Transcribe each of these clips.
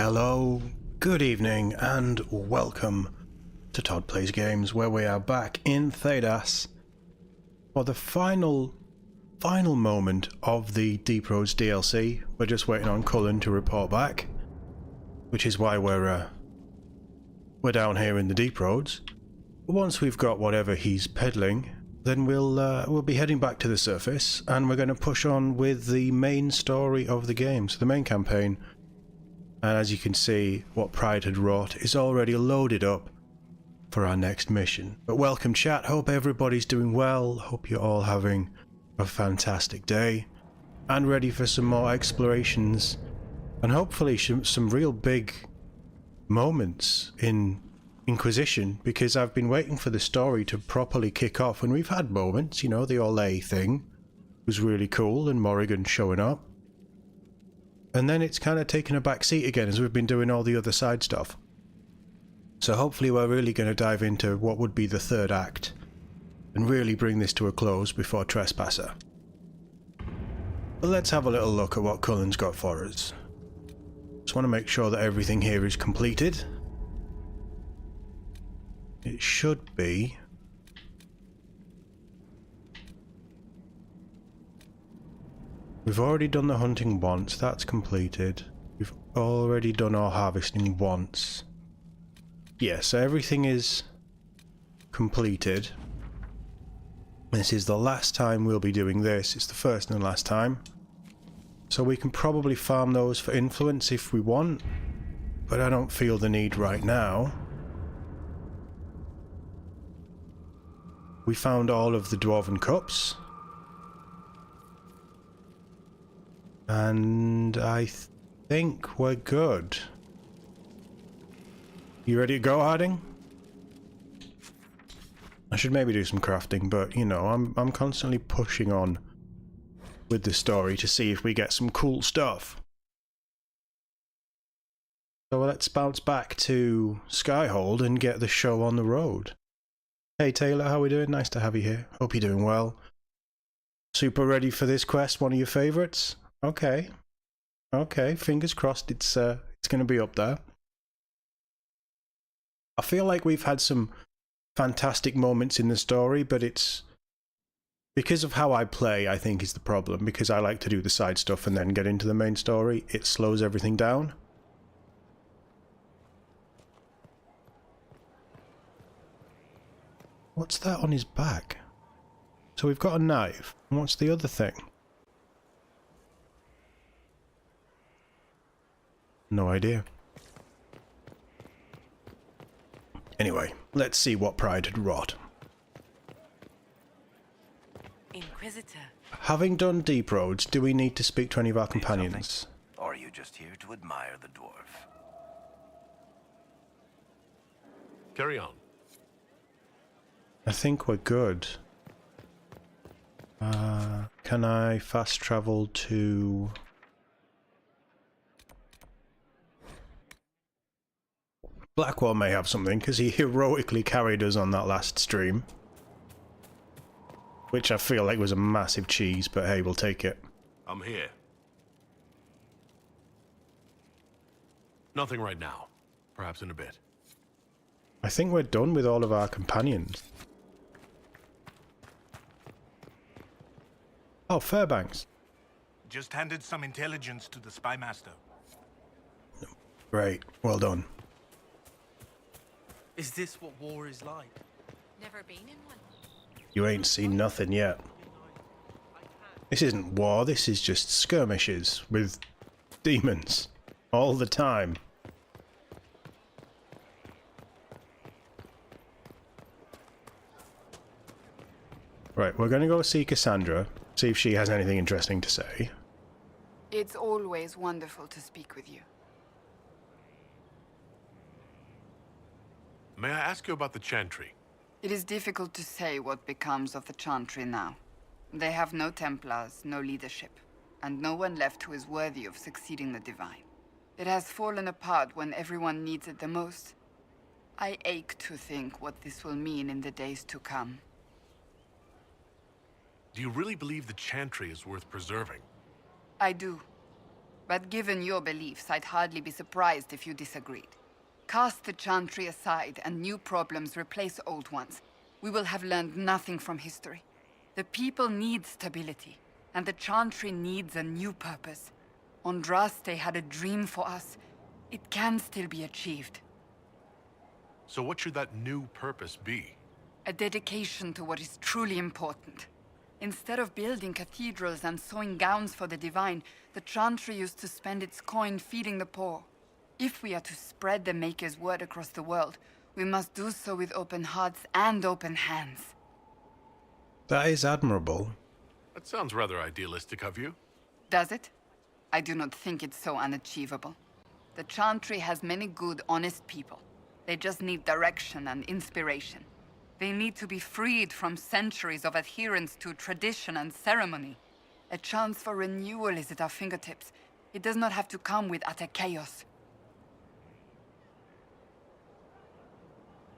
Hello, good evening, and welcome to TOD Plays Games, where we are back in Thedas for the final moment of the Deep Roads DLC. We're just waiting on Cullen to report back, which is why we're down here in the Deep Roads. But once we've got whatever he's peddling, then we'll be heading back to the surface, and we're going to push on with the main story of the game, so the main campaign. And as you can see, what Pride had wrought is already loaded up for our next mission. But welcome chat, hope everybody's doing well, hope you're all having a fantastic day, and ready for some more explorations, and hopefully some real big moments in Inquisition, because I've been waiting for the story to properly kick off, and we've had moments, you know, the Olay thing was really cool, and Morrigan showing up. And then it's kind of taken a back seat again as we've been doing all the other side stuff. So hopefully we're really going to dive into what would be the third act and really bring this to a close before Trespasser. But let's have a little look at what Cullen's got for us. Just want to make sure that everything here is completed. It should be. We've already done the hunting once, that's completed. We've already done our harvesting once. Yeah, so everything is completed. This is the last time we'll be doing this. It's the first and last time. So we can probably farm those for influence if we want, but I don't feel the need right now. We found all of the Dwarven Cups. And I think we're good. You ready to go, Harding? I should maybe do some crafting, but you know, I'm constantly pushing on with the story to see if we get some cool stuff. So let's bounce back to Skyhold and get the show on the road. Hey Taylor, how we doing? Nice to have you here. Hope you're doing well. Super ready for this quest, one of your favourites? Okay. Okay, fingers crossed it's going to be up there. I feel like we've had some fantastic moments in the story, but it's because of how I play, I think, is the problem, because I like to do the side stuff and then get into the main story. It slows everything down. What's that on his back? So we've got a knife. And what's the other thing? No idea. Anyway, let's see what Pride had wrought. Inquisitor. Having done Deep Roads, do we need to speak to any of our companions? Or are you just here to admire the dwarf? Carry on. I think we're good. Can I fast travel to... Blackwall may have something, because he heroically carried us on that last stream. Which I feel like was a massive cheese, but hey, we'll take it. I'm here. Nothing right now. Perhaps in a bit. I think we're done with all of our companions. Oh, Fairbanks. Just handed some intelligence to the spy master. Great, well done. Is this what war is like? Never been in one. You ain't seen nothing yet. This isn't war, this is just skirmishes with demons. All the time. Right, we're gonna go see Cassandra, see if she has anything interesting to say. It's always wonderful to speak with you. May I ask you about the Chantry? It is difficult to say what becomes of the Chantry now. They have no Templars, no leadership, and no one left who is worthy of succeeding the Divine. It has fallen apart when everyone needs it the most. I ache to think what this will mean in the days to come. Do you really believe the Chantry is worth preserving? I do. But given your beliefs, I'd hardly be surprised if you disagreed. Cast the Chantry aside and new problems replace old ones. We will have learned nothing from history. The people need stability, and the Chantry needs a new purpose. Andraste had a dream for us. It can still be achieved. So what should that new purpose be? A dedication to what is truly important. Instead of building cathedrals and sewing gowns for the divine, the Chantry used to spend its coin feeding the poor. If we are to spread the Maker's word across the world, we must do so with open hearts and open hands. That is admirable. That sounds rather idealistic of you. Does it? I do not think it's so unachievable. The Chantry has many good, honest people. They just need direction and inspiration. They need to be freed from centuries of adherence to tradition and ceremony. A chance for renewal is at our fingertips. It does not have to come with utter chaos.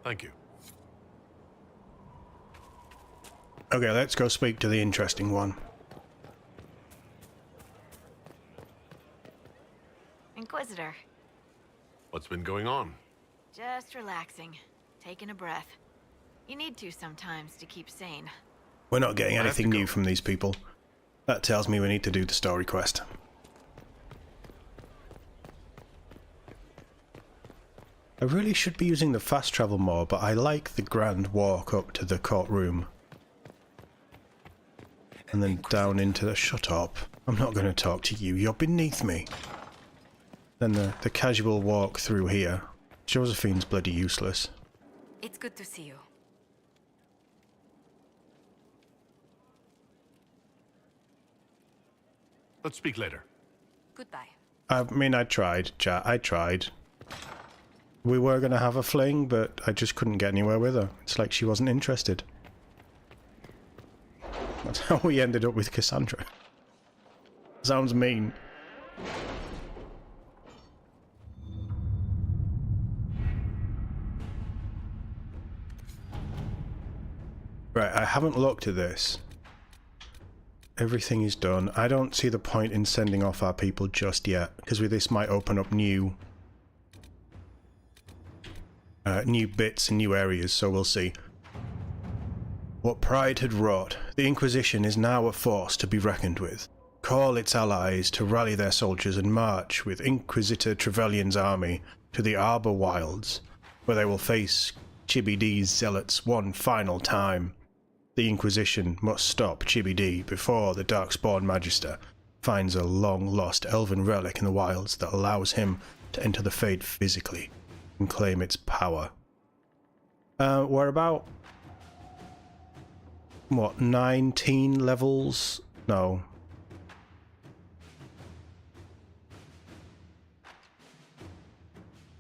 Thank you. Okay, let's go speak to the interesting one. Inquisitor. What's been going on? Just relaxing. Taking a breath. You need to sometimes to keep sane. We're not getting I have to anything new go. from these people. That tells me we need to do the story quest. I really should be using the fast travel more, but I like the grand walk up to the courtroom. And then down into the... Shut up. I'm not going to talk to you. You're beneath me. Then the casual walk through here. Josephine's bloody useless. It's good to see you. Let's speak later. Goodbye. I mean, I tried, chat. I tried. We were going to have a fling, but I just couldn't get anywhere with her. It's like she wasn't interested. That's how we ended up with Cassandra. Sounds mean. Right, I haven't looked at this. Everything is done. I don't see the point in sending off our people just yet, because this might open up new bits and new areas, so we'll see. What pride had wrought, the Inquisition is now a force to be reckoned with. Call its allies to rally their soldiers and march with Inquisitor Trevelyan's army to the Arbor Wilds, where they will face Chibi D's zealots one final time. The Inquisition must stop Chibi D before the Darkspawn Magister finds a long-lost elven relic in the wilds that allows him to enter the Fade physically and claim its power. We're about... what, 19 levels? No.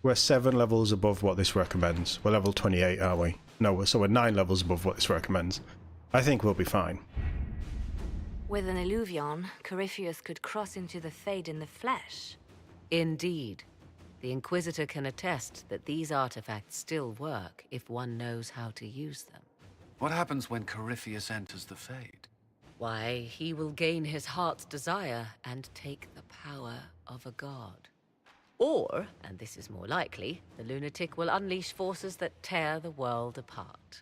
We're 7 levels above what this recommends. We're level 28, aren't we? No, so we're 9 levels above what this recommends. I think we'll be fine. With an Illuvion, Corypheus could cross into the Fade in the flesh. Indeed. The Inquisitor can attest that these artifacts still work if one knows how to use them. What happens when Corypheus enters the Fade? Why, he will gain his heart's desire and take the power of a god. Or, and this is more likely, the lunatic will unleash forces that tear the world apart.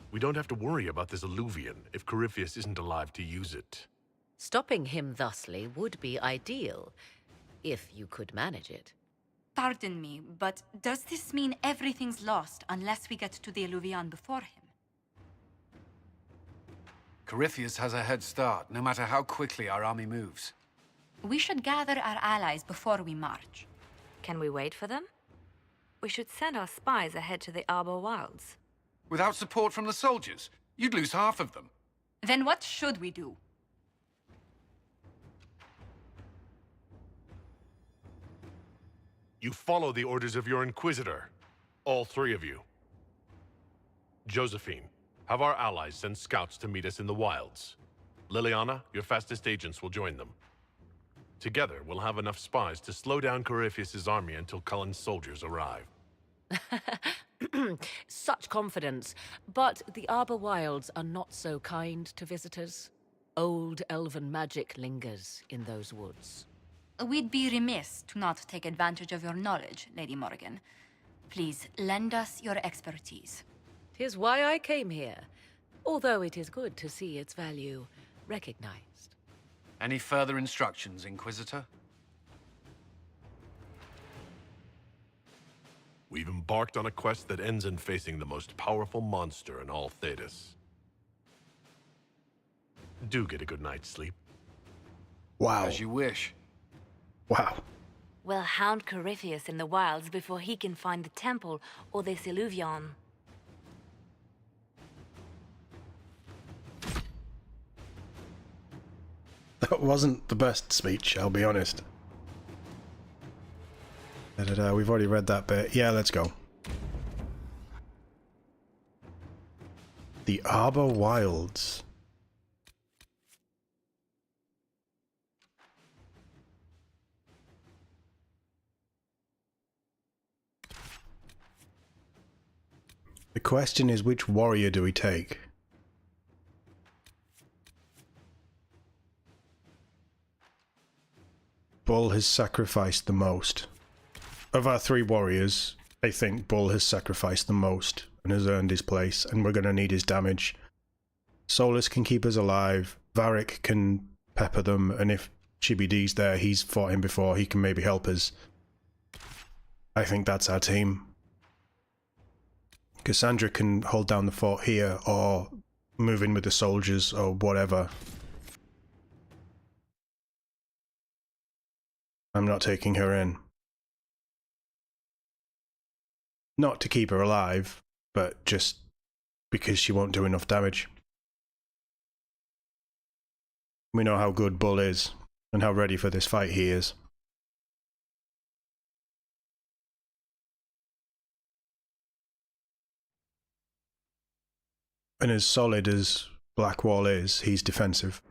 We don't have to worry about this Illuvion if Corypheus isn't alive to use it. Stopping him thusly would be ideal, if you could manage it. Pardon me, but does this mean everything's lost unless we get to the Illuvion before him? Corypheus has a head start, no matter how quickly our army moves. We should gather our allies before we march. Can we wait for them? We should send our spies ahead to the Arbor Wilds. Without support from the soldiers, you'd lose half of them. Then what should we do? You follow the orders of your Inquisitor. All 3 of you. Josephine, have our allies send scouts to meet us in the wilds. Liliana, your fastest agents will join them. Together, we'll have enough spies to slow down Corypheus' army until Cullen's soldiers arrive. Such confidence, but the Arbor Wilds are not so kind to visitors. old elven magic lingers in those woods. We'd be remiss to not take advantage of your knowledge, Lady Morrigan. Please, lend us your expertise. 'Tis why I came here, although it is good to see its value recognized. Any further instructions, Inquisitor? We've embarked on a quest that ends in facing the most powerful monster in all Thedas. Do get a good night's sleep. Wow. As you wish. Wow. We'll hound Corypheus in the wilds before he can find the temple or this Illuvion. That wasn't the best speech, I'll be honest. We've already read that bit. Yeah, let's go. The Arbor Wilds. The question is, which warrior do we take? Bull has sacrificed the most. Of our three warriors, I think Bull has sacrificed the most and has earned his place, and we're going to need his damage. Solus can keep us alive, Varric can pepper them, and if Chibi D's there, he's fought him before, he can maybe help us. I think that's our team. Cassandra can hold down the fort here, or move in with the soldiers, or whatever. I'm not taking her in. Not to keep her alive, but just because she won't do enough damage. We know how good Bull is, and how ready for this fight he is. And as solid as Blackwall is, he's defensive.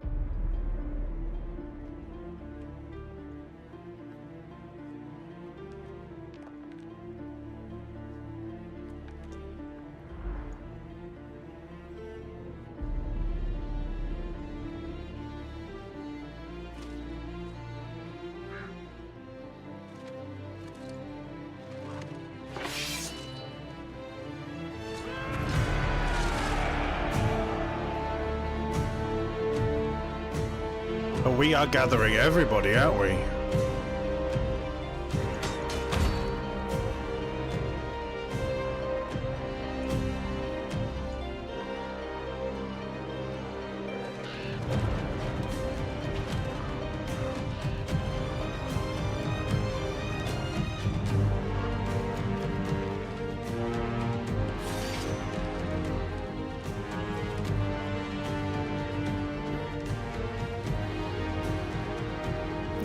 We are gathering everybody, aren't we?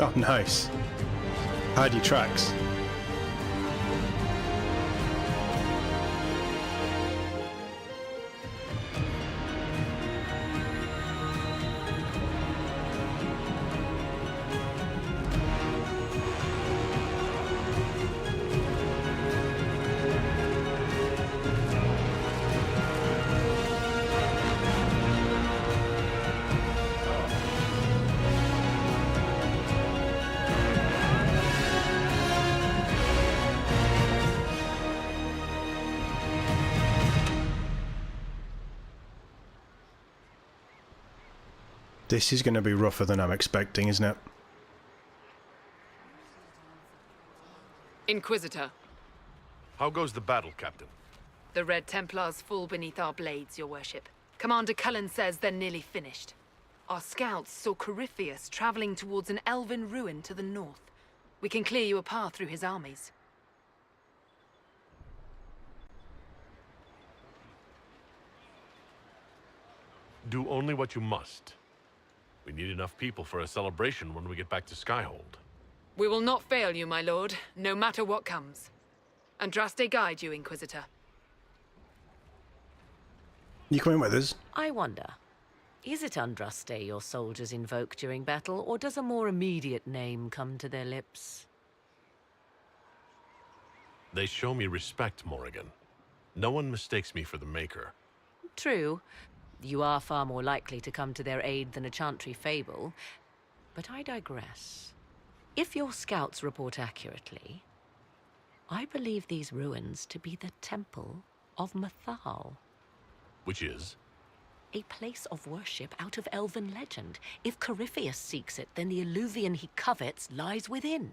Oh, nice. Hide your tracks. This is going to be rougher than I'm expecting, isn't it? Inquisitor, How goes the battle, Captain? the Red Templars fall beneath our blades, your worship. Commander Cullen says they're nearly finished. Our scouts saw Corypheus traveling towards an elven ruin to the north. We can clear you a path through his armies. Do only what you must. We need enough people for a celebration when we get back to Skyhold. We will not fail you, my lord, no matter what comes. Andraste guide you, Inquisitor. You coming with us? I wonder, is it Andraste your soldiers invoke during battle, or does a more immediate name come to their lips? They show me respect, Morrigan. No one mistakes me for the Maker. True, You are far more likely to come to their aid than a chantry fable. But I digress. If your scouts report accurately, I believe these ruins to be the Temple of Mathal. Which is? A place of worship out of elven legend. If Corypheus seeks it, then the alluvion he covets lies within.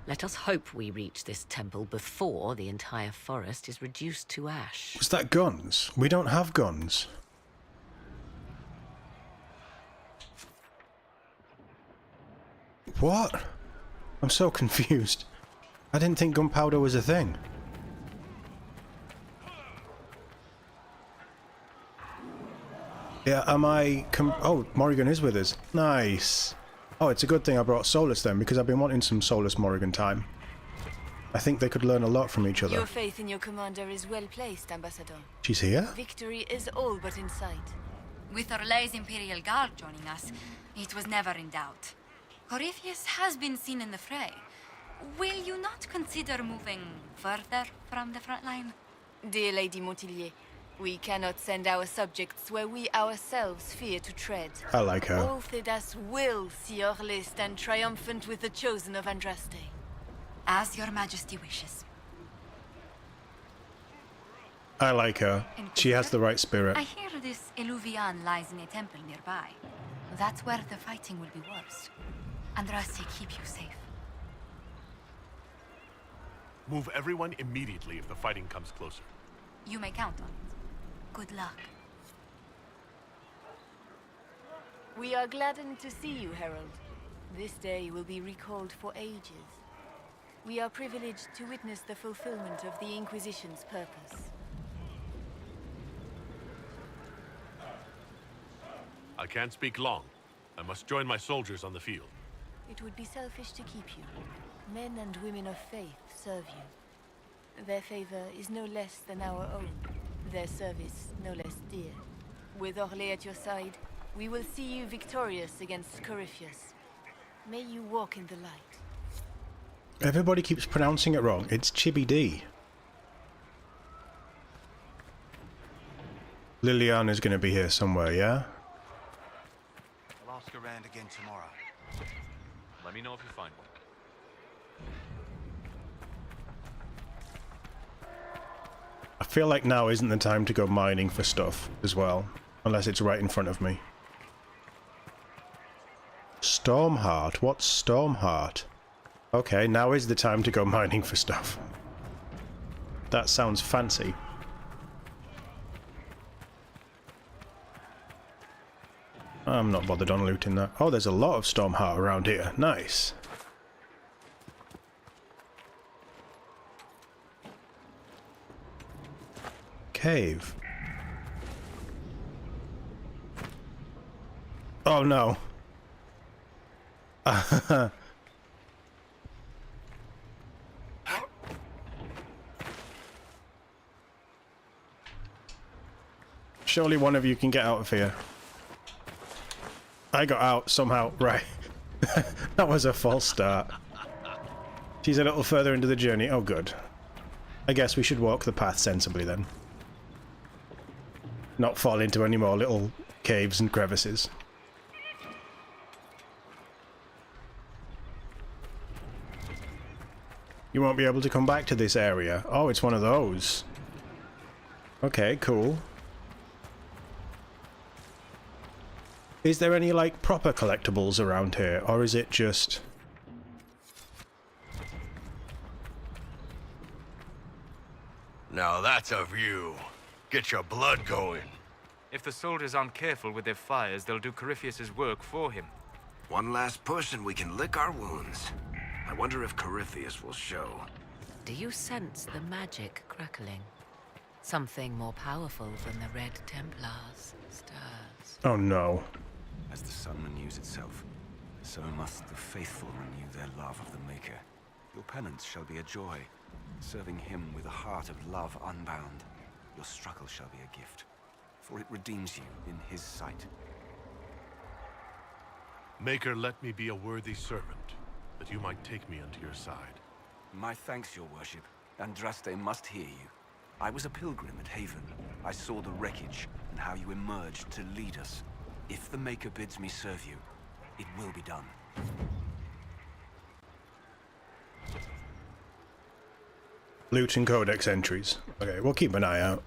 Let us hope we reach this temple before the entire forest is reduced to ash. Was that guns? We don't have guns. What? I'm so confused. I didn't think gunpowder was a thing. Yeah, am I... oh, Morrigan is with us. Nice. Oh, it's a good thing I brought Solus then, because I've been wanting some Solus Morrigan time. I think they could learn a lot from each other. Your faith in your commander is well placed, Ambassador. She's here? Victory is all but in sight. With Orlay's Imperial Guard joining us, it was never in doubt. Corypheus has been seen in the fray. Will you not consider moving further from the front line? Dear Lady Montilyet, we cannot send our subjects where we ourselves fear to tread. I like her. All Thedas will see Orlais stand triumphant with the chosen of Andraste. As your majesty wishes. I like her. She has the right spirit. I hear this Eluvian lies in a temple nearby. That's where the fighting will be worst. Andraste, keep you safe. Move everyone immediately if the fighting comes closer. You may count on it. Good luck. We are gladdened to see you, Herald. This day will be recalled for ages. We are privileged to witness the fulfillment of the Inquisition's purpose. I can't speak long. I must join my soldiers on the field. It would be selfish to keep you. Men and women of faith serve you. Their favor is no less than our own. Their service no less dear. With Orlais at your side, we will see you victorious against Corypheus. May you walk in the light. Everybody keeps pronouncing it wrong. It's Chibi D. Liliana's going to be here somewhere, yeah? I'll ask around again tomorrow. Let me know if you find one. I feel like now isn't the time to go mining for stuff as well, unless it's right in front of me. Stormheart? What's Stormheart? Okay, now is the time to go mining for stuff. That sounds fancy. I'm not bothered on looting that. Oh, there's a lot of Stormheart around here. Nice. Cave. Oh no. Surely one of you can get out of here. I got out somehow. Right. That was a false start. She's a little further into the journey. Oh, good. I guess we should walk the path sensibly then. Not fall into any more little caves and crevices. You won't be able to come back to this area. Oh, it's one of those. Okay, cool. Is there any, like, proper collectibles around here, or is it just... Now that's a view. Get your blood going. If the soldiers aren't careful with their fires, they'll do Corypheus's work for him. One last push and we can lick our wounds. I wonder if Corypheus will show. Do you sense the magic crackling? Something more powerful than the Red Templars stirs. Oh no. As the sun renews itself, so must the faithful renew their love of the Maker. Your penance shall be a joy, serving him with a heart of love unbound. Your struggle shall be a gift, for it redeems you in his sight. Maker, let me be a worthy servant, that you might take me unto your side. My thanks, your worship. Andraste must hear you. I was a pilgrim at Haven. I saw the wreckage and how you emerged to lead us. If the Maker bids me serve you, it will be done. Loot and codex entries. Okay, we'll keep an eye out.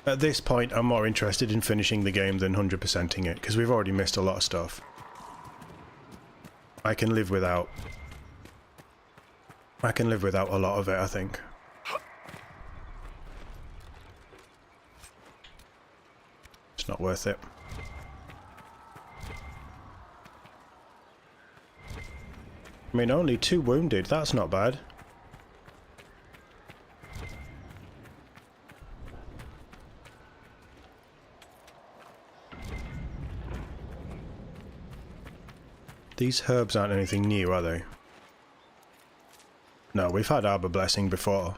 At this point, I'm more interested in finishing the game than 100%ing it, because we've already missed a lot of stuff. I can live without a lot of it, I think. It's not worth it. I mean, only 2 wounded, that's not bad. These herbs aren't anything new, are they? No, we've had Arbor Blessing before.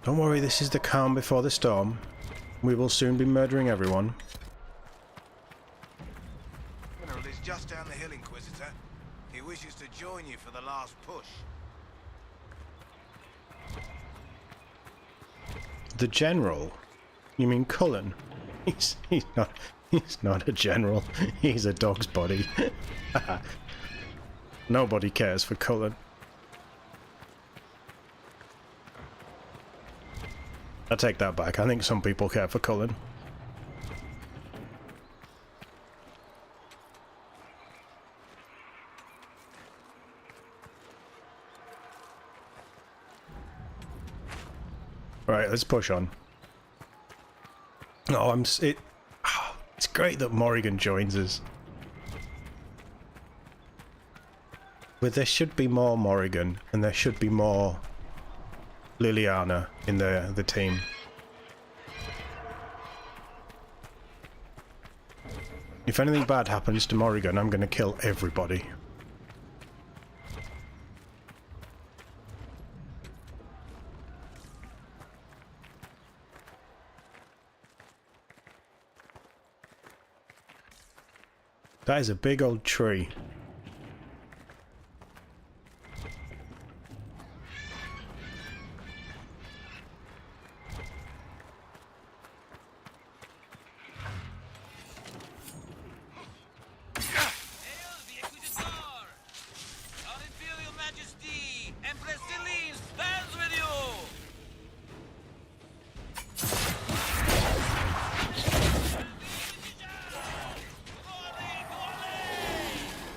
Don't worry, this is the calm before the storm. We will soon be murdering everyone. General is just down the hill, Inquisitor. He wishes to join you for the last push. The general? You mean Cullen? He's not a general. He's a dog's body. Nobody cares for Cullen. I take that back. I think some people care for Cullen. Right, let's push on. No, it's great that Morrigan joins us. But there should be more Morrigan, and there should be more Liliana in the team. If anything bad happens to Morrigan, I'm gonna kill everybody. That is a big old tree.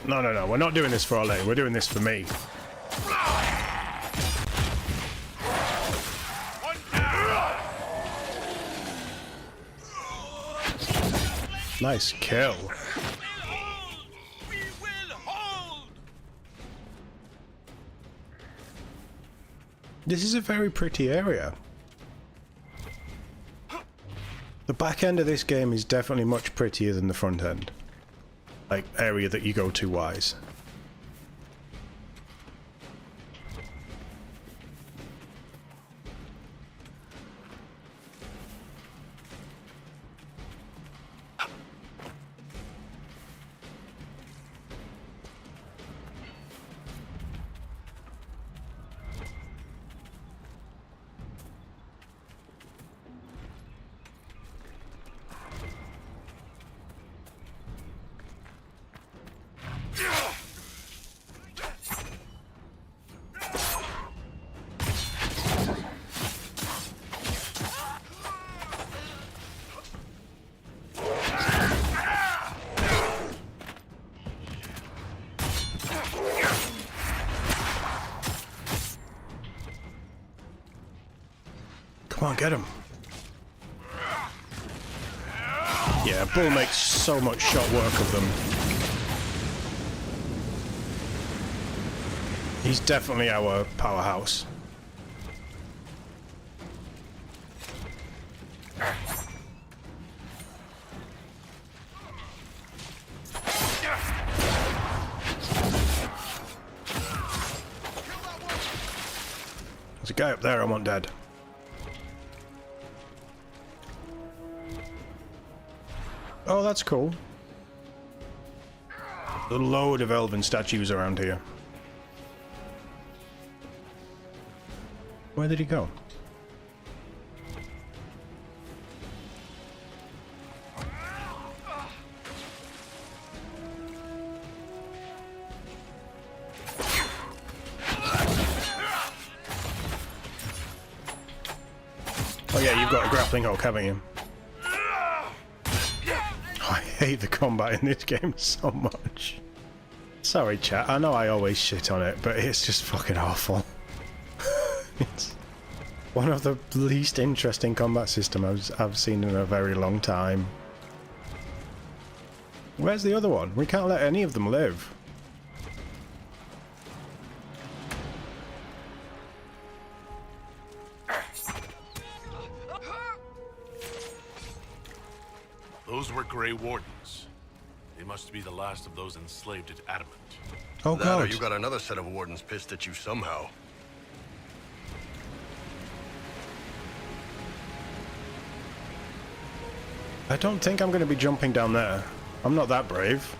No, we're not doing this for Ole, we're doing this for me. Nice kill. This is a very pretty area. The back end of this game is definitely much prettier than the front end. Like, area that you go to wise. Come on, get him. Yeah, Bull makes so much shot work of them. He's definitely our powerhouse. There's a guy up there I want dead. Oh, that's cool. A load of elven statues around here. Where did he go? Oh yeah, you've got a grappling hook, haven't you? I hate the combat in this game so much. Sorry chat, I know I always shit on it, but it's just fucking awful. It's one of the least interesting combat systems I've seen in a very long time. Where's the other one? We can't let any of them live. Those were Grey Wardens. They must be the last of those enslaved at Adamant. Oh that, god. or you got another set of Wardens pissed at you somehow. I don't think I'm going to be jumping down there. I'm not that brave.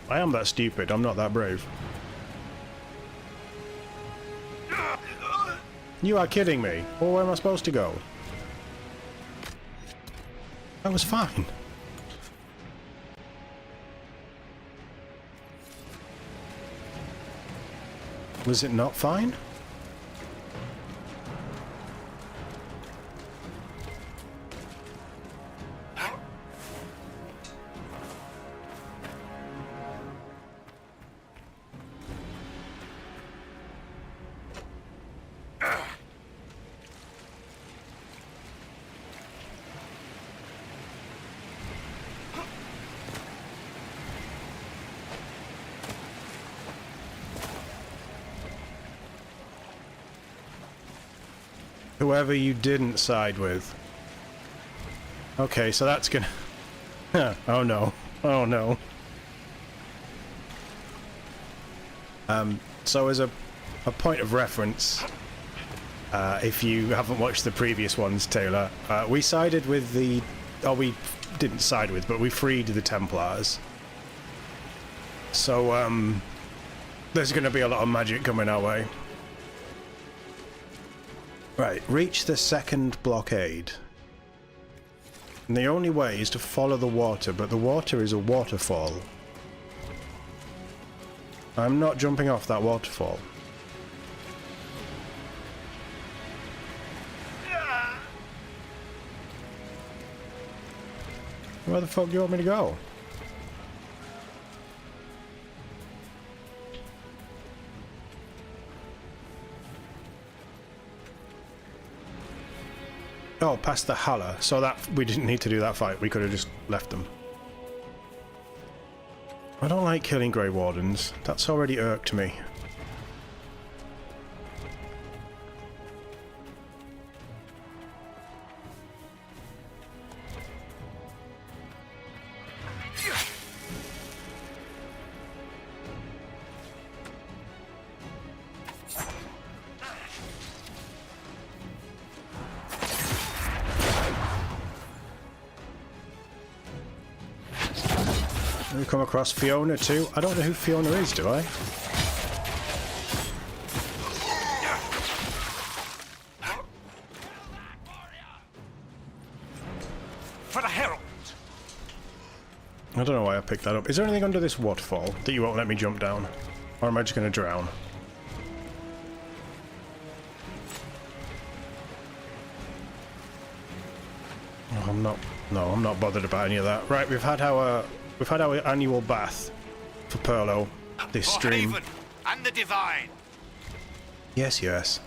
I am that stupid. I'm not that brave. You are kidding me. Well, where am I supposed to go? That was fine. Was it not fine? Whoever you didn't side with. Okay, so that's gonna... oh no. Oh no. So as a point of reference, if you haven't watched the previous ones, Taylor, we sided with the... Oh, we didn't side with, but we freed the Templars. So, there's gonna be a lot of magic coming our way. Right, reach the second blockade. And the only way is to follow the water, but the water is a waterfall. I'm not jumping off that waterfall. Where the fuck do you want me to go? Oh, past the Haller, so that we didn't need to do that fight, we could have just left them. I don't like killing Grey Wardens, that's already irked me. We come across Fiona too. I don't know who Fiona is, do I? For the Herald. I don't know why I picked that up. Is there anything under this waterfall that you won't let me jump down? Or am I just going to drown? Oh, I'm not... No, I'm not bothered about any of that. Right, we've had our annual bath for Perlo this stream. Haven and the Divine. Yes, yes.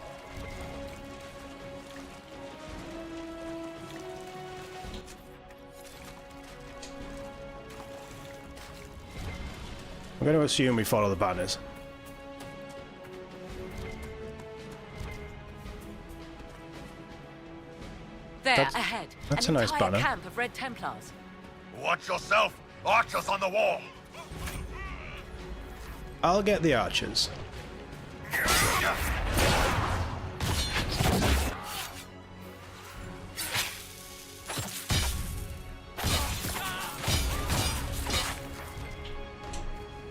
I'm going to assume we follow the banners. There, ahead. That's an a nice entire banner. camp of Red Templars. Watch yourself. Archers on the wall. I'll get the archers.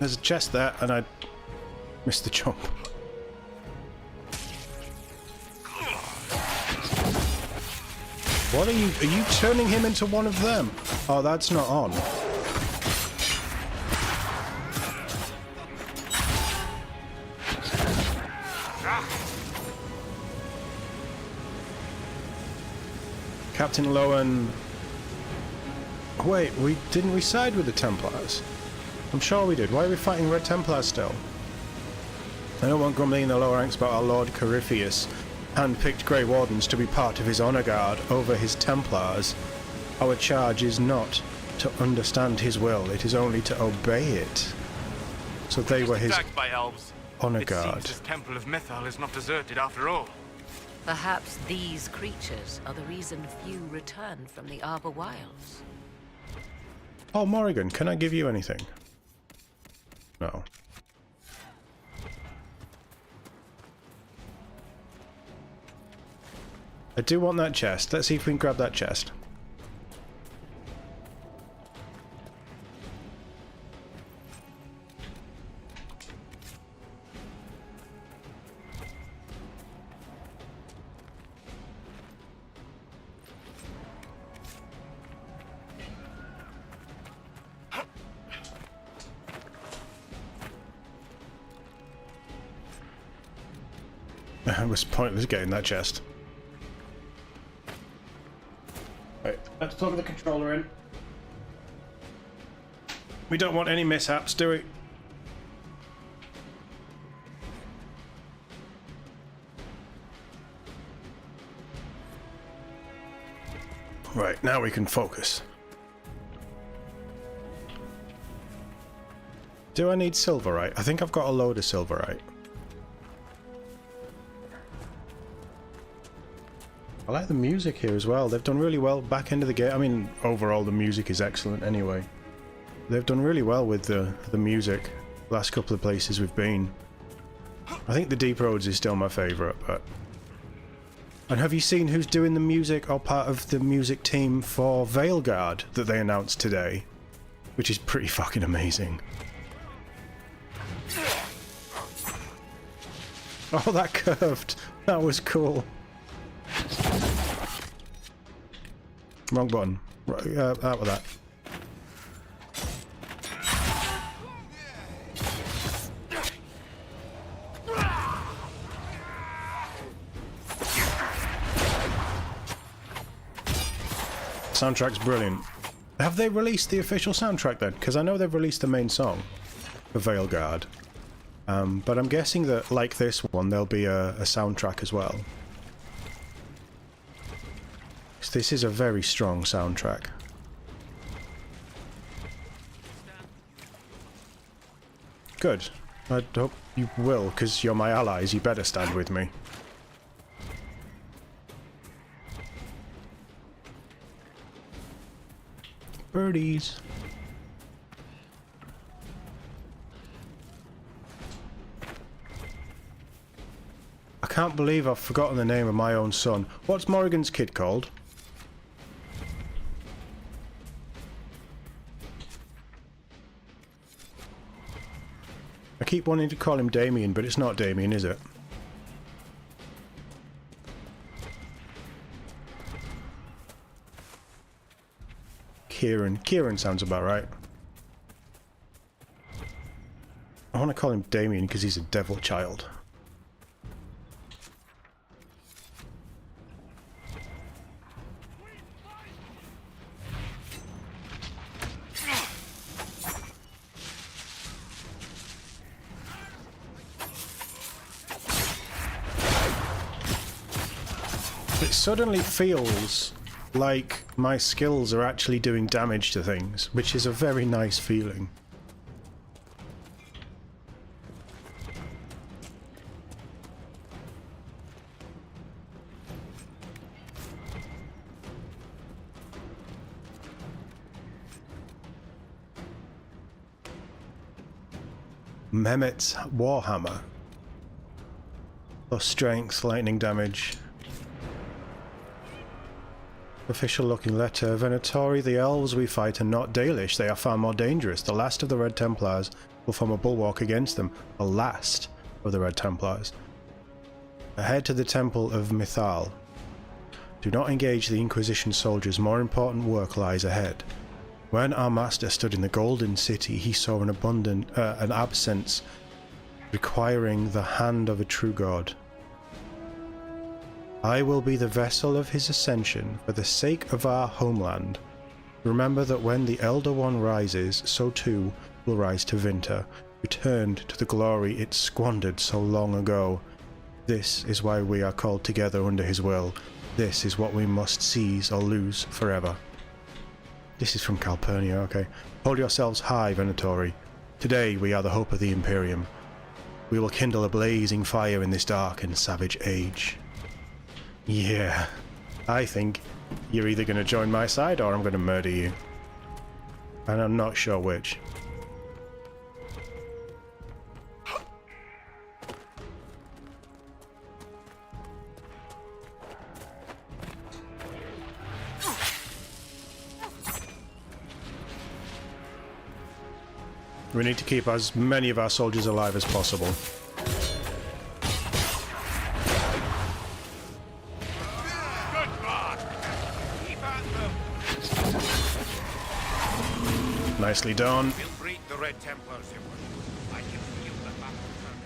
There's a chest there, and I missed the jump. What are you turning him into one of them? Oh, that's not on. Captain Lowen. Wait, didn't we side with the Templars? I'm sure we did. Why are we fighting Red Templars still? I don't want grumbling in the lower ranks about our Lord Corypheus hand-picked Grey Wardens to be part of his honour guard over his Templars. Our charge is not to understand his will, it is only to obey it. So they were his by elves. honour It guard. seems this Temple of Mythal is not deserted after all. Perhaps these creatures are the reason few return from the Arbor Wilds. Oh, Morrigan, can I give you anything? No. I do want that chest. Let's see if we can grab that chest. It was pointless getting that chest. Right, let's plug the controller in. We don't want any mishaps, do we? Right, now we can focus. Do I need silverite? I think I've got a load of silverite. I like the music here as well. They've done really well back into the game. I mean, overall the music is excellent anyway. They've done really well with the music. Last couple of places we've been. I think the Deep Roads is still my favourite, but... And have you seen who's doing the music or part of the music team for Veilguard that they announced today? Which is pretty fucking amazing. Oh, that curved. That was cool. Wrong button. Right, out with that. Soundtrack's brilliant. Have they released the official soundtrack then? Because I know they've released the main song for Veilguard. But I'm guessing that, like this one, there'll be a soundtrack as well. This is a very strong soundtrack. Good. I hope you will, because you're my allies. You better stand with me. Birdies. I can't believe I've forgotten the name of my own son. What's Morrigan's kid called? I keep wanting to call him Damien, but it's not Damien, is it? Kieran. Kieran sounds about right. I want to call him Damien because he's a devil child. It suddenly feels like my skills are actually doing damage to things, which is a very nice feeling. Mehmet's Warhammer. Plus strength, lightning damage. Official looking letter. Venatori, the elves we fight are not Dalish. They are far more dangerous. The last of the Red Templars will form a bulwark against them, the last of the Red Templars. Ahead to the Temple of Mythal. Do not engage the Inquisition soldiers, more important work lies ahead. When our master stood in the Golden City, he saw an absence requiring the hand of a true god. I will be the vessel of his ascension for the sake of our homeland. Remember that when the Elder One rises, so too will rise Tevinter, returned to the glory it squandered so long ago. This is why we are called together under his will. This is what we must seize or lose forever. This is from Calpurnia, okay. Hold yourselves high, Venatori. Today we are the hope of the Imperium. We will kindle a blazing fire in this dark and savage age. Yeah, I think you're either going to join my side or I'm going to murder you. And I'm not sure which. We need to keep as many of our soldiers alive as possible. Nicely done. We'll breed the Red Templars. I can feel the battle coming.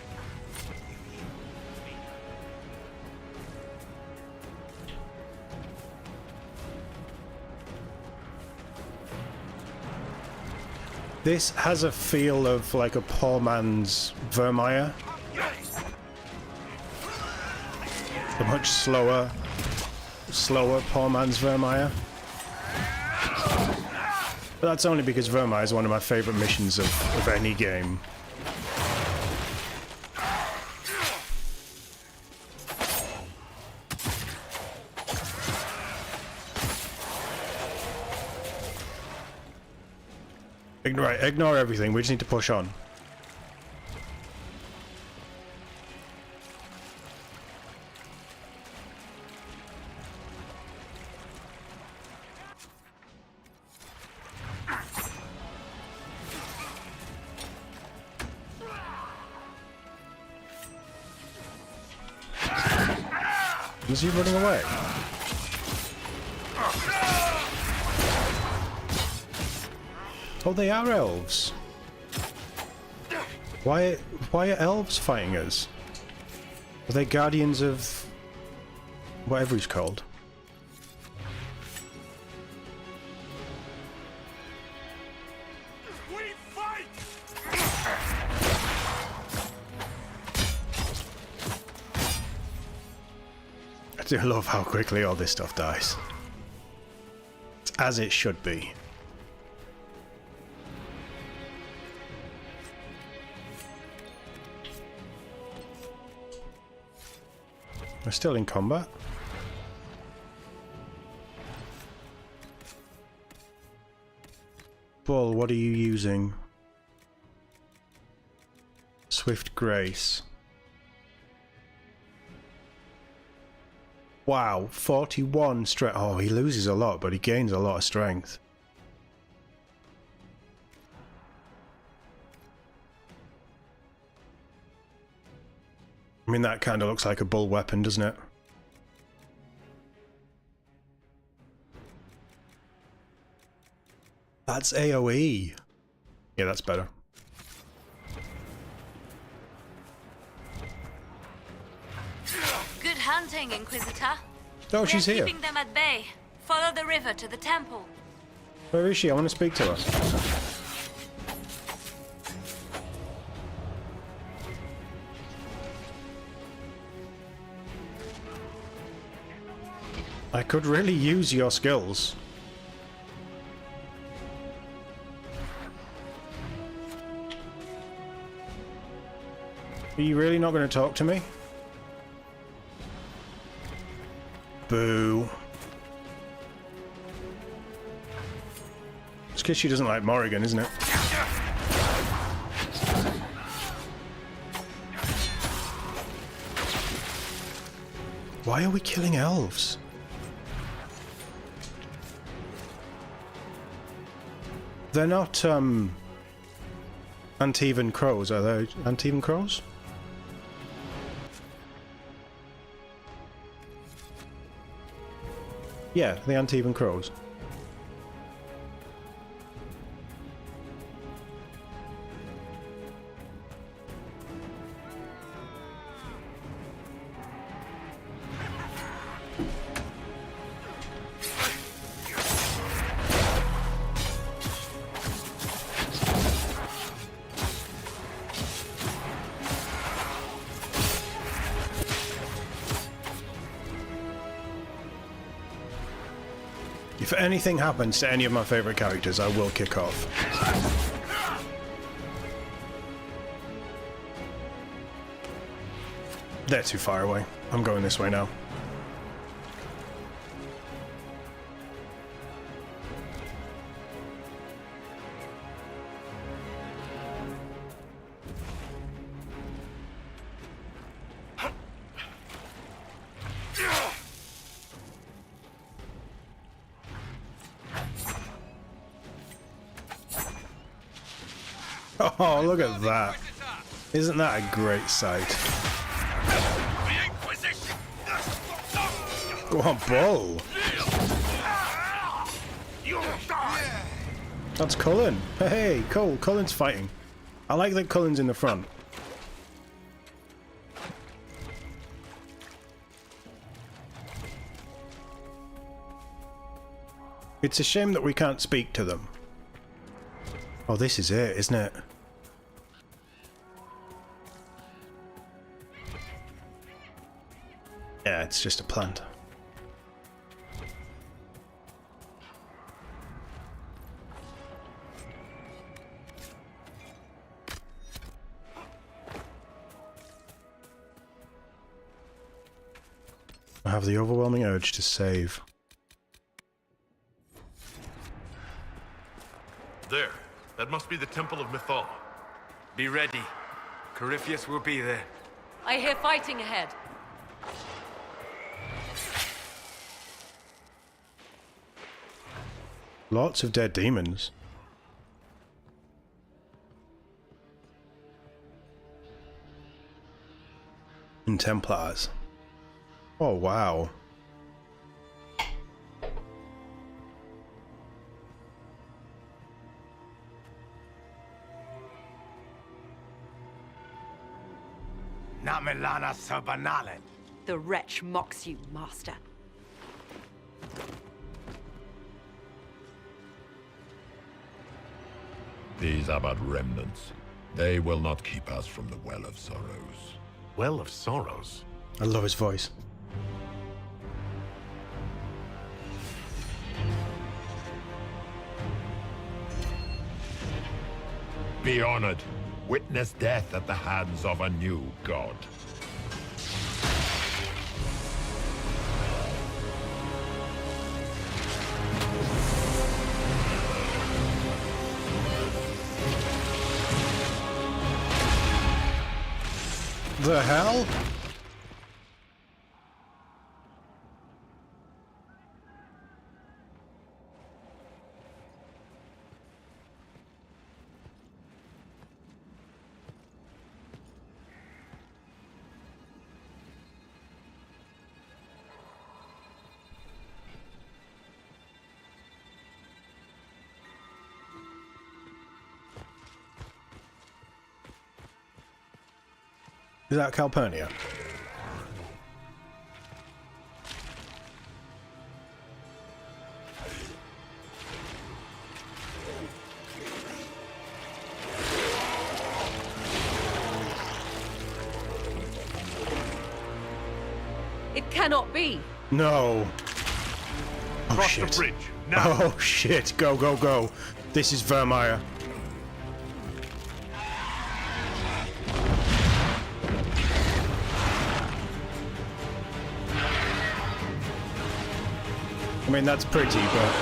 This has a feel of like a poor man's Vermeer. A much slower poor man's Vermeer. But that's only because Vermeer is one of my favourite missions of any game. Ignore everything, we just need to push on. Is he running away? Oh, they are elves. Why are elves fighting us? Are they guardians of whatever he's called? We fight! I do love how quickly all this stuff dies. It's as it should be. We're still in combat. Bull, what are you using? Swift Grace. Wow, 41 strength. Oh, he loses a lot, but he gains a lot of strength. I mean, that kind of looks like a bull weapon, doesn't it? That's AoE. Yeah, that's better. Good hunting, Inquisitor. Oh, she's here. Keeping them at bay. Follow the river to the temple. Where is she? I want to speak to her. I could really use your skills. Are you really not going to talk to me? Boo. It's because she doesn't like Morrigan, isn't it? Why are we killing elves? They're not, Antivan crows, are they Antivan crows? Yeah, the Antivan crows. If anything happens to any of my favourite characters, I will kick off. They're too far away. I'm going this way now. Oh, look at that. Isn't that a great sight? The Inquisition! Go on, Bull! You'll die! That's Cullen. Hey, Cole. Cullen's fighting. I like that Cullen's in the front. It's a shame that we can't speak to them. Oh, this is it, isn't it? Yeah, it's just a plant. I have the overwhelming urge to save. There. That must be the Temple of Mythal. Be ready. Corypheus will be there. I hear fighting ahead. Lots of dead demons. And Templars. Oh, wow. Namelana Sabanalen. The wretch mocks you, master. These are but remnants. They will not keep us from the Well of Sorrows. Well of Sorrows? I love his voice. Be honored. Witness death at the hands of a new god. The hell? Is that Calpurnia? It cannot be. No. Oh Cross shit. the bridge, now. Oh shit. Go, go, go. This is Vermeer. I mean, that's pretty, but...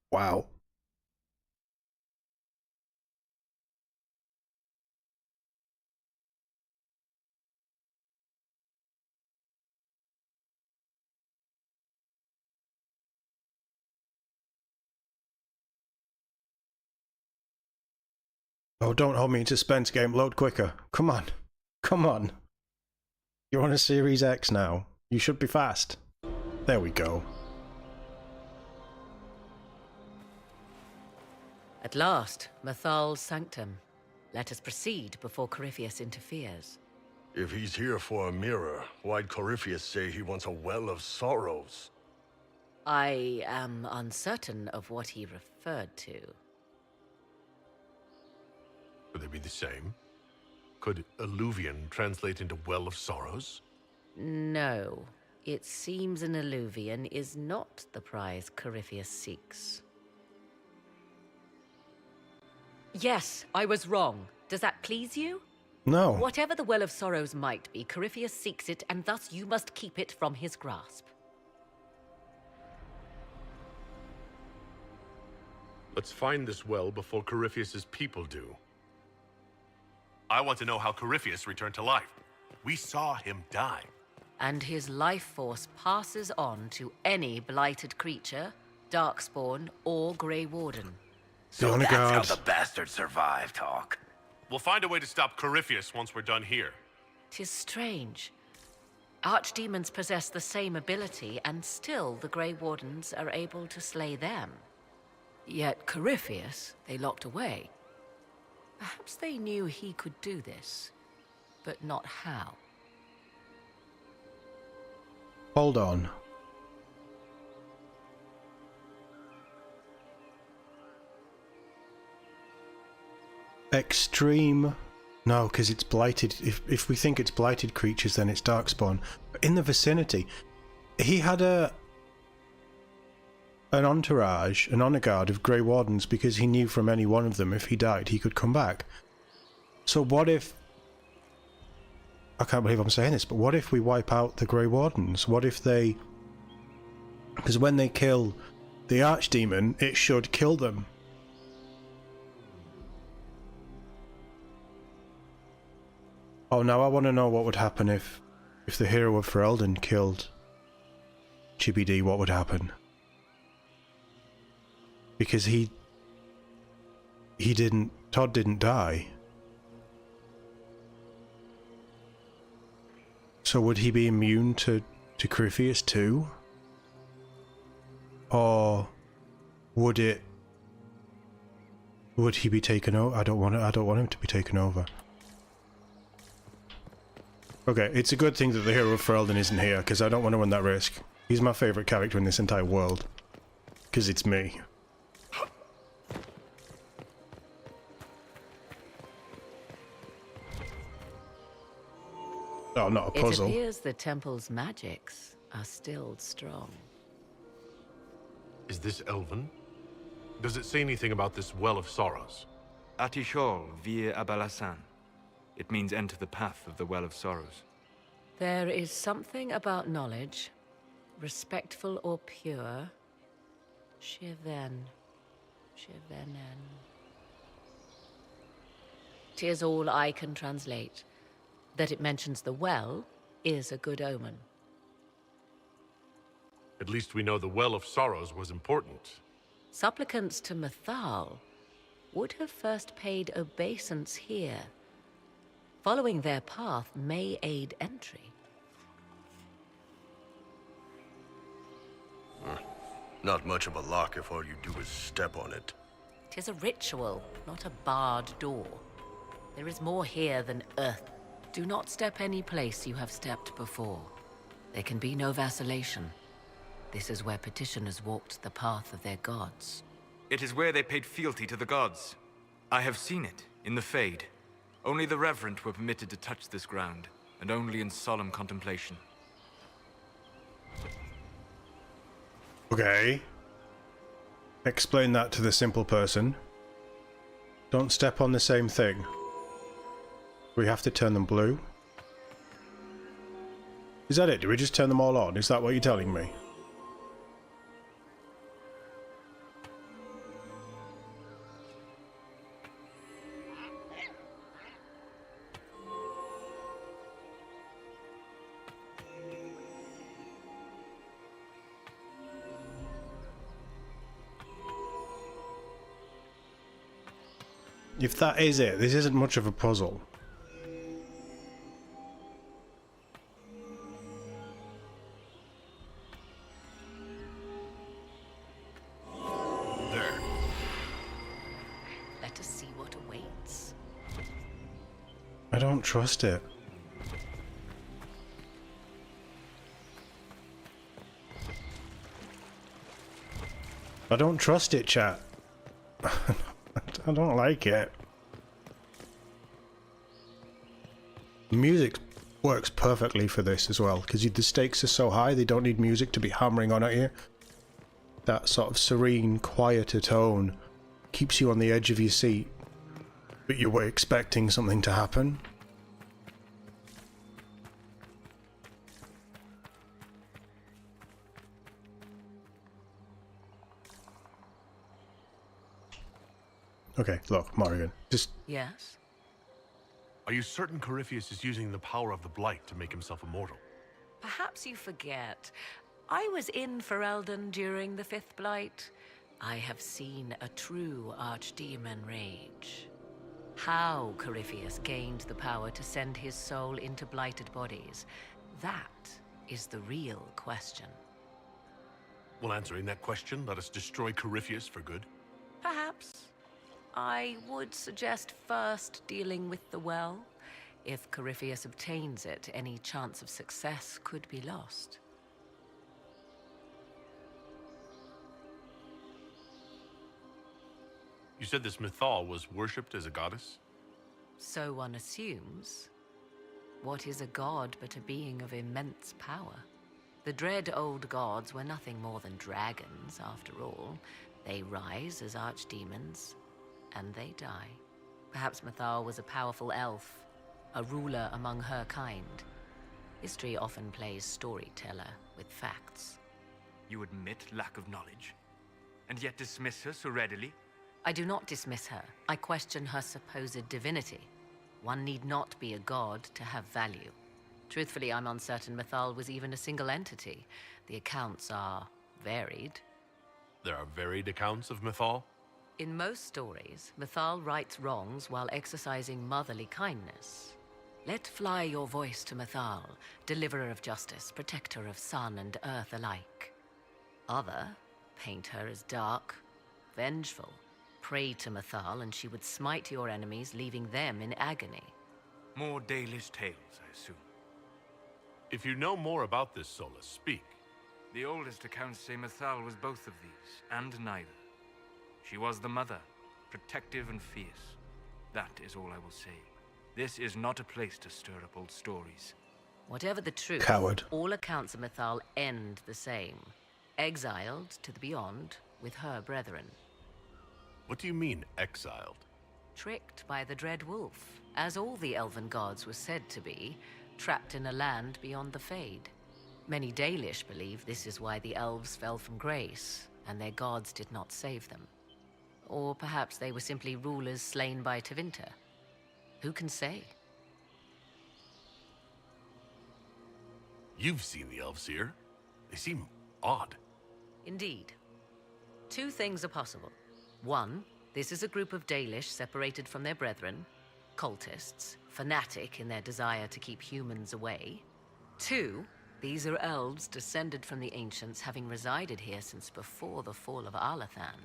Wow. Oh, don't hold me in suspense, game. Load quicker. Come on. Come on. You're on a Series X now. You should be fast. There we go. At last, Mathal's sanctum. Let us proceed before Corypheus interferes. If he's here for a mirror, why'd Corypheus say he wants a well of sorrows? I am uncertain of what he referred to. Would they be the same? Could Illuvian translate into Well of Sorrows? No. It seems an Illuvian is not the prize Corypheus seeks. Yes, I was wrong. Does that please you? No. Whatever the Well of Sorrows might be, Corypheus seeks it, and thus you must keep it from his grasp. Let's find this well before Corypheus's people do. I want to know how Corypheus returned to life. We saw him die. And his life force passes on to any blighted creature, Darkspawn, or Grey Warden. So that's how the bastard survived, Hawke. We'll find a way to stop Corypheus once we're done here. 'Tis strange. Archdemons possess the same ability, and still the Grey Wardens are able to slay them. Yet Corypheus they locked away. Perhaps they knew he could do this, but not how. Hold on. Extreme... No, because it's blighted. If we think it's blighted creatures, then it's Darkspawn. But in the vicinity, he had an entourage, an honor guard of Grey Wardens, because he knew from any one of them, if he died, he could come back. So what if... I can't believe I'm saying this, but what if we wipe out the Grey Wardens? What if they... Because when they kill the Archdemon, it should kill them. Oh, now I want to know what would happen if the hero of Ferelden killed Chibi D. What would happen? Because Todd didn't die. So would he be immune to Corypheus too? Or would he be taken over? I don't want him to be taken over. Okay, it's a good thing that the hero of Ferelden isn't here, because I don't want to run that risk. He's my favourite character in this entire world. Because it's me. Oh, not a puzzle. It appears the temple's magics are still strong. Is this Elven? Does it say anything about this Well of Sorrows? Atishol vir Abalasan. It means enter the path of the Well of Sorrows. There is something about knowledge, respectful or pure. Shivenen. 'Tis all I can translate. That it mentions the well is a good omen. At least we know the Well of Sorrows was important. Supplicants to Mathal would have first paid obeisance here. Following their path may aid entry. Not much of a lock if all you do is step on it. 'Tis a ritual, not a barred door. There is more here than earth. Do not step any place you have stepped before. There can be no vacillation. This is where petitioners walked the path of their gods. It is where they paid fealty to the gods. I have seen it, in the Fade. Only the reverent were permitted to touch this ground, and only in solemn contemplation. Okay. Explain that to the simple person. Don't step on the same thing. We have to turn them blue. Is that it? Do we just turn them all on? Is that what you're telling me? If that is it, this isn't much of a puzzle. There. Let us see what awaits. I don't trust it. I don't trust it, chat. I don't like it. The music works perfectly for this as well, because the stakes are so high, they don't need music to be hammering on at you. That sort of serene, quieter tone keeps you on the edge of your seat, but you were expecting something to happen. Okay, look, Morrigan, just... Yes? Are you certain Corypheus is using the power of the Blight to make himself immortal? Perhaps you forget. I was in Ferelden during the Fifth Blight. I have seen a true archdemon rage. How Corypheus gained the power to send his soul into blighted bodies, that is the real question. Well, answering that question, let us destroy Corypheus for good. Perhaps. I would suggest first dealing with the well. If Corypheus obtains it, any chance of success could be lost. You said this Mythal was worshipped as a goddess? So one assumes. What is a god but a being of immense power? The dread old gods were nothing more than dragons, after all. They rise as archdemons, and they die. Perhaps Mythal was a powerful elf, a ruler among her kind. History often plays storyteller with facts. You admit lack of knowledge, and yet dismiss her so readily? I do not dismiss her. I question her supposed divinity. One need not be a god to have value. Truthfully, I'm uncertain Mythal was even a single entity. The accounts are varied. There are varied accounts of Mythal? In most stories, Mythal rights wrongs while exercising motherly kindness. Let fly your voice to Mythal, deliverer of justice, protector of sun and earth alike. Other paint her as dark, vengeful. Pray to Mythal and she would smite your enemies, leaving them in agony. More Dalish tales, I assume. If you know more about this Solus, speak. The oldest accounts say Mythal was both of these, and neither. She was the mother, protective and fierce. That is all I will say. This is not a place to stir up old stories. Whatever the truth, Coward. All accounts of Mythal end the same. Exiled to the beyond with her brethren. What do you mean, exiled? Tricked by the Dread Wolf, as all the elven gods were said to be, trapped in a land beyond the Fade. Many Dalish believe this is why the elves fell from grace, and their gods did not save them. Or perhaps they were simply rulers slain by Tevinter. Who can say? You've seen the elves here. They seem odd. Indeed. Two things are possible. One, this is a group of Dalish separated from their brethren, cultists, fanatic in their desire to keep humans away. Two, these are elves descended from the ancients, having resided here since before the fall of Arlathan.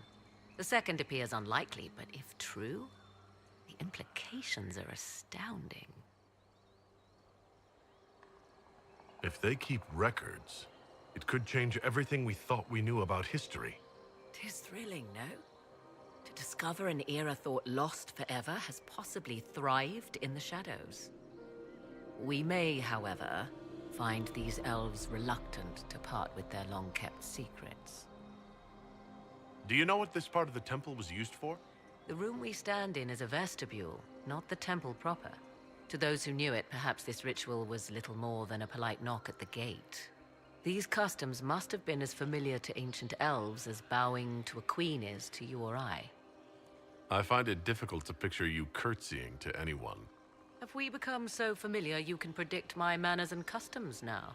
The second appears unlikely, but if true, the implications are astounding. If they keep records, it could change everything we thought we knew about history. 'Tis thrilling, no? To discover an era thought lost forever has possibly thrived in the shadows. We may, however, find these elves reluctant to part with their long-kept secrets. Do you know what this part of the temple was used for? The room we stand in is a vestibule, not the temple proper. To those who knew it, perhaps this ritual was little more than a polite knock at the gate. These customs must have been as familiar to ancient elves as bowing to a queen is to you or I. I find it difficult to picture you curtsying to anyone. Have we become so familiar you can predict my manners and customs now?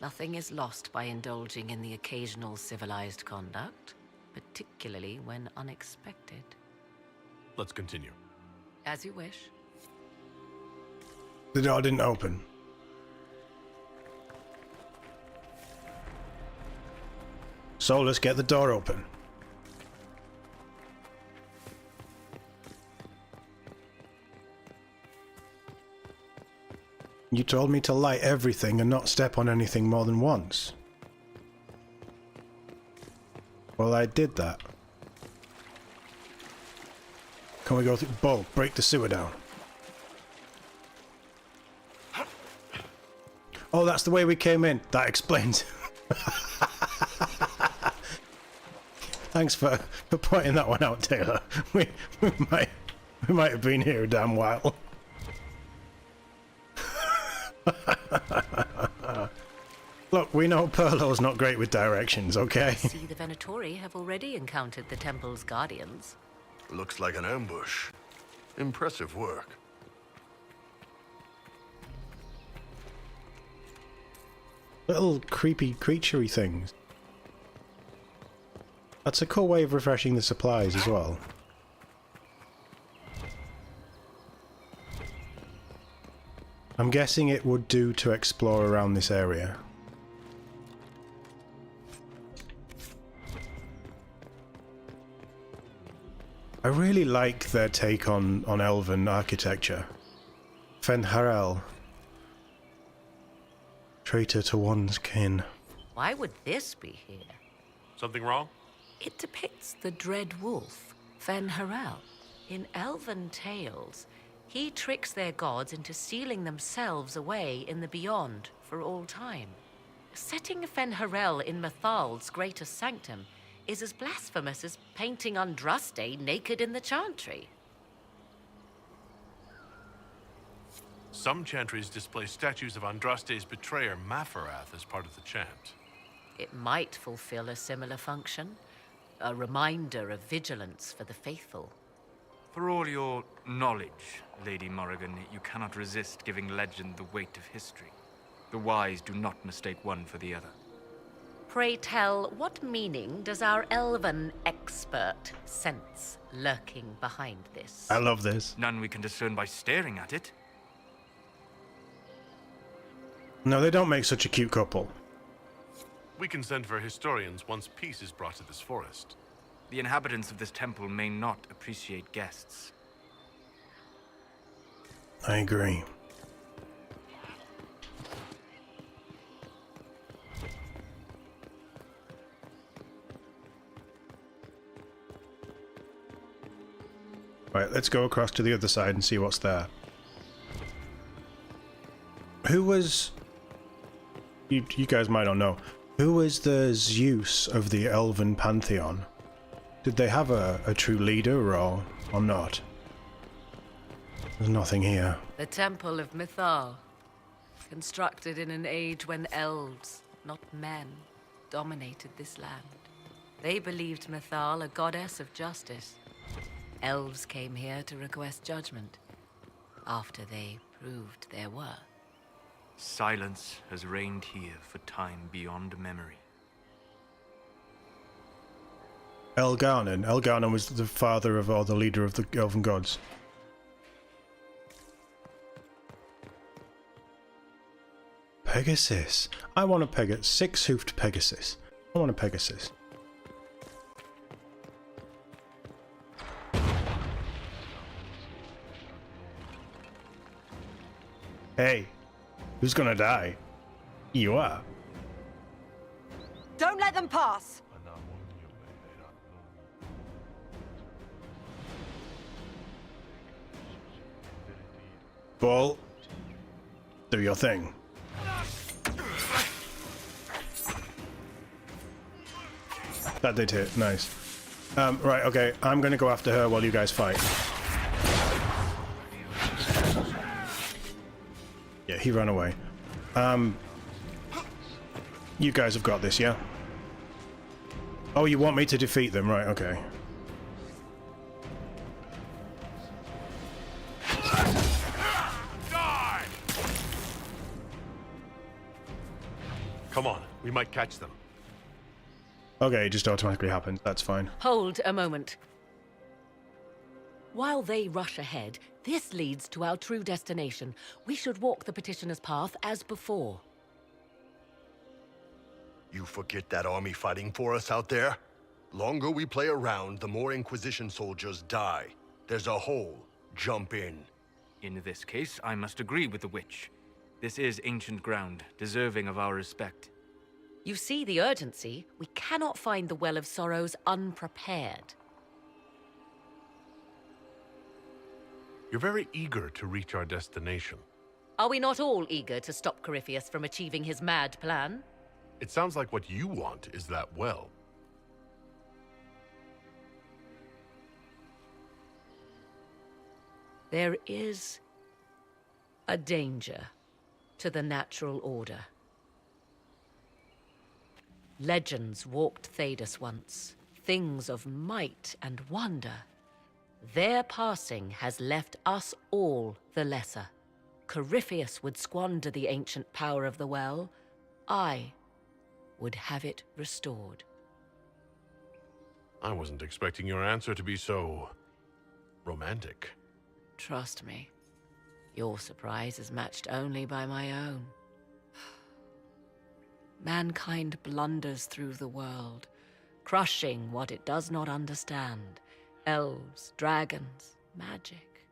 Nothing is lost by indulging in the occasional civilized conduct, particularly when unexpected. Let's continue. As you wish. The door didn't open. So let's get the door open. You told me to light everything and not step on anything more than once. Well, I did that. Can we go through? Bo, break the sewer down. Oh, that's the way we came in. That explains. Thanks for pointing that one out, Taylor. We might have been here a damn while. Look, we know Perlo's not great with directions, okay? I see the Venatori have already encountered the temple's guardians. Looks like an ambush. Impressive work. Little creepy creaturey things. That's a cool way of refreshing the supplies as well. I'm guessing it would do to explore around this area. I really like their take on elven architecture. Fenharel. Traitor to one's kin. Why would this be here? Something wrong? It depicts the dread wolf, Fenharel. In elven tales, he tricks their gods into sealing themselves away in the beyond for all time. Setting Fenharel in Methal's greatest sanctum is as blasphemous as painting Andraste naked in the chantry. Some chantries display statues of Andraste's betrayer, Mafarath, as part of the chant. It might fulfill a similar function, a reminder of vigilance for the faithful. For all your knowledge, Lady Morrigan, you cannot resist giving legend the weight of history. The wise do not mistake one for the other. Pray tell, what meaning does our elven expert sense lurking behind this? I love this. None we can discern by staring at it. No, they don't make such a cute couple. We can send for historians once peace is brought to this forest. The inhabitants of this temple may not appreciate guests. I agree. Right, let's go across to the other side and see what's there. Who was... You guys might not know. Who was the Zeus of the Elven Pantheon? Did they have a true leader or not? There's nothing here. The Temple of Mythal, constructed in an age when elves, not men, dominated this land. They believed Mythal a goddess of justice. Elves came here to request judgment, after they proved their worth. Silence has reigned here for time beyond memory. Elgarnon. Elgarnon was the father of, or the leader of the Elven gods. Pegasus. I want a Pegasus. Six-hoofed Pegasus. I want a Pegasus. Hey, who's gonna die? You are. Don't let them pass! Ball. Do your thing. That did hit. Nice. Right, okay. I'm gonna go after her while you guys fight. Yeah, he ran away. You guys have got this, yeah? Oh, you want me to defeat them? Right, okay. Come on, we might catch them. Okay, it just automatically happens. That's fine. Hold a moment. While they rush ahead, This leads to our true destination. We should walk the petitioner's path as before. You forget that army fighting for us out there? Longer we play around, the more Inquisition soldiers die. There's a hole. Jump in. In this case, I must agree with the witch. This is ancient ground, deserving of our respect. You see the urgency? We cannot find the Well of Sorrows unprepared. You're very eager to reach our destination. Are we not all eager to stop Corypheus from achieving his mad plan? It sounds like what you want is that well. There is a danger to the natural order. Legends walked Thedas once, things of might and wonder. Their passing has left us all the lesser. Corypheus would squander the ancient power of the well. I would have it restored. I wasn't expecting your answer to be so romantic. Trust me, your surprise is matched only by my own. Mankind blunders through the world, crushing what it does not understand. Elves, dragons, magic.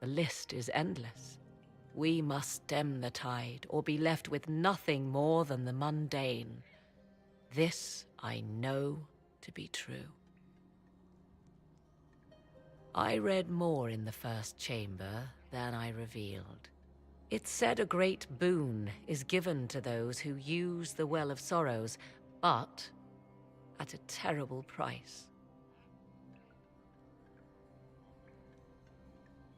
The list is endless. We must stem the tide, or be left with nothing more than the mundane. This I know to be true. I read more in the first chamber than I revealed. It said a great boon is given to those who use the Well of Sorrows, but at a terrible price.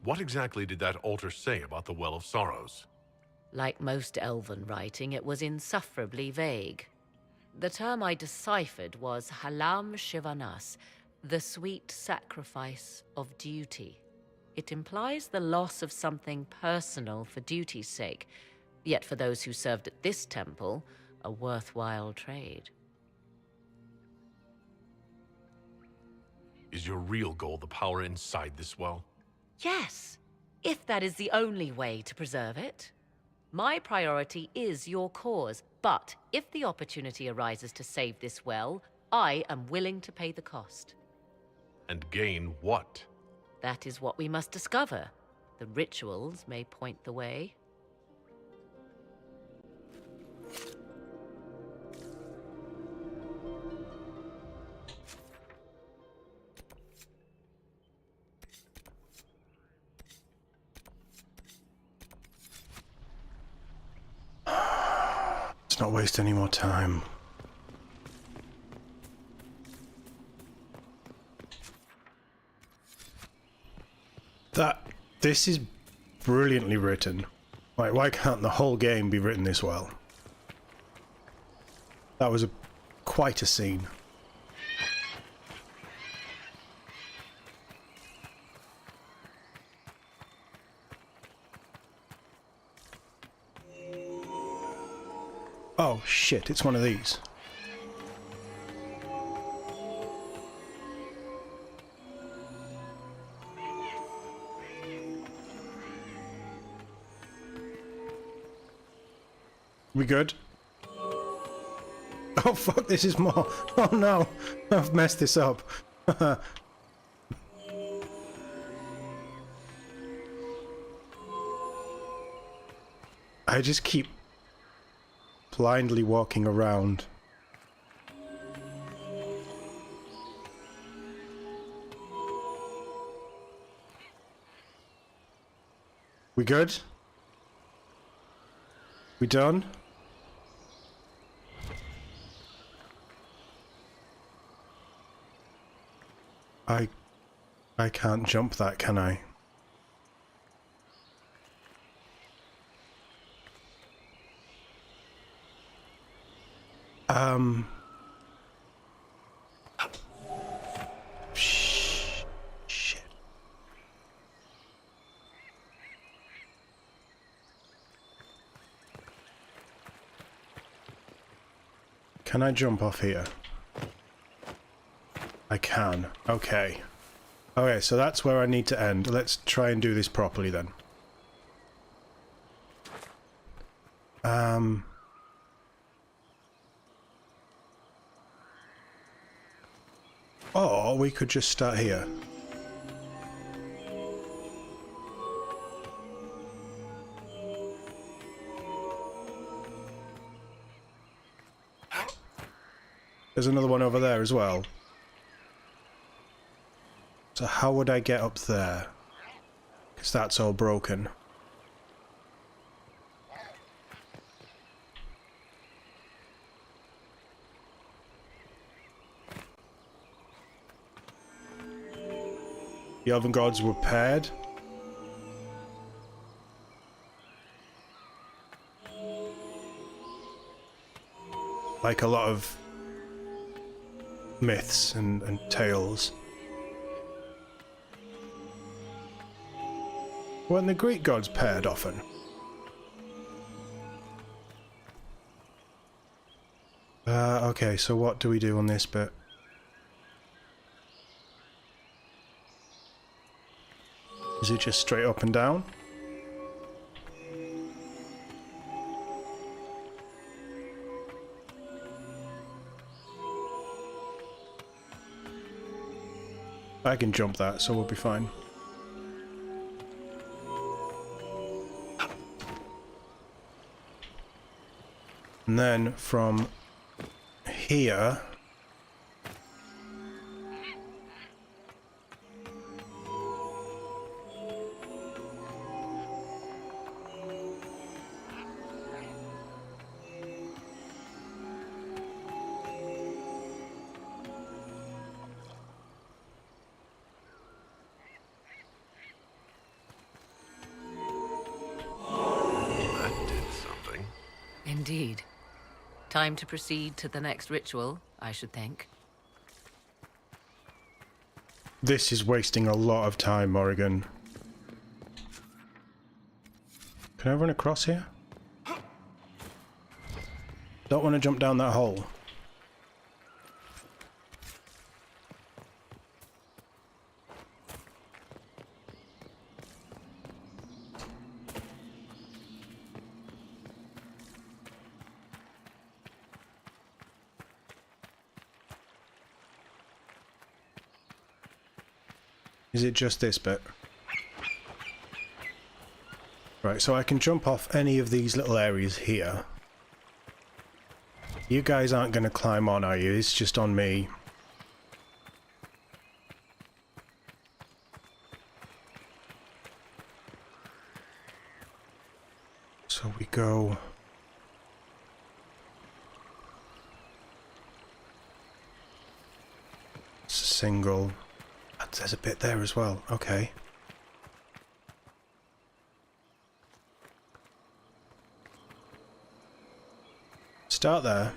What exactly did that altar say about the Well of Sorrows? Like most elven writing, it was insufferably vague. The term I deciphered was Halam Shivanas, the sweet sacrifice of duty. It implies the loss of something personal for duty's sake, yet for those who served at this temple, a worthwhile trade. Is your real goal the power inside this well? Yes, if that is the only way to preserve it. My priority is your cause, but if the opportunity arises to save this well, I am willing to pay the cost. And gain what? That is what we must discover. The rituals may point the way. Let's not waste any more time. This is brilliantly written. Like, why can't the whole game be written this well? That was quite a scene. Oh shit, it's one of these. We good? Oh fuck, this is more. Oh no, I've messed this up. I just keep blindly walking around. We good? We done? I can't jump that, can I? Shit. Can I jump off here? I can. Okay. Okay, so that's where I need to end. Let's try and do this properly then. Or we could just start here. There's another one over there as well. So how would I get up there? Because that's all broken. The Elven Gods were paired. Like a lot of myths and tales. Weren't the Greek gods paired often? Okay, so what do we do on this bit? Is it just straight up and down? I can jump that, so we'll be fine. And then from here... Indeed. Time to proceed to the next ritual, I should think. This is wasting a lot of time, Morrigan. Can I run across here? Don't want to jump down that hole. Is it just this bit? Right, so I can jump off any of these little areas here. You guys aren't going to climb on, are you? It's just on me. So we go... It's a single... There's a bit there as well. Okay. Start there.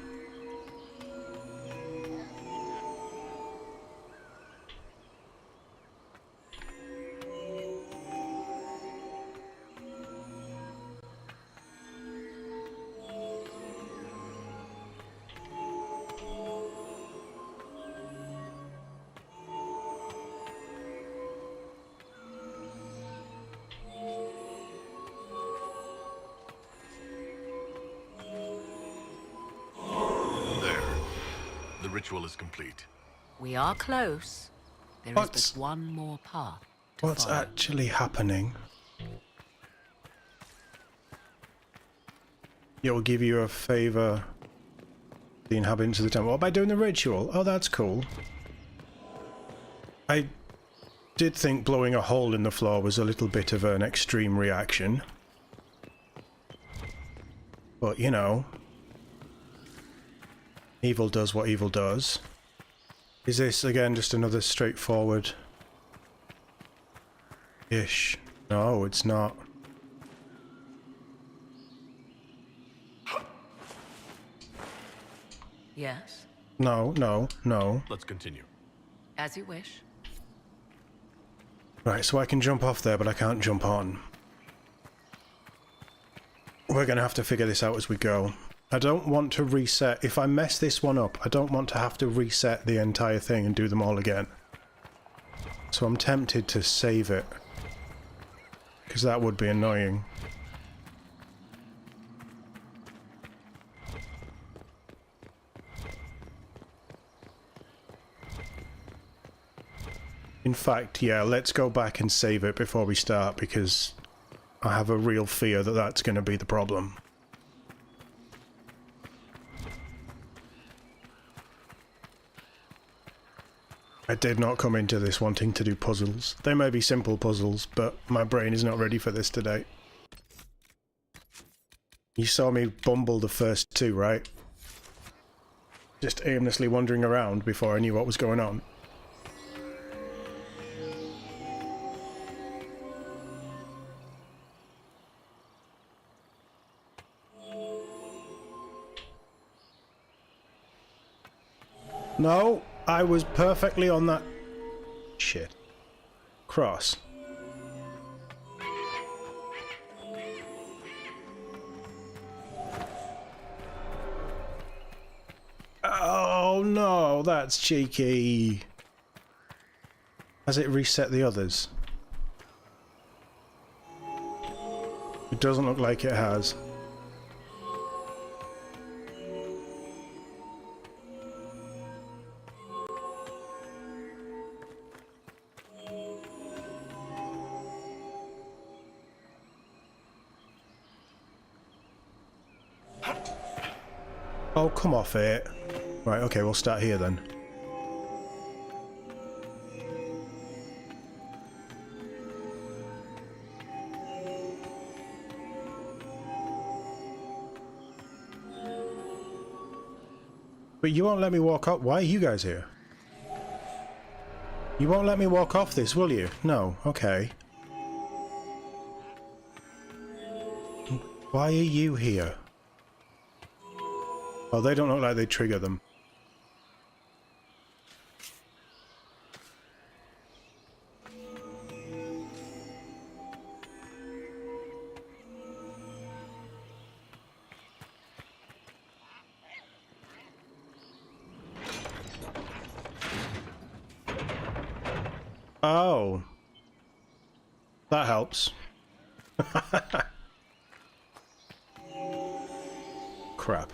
Ritual is complete. We are close. There is but one more path to What's follow. actually happening? It will give you a favor. The inhabitants of the temple. What, by doing the ritual? Oh, that's cool. I did think blowing a hole in the floor was a little bit of an extreme reaction. But, you know... Evil does what evil does. Is this, again, just another straightforward... ish? No, it's not. Yes? No, no, no. Let's continue. As you wish. Right, so I can jump off there, but I can't jump on. We're going to have to figure this out as we go. I don't want to reset. If I mess this one up, I don't want to have to reset the entire thing and do them all again. So I'm tempted to save it, because that would be annoying. In fact, yeah, let's go back and save it before we start, because I have a real fear that that's going to be the problem. I did not come into this wanting to do puzzles. They may be simple puzzles, but my brain is not ready for this today. You saw me bumble the first two, right? Just aimlessly wandering around before I knew what was going on. No, I was perfectly on that shit. Cross. Oh no, that's cheeky. Has it reset the others? It doesn't look like it has. Oh, come off it. Right, okay, we'll start here then. But you won't let me walk up. Why are you guys here? You won't let me walk off this, will you? No, okay. Why are you here? Oh, they don't look like they trigger them. Oh. That helps. Crap.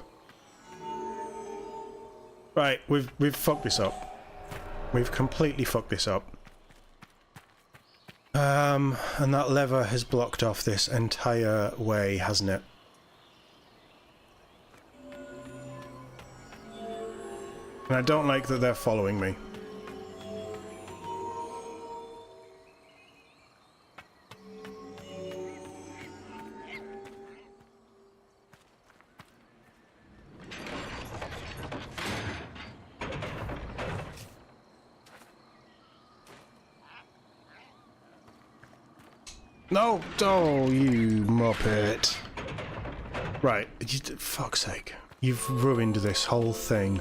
Right, we've fucked this up. We've completely fucked this up. And that lever has blocked off this entire way, hasn't it? And I don't like that they're following me. No! Oh, you muppet. Right, fuck's sake. You've ruined this whole thing.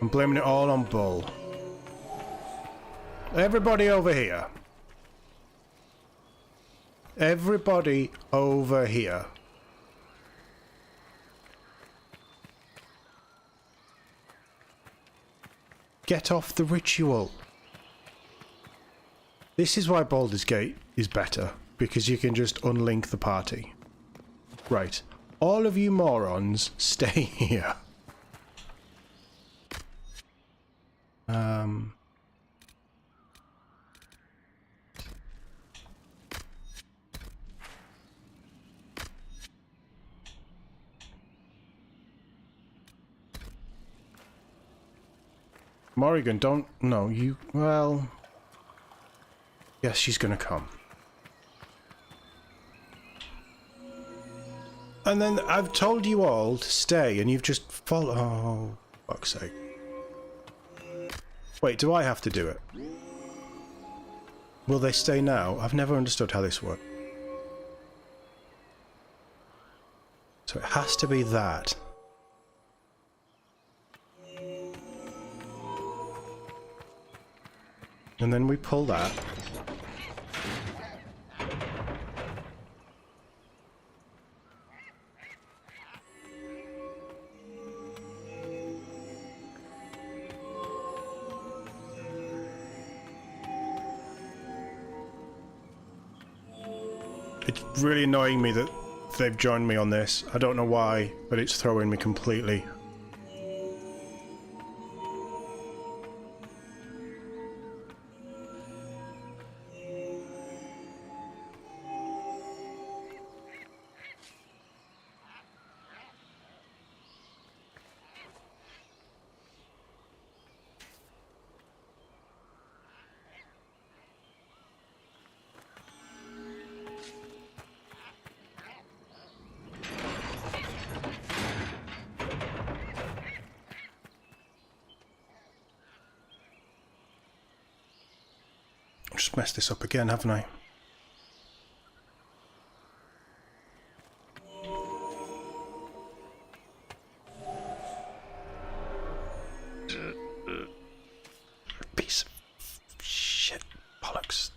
I'm blaming it all on Bull. Everybody over here. Everybody over here. Get off the ritual. This is why Baldur's Gate is better. Because you can just unlink the party. Right. All of you morons, stay here. Morrigan, don't... No, you... Well... Yes, she's gonna come. And then I've told you all to stay, and you've just followed... Oh, fuck's sake. Wait, do I have to do it? Will they stay now? I've never understood how this works. So it has to be that. And then we pull that. It's really annoying me that they've joined me on this. I don't know why, but it's throwing me completely. Just messed this up again, haven't I? Piece of shit. Bollocks.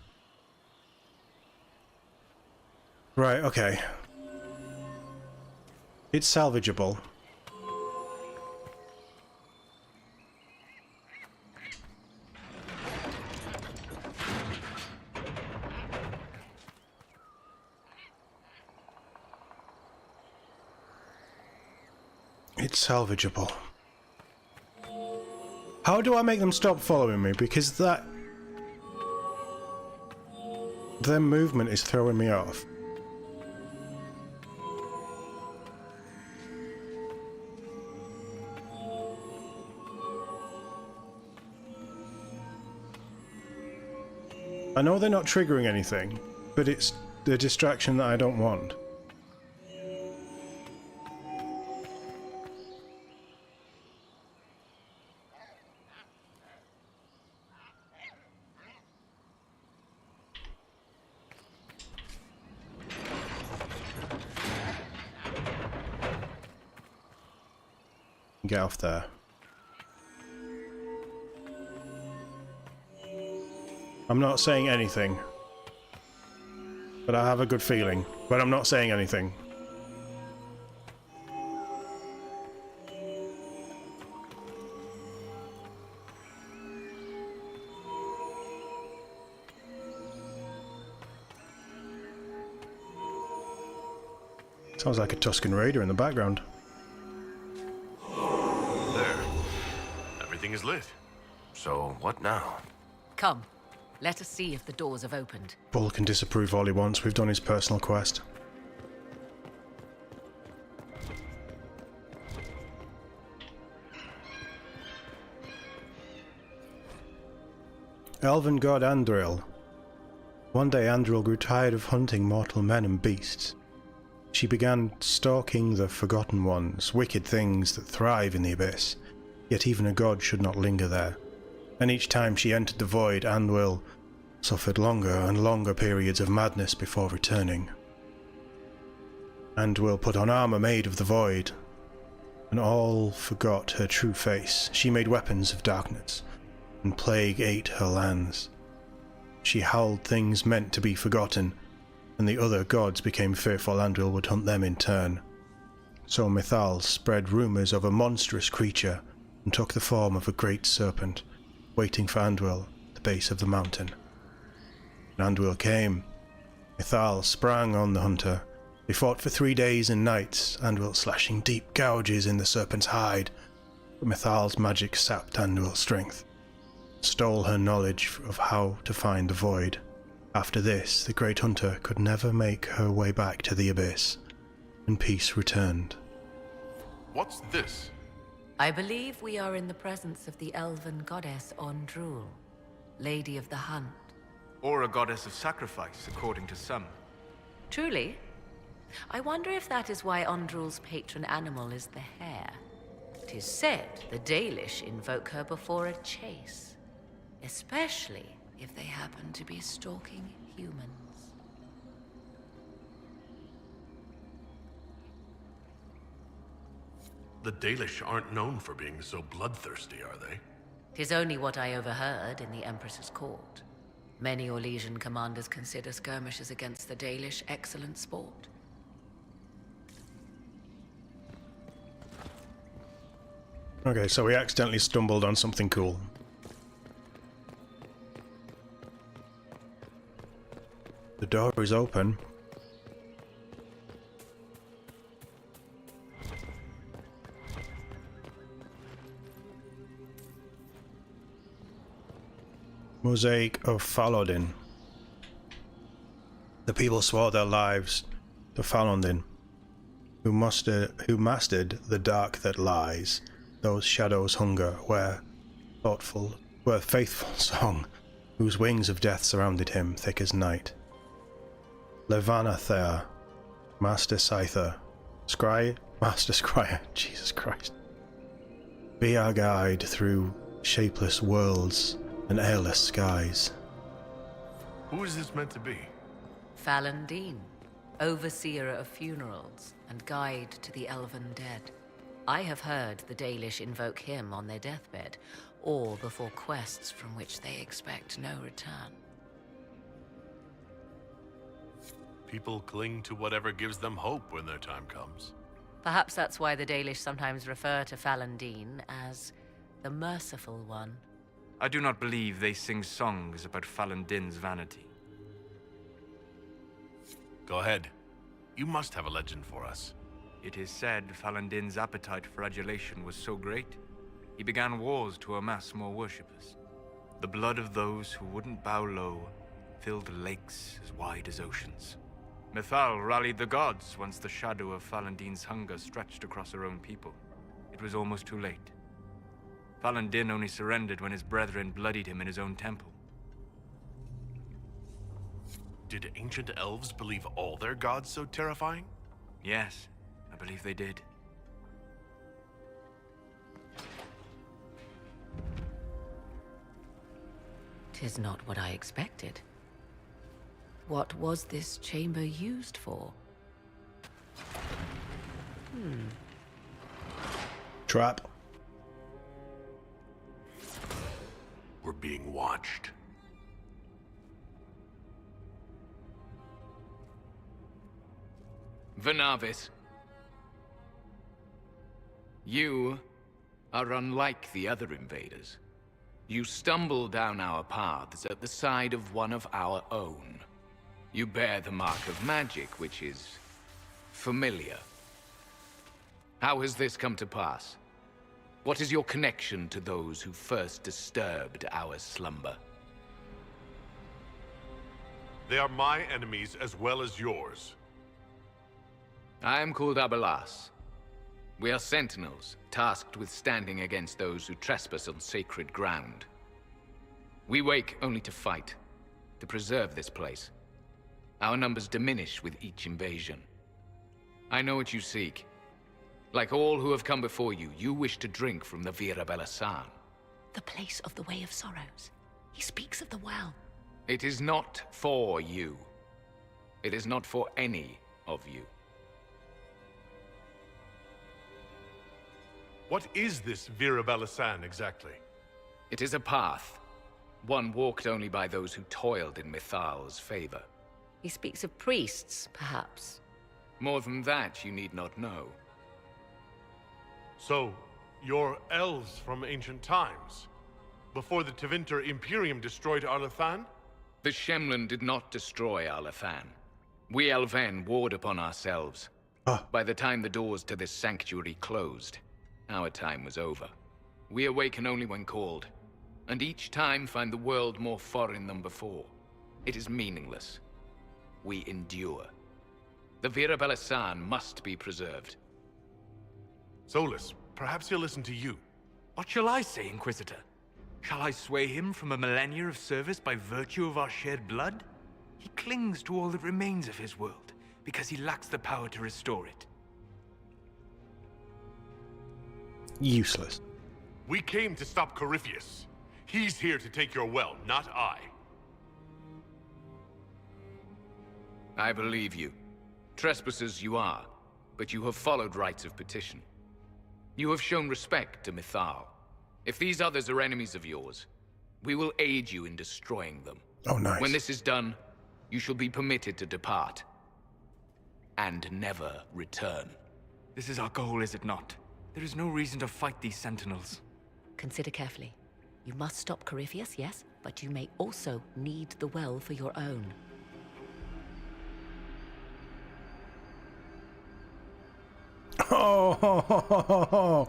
Right, okay. It's salvageable. It's salvageable. How do I make them stop following me? Because their movement is throwing me off. I know they're not triggering anything, but it's the distraction that I don't want. Get off there. I'm not saying anything. But I have a good feeling. But I'm not saying anything. Sounds like a Tusken Raider in the background. Everything is lit. So, what now? Come, let us see if the doors have opened. Bull can disapprove all he wants. We've done his personal quest. Elven god Andril. One day Andril grew tired of hunting mortal men and beasts. She began stalking the Forgotten Ones, wicked things that thrive in the abyss. Yet even a god should not linger there. And each time she entered the void, Andril suffered longer and longer periods of madness before returning. Andril put on armor made of the void, and all forgot her true face. She made weapons of darkness, and plague ate her lands. She howled things meant to be forgotten, and the other gods became fearful Andril would hunt them in turn. So Mithal spread rumours of a monstrous creature, and took the form of a great serpent, waiting for Andril at the base of the mountain. When Andril came, Mithal sprang on the hunter. They fought for 3 days and nights, Andril slashing deep gouges in the serpent's hide, but Mithal's magic sapped Andril's strength, stole her knowledge of how to find the void. After this, the great hunter could never make her way back to the abyss, and peace returned. What's this? I believe we are in the presence of the elven goddess Ondrul, Lady of the Hunt. Or a goddess of sacrifice, according to some. Truly? I wonder if that is why Ondrul's patron animal is the hare. 'Tis said the Dalish invoke her before a chase, especially if they happen to be stalking humans. The Dalish aren't known for being so bloodthirsty, are they? 'Tis only what I overheard in the Empress's court. Many Orlesian commanders consider skirmishes against the Dalish excellent sport. Okay, so we accidentally stumbled on something cool. The door is open. Mosaic of Ferelden. The people swore their lives to Ferelden, who mastered the dark that lies. Those shadows hunger, where faithful song, whose wings of death surrounded him, thick as night. Levanather, Master Scyther, Master Scryer, Jesus Christ. Be our guide through shapeless worlds and airless skies. Who is this meant to be? Falendine, overseer of funerals and guide to the elven dead. I have heard the Dalish invoke him on their deathbed, or before quests from which they expect no return. People cling to whatever gives them hope when their time comes. Perhaps that's why the Dalish sometimes refer to Falendine as the Merciful One. I do not believe they sing songs about Falendine's vanity. Go ahead. You must have a legend for us. It is said Falendine's appetite for adulation was so great, he began wars to amass more worshippers. The blood of those who wouldn't bow low filled lakes as wide as oceans. Mithal rallied the gods once the shadow of Falendine's hunger stretched across her own people. It was almost too late. Falendin only surrendered when his brethren bloodied him in his own temple. Did ancient elves believe all their gods so terrifying? Yes, I believe they did. 'Tis not what I expected. What was this chamber used for? Trap. We're being watched. Venavis, you are unlike the other invaders. You stumble down our paths at the side of one of our own. You bear the mark of magic, which is familiar. How has this come to pass? What is your connection to those who first disturbed our slumber? They are my enemies as well as yours. I am called Abelas. We are sentinels, tasked with standing against those who trespass on sacred ground. We wake only to fight, to preserve this place. Our numbers diminish with each invasion. I know what you seek. Like all who have come before you, you wish to drink from the Virabella-san. The place of the Way of Sorrows. He speaks of the well. It is not for you. It is not for any of you. What is this Virabella-san exactly? It is a path. One walked only by those who toiled in Mithal's favor. He speaks of priests, perhaps. More than that, you need not know. So, you're elves from ancient times? Before the Tevinter Imperium destroyed Arlathan? The Shemlen did not destroy Arlathan. We Elven warred upon ourselves. By the time the doors to this sanctuary closed, our time was over. We awaken only when called, and each time find the world more foreign than before. It is meaningless. We endure. The Virabella-san must be preserved. Solus, perhaps he'll listen to you. What shall I say, Inquisitor? Shall I sway him from a millennia of service by virtue of our shared blood? He clings to all that remains of his world, because he lacks the power to restore it. Useless. We came to stop Corypheus. He's here to take your well, not I. I believe you. Trespassers you are, but you have followed rites of petition. You have shown respect to Mithal. If these others are enemies of yours, we will aid you in destroying them. Oh, nice. When this is done, you shall be permitted to depart. And never return. This is our goal, is it not? There is no reason to fight these sentinels. Consider carefully. You must stop Corypheus, yes, but you may also need the well for your own. Oh,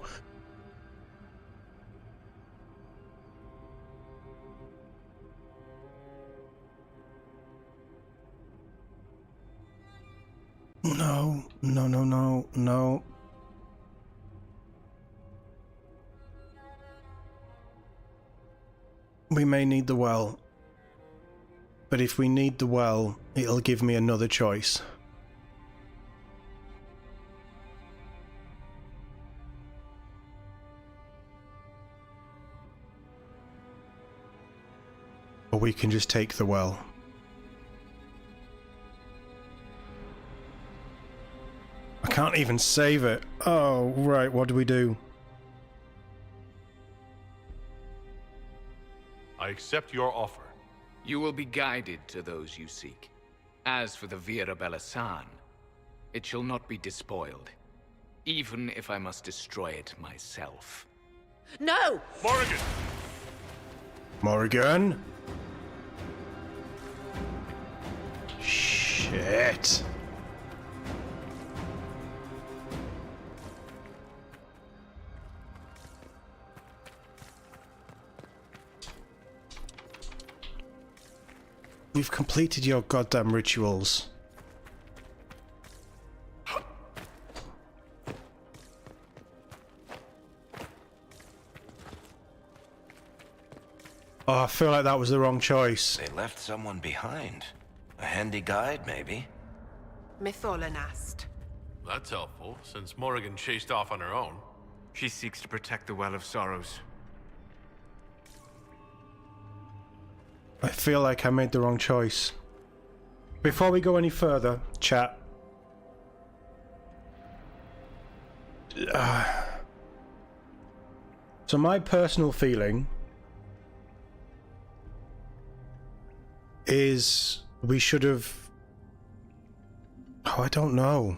No, no, no, no, no. We may need the well. But if we need the well, it'll give me another choice. Or we can just take the well. I can't even save it. Oh, right, what do we do? I accept your offer. You will be guided to those you seek. As for the Vera Bellasan, it shall not be despoiled, even if I must destroy it myself. No! Morrigan! Morrigan? Shit. You've completed your goddamn rituals. Oh, I feel like that was the wrong choice. They left someone behind. A handy guide, maybe? Mytholanast. That's helpful, since Morrigan chased off on her own. She seeks to protect the Well of Sorrows. I feel like I made the wrong choice. Before we go any further, chat. So my personal feeling is we should have... Oh, I don't know.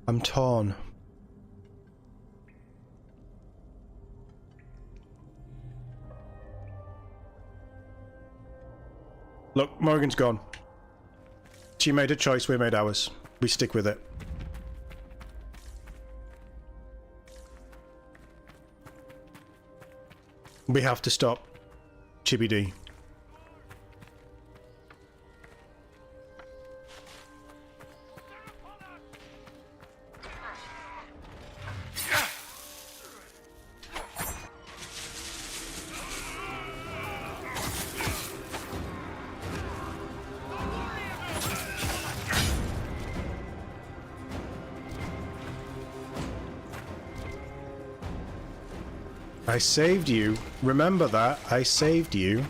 I'm torn. Look, Morrigan's gone. She made a choice, we made ours. We stick with it. We have to stop Chibi D. I saved you. Remember that. I saved you.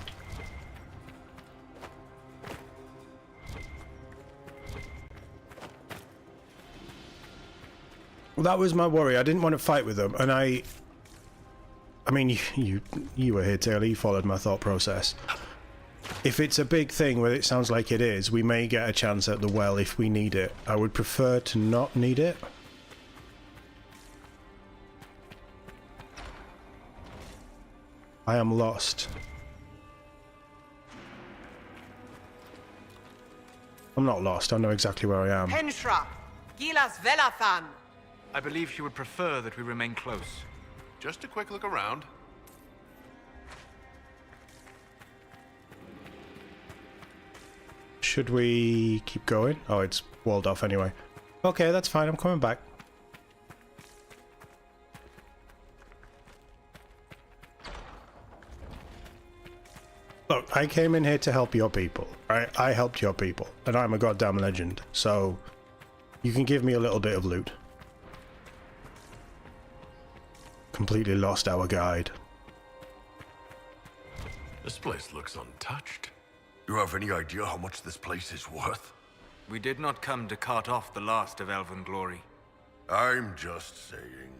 Well, that was my worry. I didn't want to fight with them, and I mean, you were here, Taylor. You followed my thought process. If it's a big thing, where it sounds like it is, we may get a chance at the well if we need it. I would prefer to not need it. I am lost. I'm not lost. I know exactly where I am. Henshra! Gilas Velathan! I believe she would prefer that we remain close. Just a quick look around. Should we keep going? Oh, it's walled off anyway. Okay, that's fine. I'm coming back. Look, I came in here to help your people, right? I helped your people, and I'm a goddamn legend, so you can give me a little bit of loot. Completely lost our guide. This place looks untouched. You have any idea how much this place is worth? We did not come to cart off the last of elven glory. I'm just saying.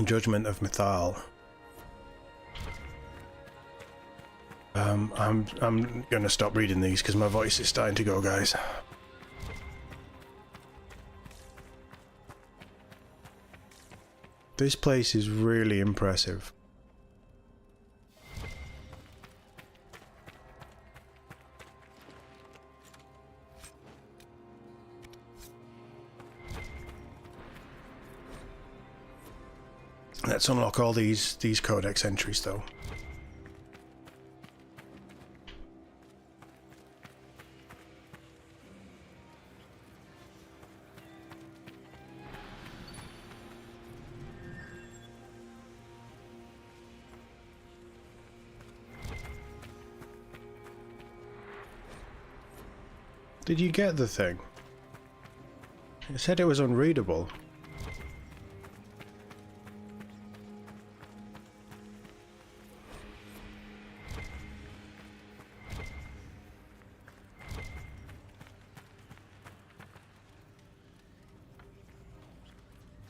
Judgment of Mythal. I'm gonna stop reading these because my voice is starting to go, guys. This place is really impressive. Let's unlock all these codex entries, though. Did you get the thing? It said it was unreadable.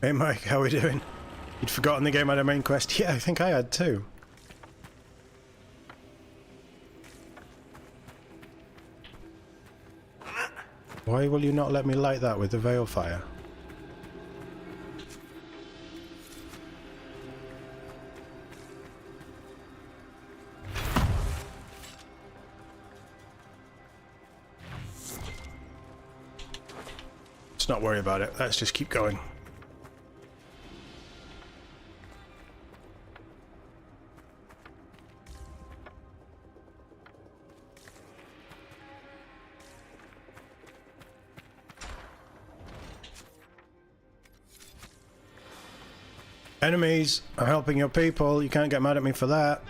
Hey Mike, how we doing? You'd forgotten the game had a main quest? Yeah, I think I had too. Why will you not let me light that with the veil fire? Let's not worry about it. Let's just keep going. Enemies, I'm helping your people. You can't get mad at me for that.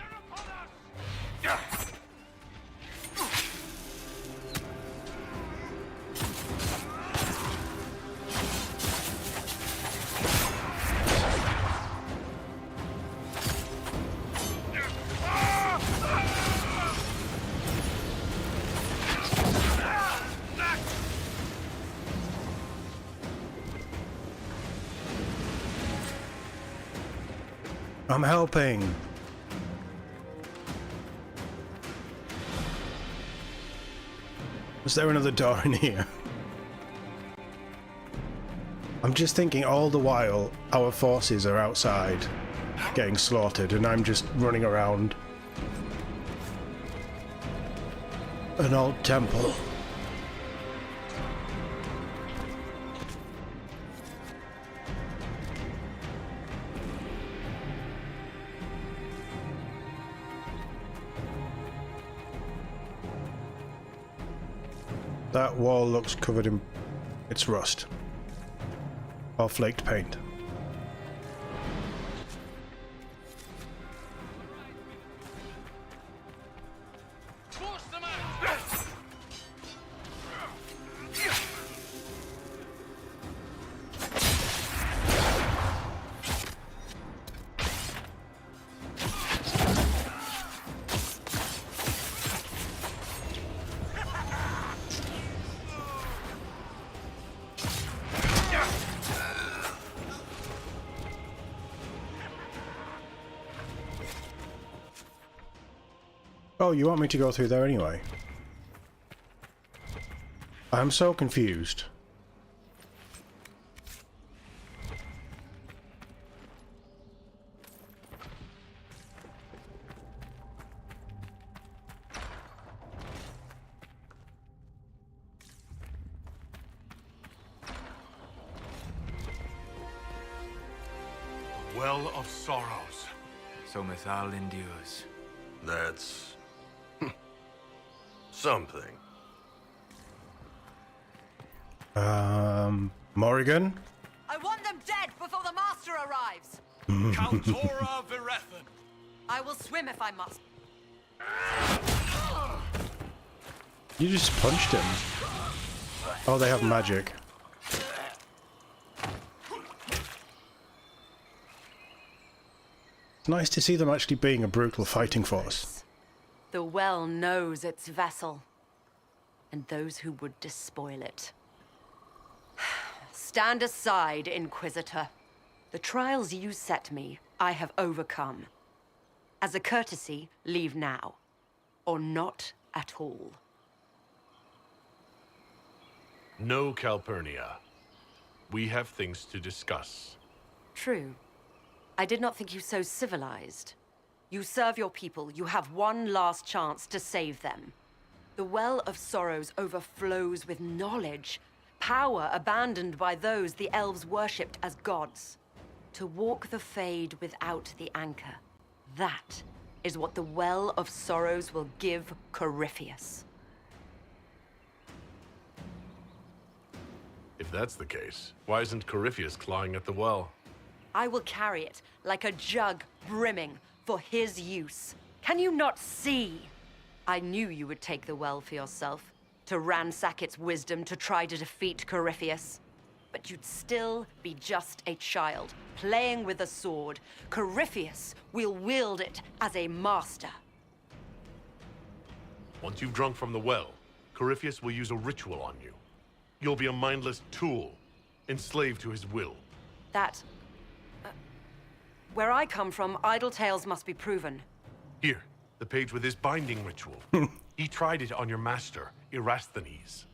I'm helping. Is there another door in here? I'm just thinking all the while our forces are outside getting slaughtered and I'm just running around an old temple. That wall looks covered in its rust or flaked paint. Oh, you want me to go through there anyway? I'm so confused. Well of Sorrows. So Mithal endures. That's... something. Morrigan? I want them dead before the Master arrives! Kaltora Virethan. I will swim if I must. You just punched him. Oh, they have magic. It's nice to see them actually being a brutal fighting force. The well knows its vessel, and those who would despoil it. Stand aside, Inquisitor. The trials you set me, I have overcome. As a courtesy, leave now, or not at all. No, Calpurnia. We have things to discuss. True. I did not think you so civilized. You serve your people. You have one last chance to save them. The Well of Sorrows overflows with knowledge, power abandoned by those the elves worshipped as gods. To walk the Fade without the anchor. That is what the Well of Sorrows will give Corypheus. If that's the case, why isn't Corypheus clawing at the well? I will carry it like a jug brimming for his use. Can you not see? I knew you would take the well for yourself. to ransack its wisdom to try to defeat Corypheus. But you'd still be just a child, playing with a sword. Corypheus will wield it as a master. Once you've drunk from the well, Corypheus will use a ritual on you. You'll be a mindless tool, enslaved to his will. Where I come from, idle tales must be proven. Here, the page with his binding ritual. He tried it on your master, Erasthenes.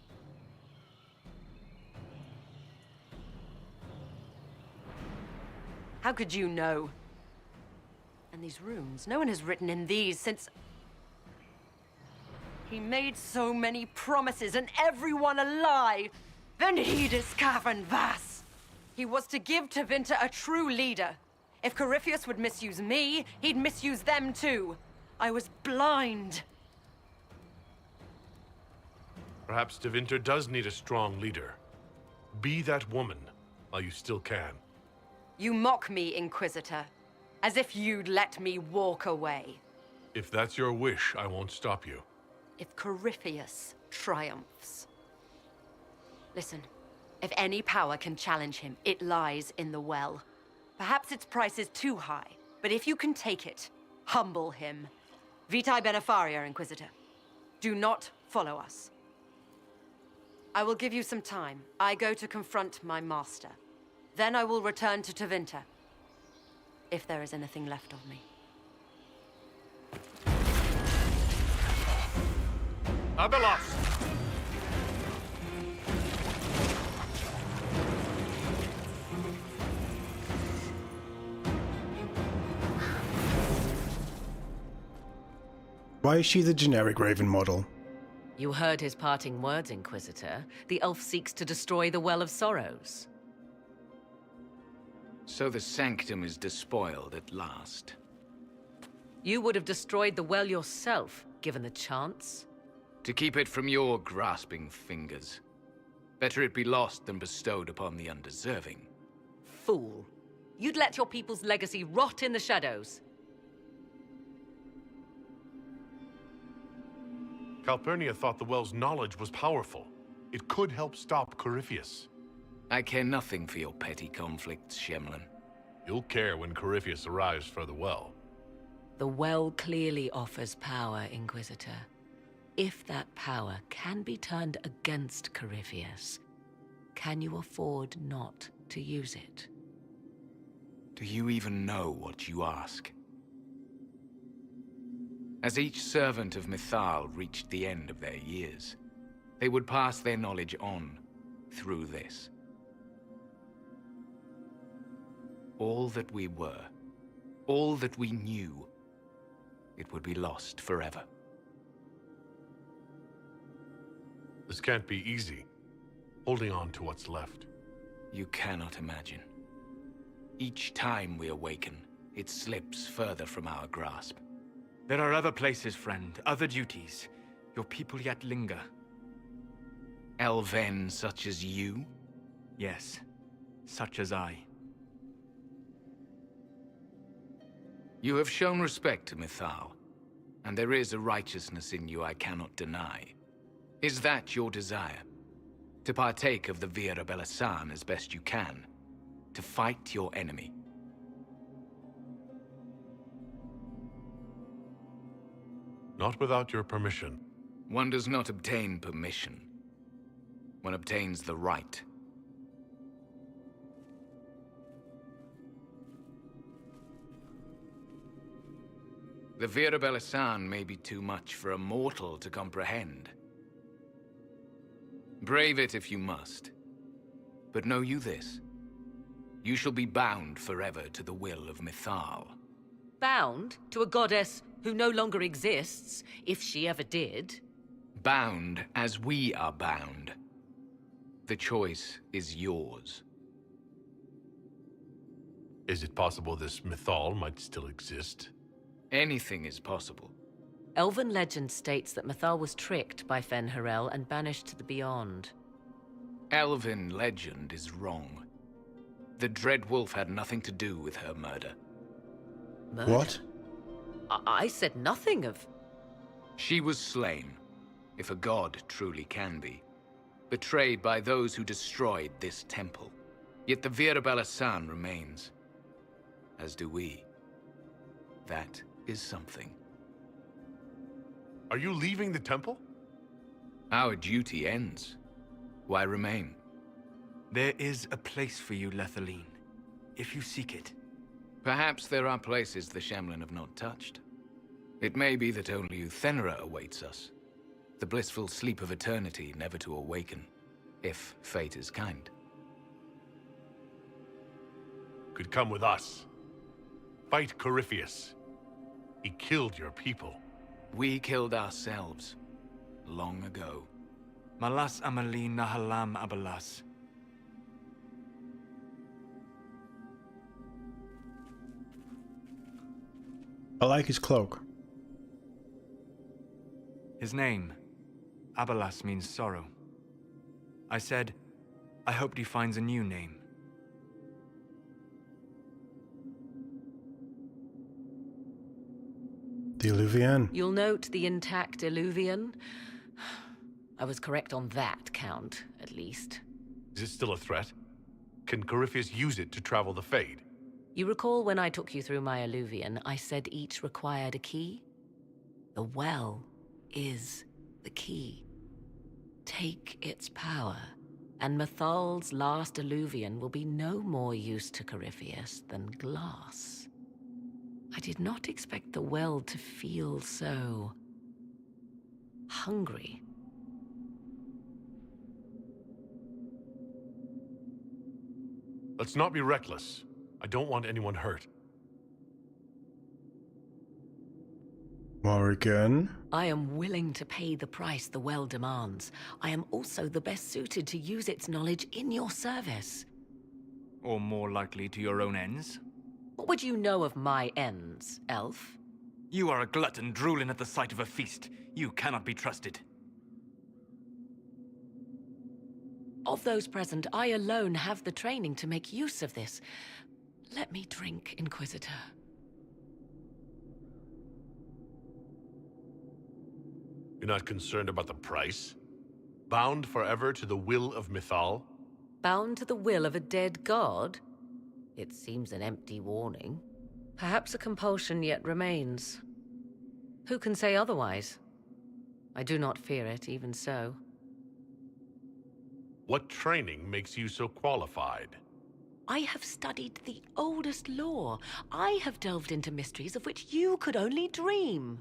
How could you know? And these runes, no one has written in these since... He made so many promises, and everyone alive! Venidus Cavern Vas! He was to give Tevinter a true leader. If Corypheus would misuse me, he'd misuse them too. I was blind. Perhaps Tevinter does need a strong leader. Be that woman, while you still can. You mock me, Inquisitor, as if you'd let me walk away. If that's your wish, I won't stop you. If Corypheus triumphs. Listen, if any power can challenge him, it lies in the well. Perhaps its price is too high, but if you can take it, humble him. Vitae Benefaria, Inquisitor. Do not follow us. I will give you some time. I go to confront my master. Then I will return to Tevinter, if there is anything left of me. Abelos! Why is she the generic Raven model? You heard his parting words, Inquisitor. The elf seeks to destroy the Well of Sorrows. So the Sanctum is despoiled at last. You would have destroyed the well yourself, given the chance. To keep it from your grasping fingers. Better it be lost than bestowed upon the undeserving. Fool. You'd let your people's legacy rot in the shadows. Calpurnia thought the well's knowledge was powerful. It could help stop Corypheus. I care nothing for your petty conflicts, Shemlin. You'll care when Corypheus arrives for the well. The well clearly offers power, Inquisitor. If that power can be turned against Corypheus, can you afford not to use it? Do you even know what you ask? As each servant of Mythal reached the end of their years, they would pass their knowledge on through this. All that we were, all that we knew, it would be lost forever. This can't be easy, holding on to what's left. You cannot imagine. Each time we awaken, it slips further from our grasp. There are other places, friend, other duties. Your people yet linger. Elven such as you? Yes, such as I. You have shown respect to Mythal, and there is a righteousness in you I cannot deny. Is that your desire? To partake of the Vira Belasan as best you can? To fight your enemy? Not without your permission. One does not obtain permission. One obtains the right. The Vira Belasan may be too much for a mortal to comprehend. Brave it if you must. But know you this. You shall be bound forever to the will of Mythal. Bound to a goddess who no longer exists, if she ever did. Bound as we are bound. The choice is yours. Is it possible this Mythal might still exist? Anything is possible. Elven legend states that Mythal was tricked by Fen'Harel and banished to the Beyond. Elven legend is wrong. The Dreadwolf had nothing to do with her murder. Murder? What? I said nothing of... She was slain. if a god truly can be. Betrayed by those who destroyed this temple. Yet the Virabella San remains. As do we. That is something. Are you leaving the temple? Our duty ends. Why remain? There is a place for you, Lethaline, if you seek it. Perhaps there are places the Shamlin have not touched. It may be that only Uthenera awaits us. The blissful sleep of eternity never to awaken, if fate is kind. Could come with us. Fight Corypheus. He killed your people. We killed ourselves. Long ago. Malas amali nahalam abalas. I like his cloak. His name, Abalas, means sorrow. I said, I hoped he finds a new name. The Illuvian. You'll note the intact Illuvian. I was correct on that count, at least. Is it still a threat? Can Corypheus use it to travel the Fade? You recall when I took you through my Illuvian, I said each required a key? The well is the key. Take its power, and Mythal's last Illuvian will be no more use to Corypheus than glass. I did not expect the well to feel so hungry. Let's not be reckless. I don't want anyone hurt. Morrigan? I am willing to pay the price the well demands. I am also the best suited to use its knowledge in your service. Or more likely to your own ends? What would you know of my ends, elf? You are a glutton drooling at the sight of a feast. You cannot be trusted. Of those present, I alone have the training to make use of this. Let me drink, Inquisitor. You're not concerned about the price? Bound forever to the will of Mythal? Bound to the will of a dead god? It seems an empty warning. Perhaps a compulsion yet remains. Who can say otherwise? I do not fear it, even so. What training makes you so qualified? I have studied the oldest lore. I have delved into mysteries of which you could only dream.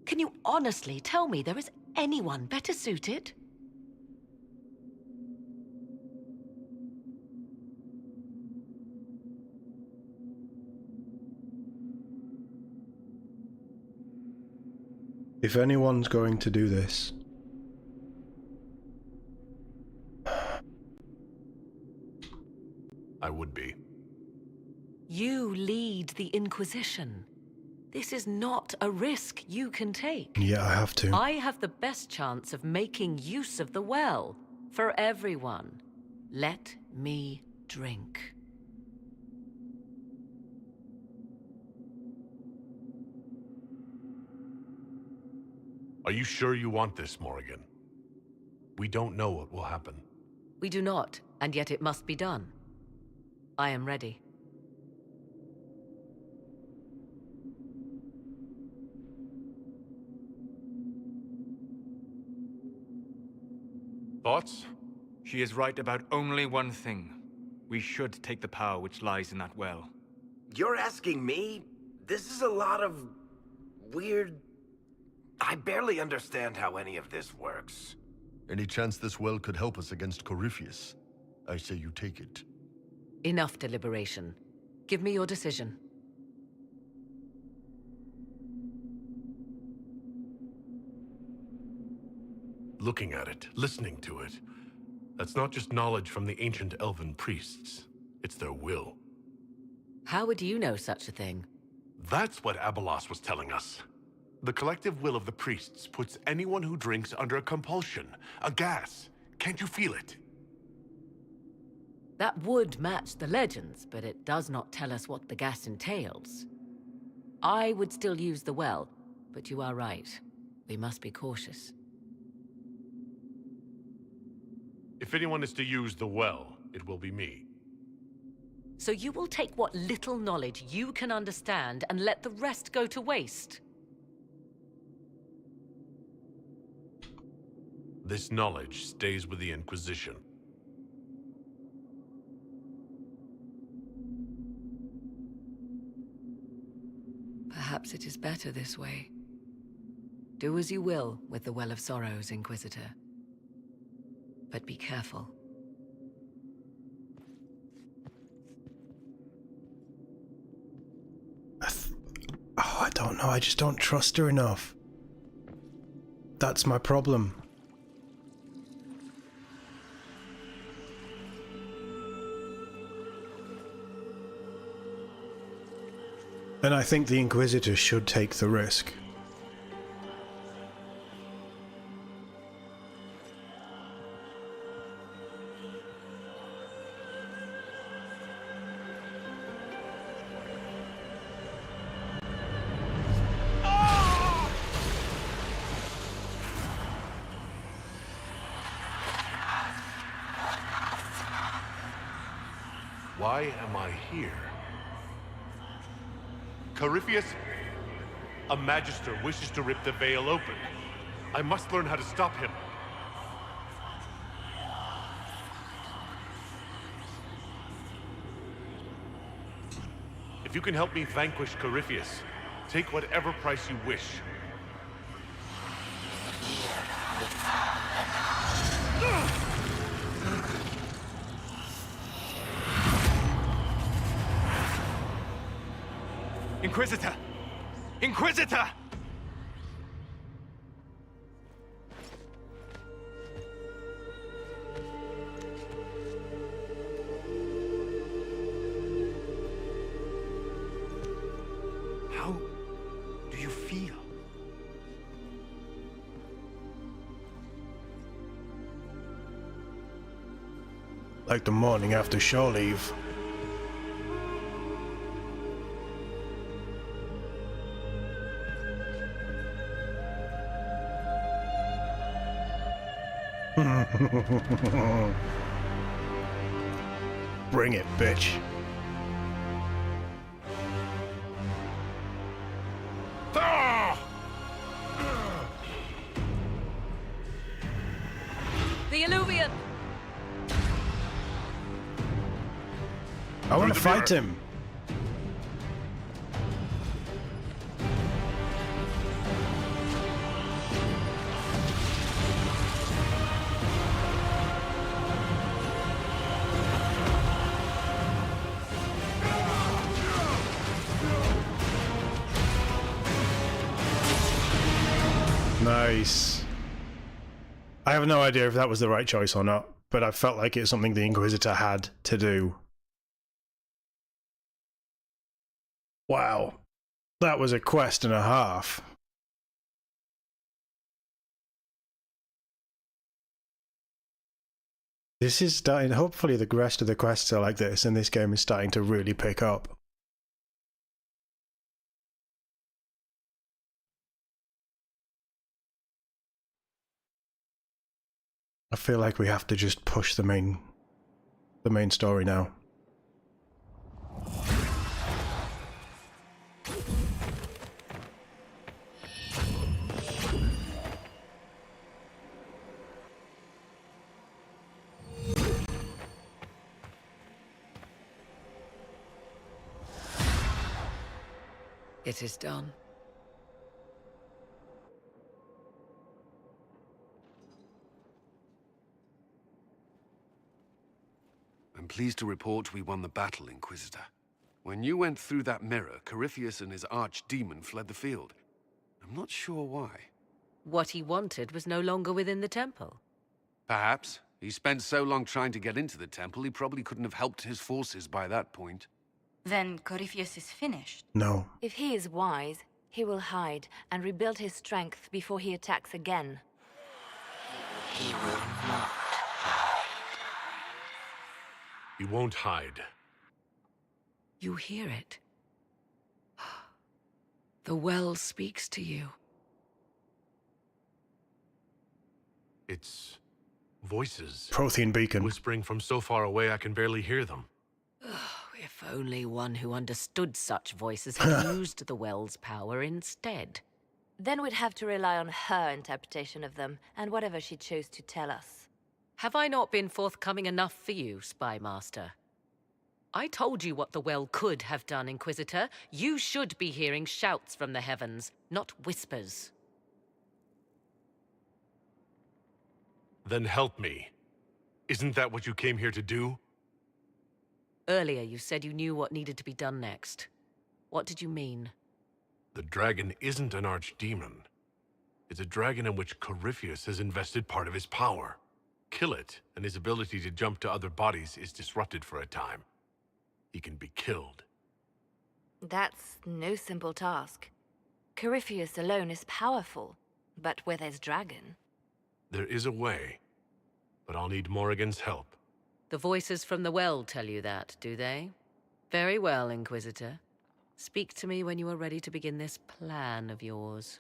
Can you honestly tell me there is anyone better suited? If anyone's going to do this, I would be. You lead the Inquisition. This is not a risk you can take. Yeah, I have to. I have the best chance of making use of the well. For everyone. Let me drink. Are you sure you want this, Morrigan? We don't know what will happen. We do not, and yet it must be done. I am ready. Thoughts? She is right about only one thing. We should take the power which lies in that well. You're asking me? This is a lot of weird... I barely understand how any of this works. Any chance this well could help us against Corypheus? I say you take it. Enough deliberation. Give me your decision. Looking at it, listening to it. That's not just knowledge from the ancient elven priests. It's their will. How would you know such a thing? That's what Abalas was telling us. The collective will of the priests puts anyone who drinks under a compulsion, a gas. Can't you feel it? That would match the legends, but it does not tell us what the gas entails. I would still use the well, but you are right. We must be cautious. If anyone is to use the well, it will be me. So you will take what little knowledge you can understand and let the rest go to waste? This knowledge stays with the Inquisition. Perhaps it is better this way. Do as you will with the Well of Sorrows, Inquisitor. But be careful. I don't know, I just don't trust her enough. That's my problem. And I think the Inquisitor should take the risk. Why am I here? Corypheus? A Magister wishes to rip the veil open. I must learn how to stop him. If you can help me vanquish Corypheus, take whatever price you wish. Inquisitor! Inquisitor! How do you feel? Like the morning after shore leave. Bring it, bitch. The Illuvian! I want to fight him. Nice. I have no idea if that was the right choice or not, but I felt like it's something the Inquisitor had to do. Wow. That was a quest and a half. This is starting, hopefully the rest of the quests are like this and this game is starting to really pick up. I feel like we have to just push the main story now. It is done. I'm pleased to report we won the battle, Inquisitor. When you went through that mirror, Corypheus and his archdemon fled the field. I'm not sure why. What he wanted was no longer within the temple. Perhaps. He spent so long trying to get into the temple, he probably couldn't have helped his forces by that point. Then Corypheus is finished. No. If he is wise, he will hide and rebuild his strength before he attacks again. He will not. He won't hide. You hear it. The well speaks to you. It's Voices. Prothean beacon. Whispering from so far away I can barely hear them. If only one who understood such voices had used the well's power instead. Then we'd have to rely on her interpretation of them, and whatever she chose to tell us. Have I not been forthcoming enough for you, Spy Master? I told you what the well could have done, Inquisitor. You should be hearing shouts from the heavens, not whispers. Then help me. Isn't that what you came here to do? Earlier you said you knew what needed to be done next. What did you mean? The dragon isn't an archdemon. It's a dragon in which Corypheus has invested part of his power. Kill it, and his ability to jump to other bodies is disrupted for a time. He can be killed. That's no simple task. Corypheus alone is powerful, but with his dragon... There is a way, but I'll need Morrigan's help. The voices from the well tell you that, do they? Very well, Inquisitor. Speak to me when you are ready to begin this plan of yours.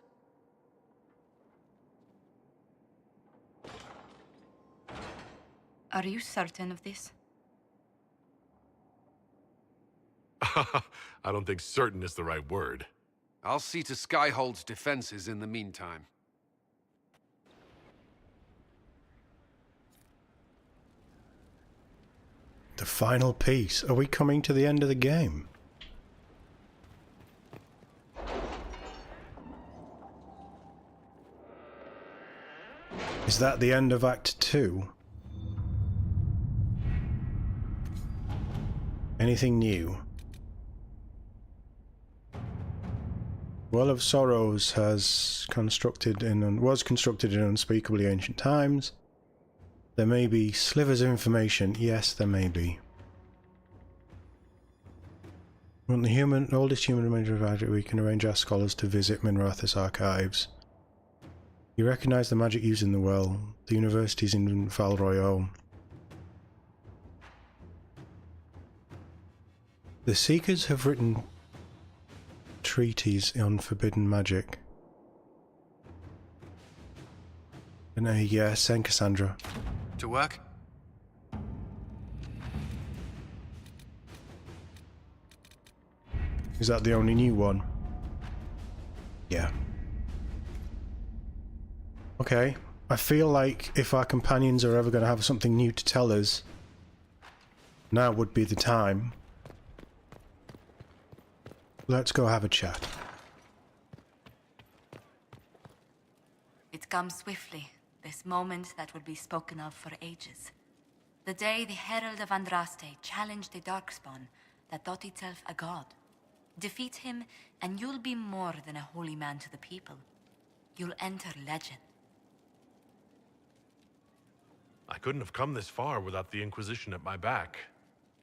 Are you certain of this? I don't think certain is the right word. I'll see to Skyhold's defenses in the meantime. The final piece. Are we coming to the end of the game? Is that the end of Act 2? Anything new? Well of Sorrows was constructed in unspeakably ancient times. There may be slivers of information. Yes, there may be. When the oldest human remainder of magic, we can arrange our scholars to visit Minratha's archives. You recognize the magic used in the well. The university's in Val Royeaux. The Seekers have written treatises on forbidden magic. And yeah, send Cassandra. To work? Is that the only new one? Yeah. Okay. I feel like if our companions are ever going to have something new to tell us, now would be the time. Let's go have a chat. It comes swiftly, this moment that will be spoken of for ages. The day the Herald of Andraste challenged the Darkspawn that thought itself a god. Defeat him, and you'll be more than a holy man to the people. You'll enter legend. I couldn't have come this far without the Inquisition at my back.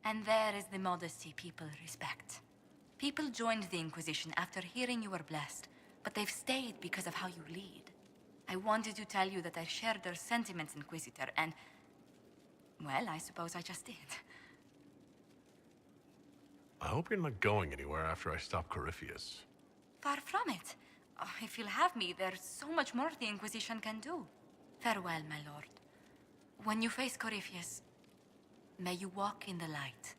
And there is the modesty people respect. People joined the Inquisition after hearing you were blessed, but they've stayed because of how you lead. I wanted to tell you that I shared their sentiments, Inquisitor, and... well, I suppose I just did. I hope you're not going anywhere after I stop Corypheus. Far from it. Oh, if you'll have me, there's so much more the Inquisition can do. Farewell, my lord. When you face Corypheus, may you walk in the light.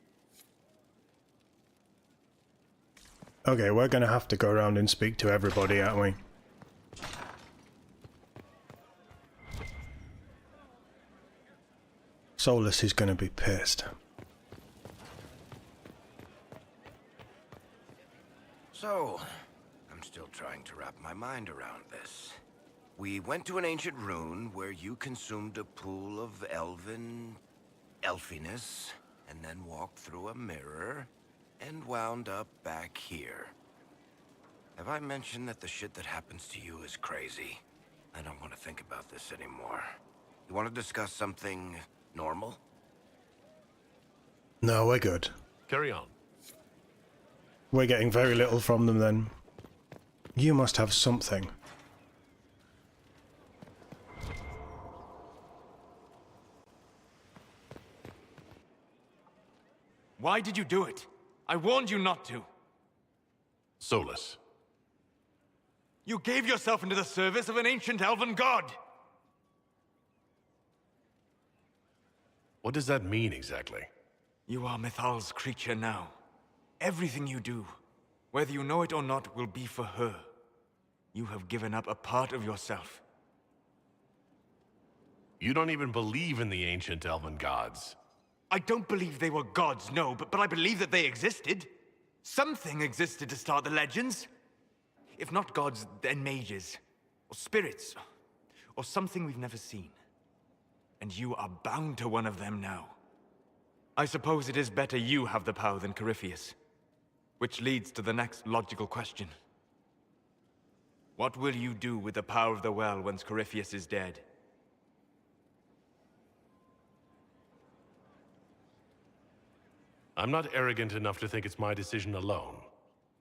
Okay, we're going to have to go around and speak to everybody, aren't we? Solus is going to be pissed. So, I'm still trying to wrap my mind around this. We went to an ancient rune where you consumed a pool of elfiness, and then walked through a mirror, and wound up back here. Have I mentioned that the shit that happens to you is crazy? I don't want to think about this anymore. You want to discuss something normal? No, we're good. Carry on. We're getting very little from them then. You must have something. Why did you do it? I warned you not to. Solus. You gave yourself into the service of an ancient elven god! What does that mean exactly? You are Mythal's creature now. Everything you do, whether you know it or not, will be for her. You have given up a part of yourself. You don't even believe in the ancient elven gods. I don't believe they were gods, no, but I believe that they existed. Something existed to start the legends. If not gods, then mages, or spirits, or something we've never seen. And you are bound to one of them now. I suppose it is better you have the power than Corypheus. Which leads to the next logical question. What will you do with the power of the well once Corypheus is dead? I'm not arrogant enough to think it's my decision alone.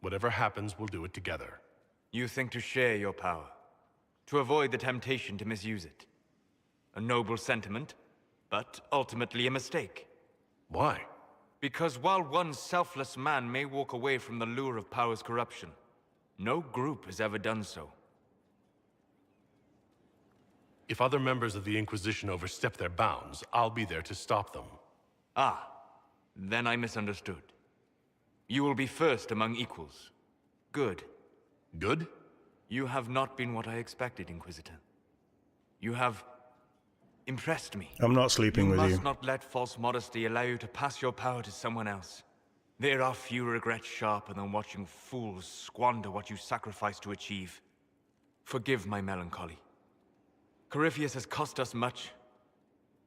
Whatever happens, we'll do it together. You think to share your power, to avoid the temptation to misuse it. A noble sentiment, but ultimately a mistake. Why? Because while one selfless man may walk away from the lure of power's corruption, no group has ever done so. If other members of the Inquisition overstep their bounds, I'll be there to stop them. Ah, then I misunderstood. You will be first among equals. Good. Good? You have not been what I expected, Inquisitor. You have impressed me. I'm not sleeping with you. You must not let false modesty allow you to pass your power to someone else. There are few regrets sharper than watching fools squander what you sacrifice to achieve. Forgive my melancholy. Corypheus has cost us much.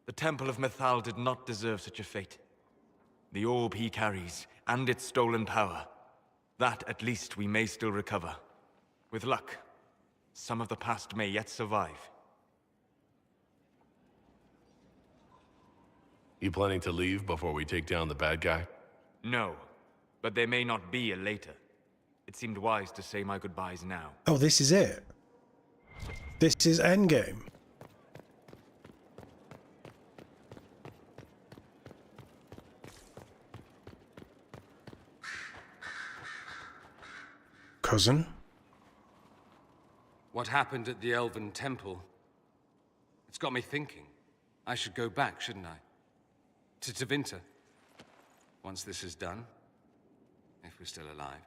The Temple of Mythal did not deserve such a fate. The orb he carries, and its stolen power, that at least we may still recover. With luck, some of the past may yet survive. You planning to leave before we take down the bad guy? No, but there may not be a later. It seemed wise to say my goodbyes now. Oh, this is it. This is Endgame. Cousin? What happened at the Elven Temple? It's got me thinking. I should go back, shouldn't I? To Tevinter. Once this is done. If we're still alive.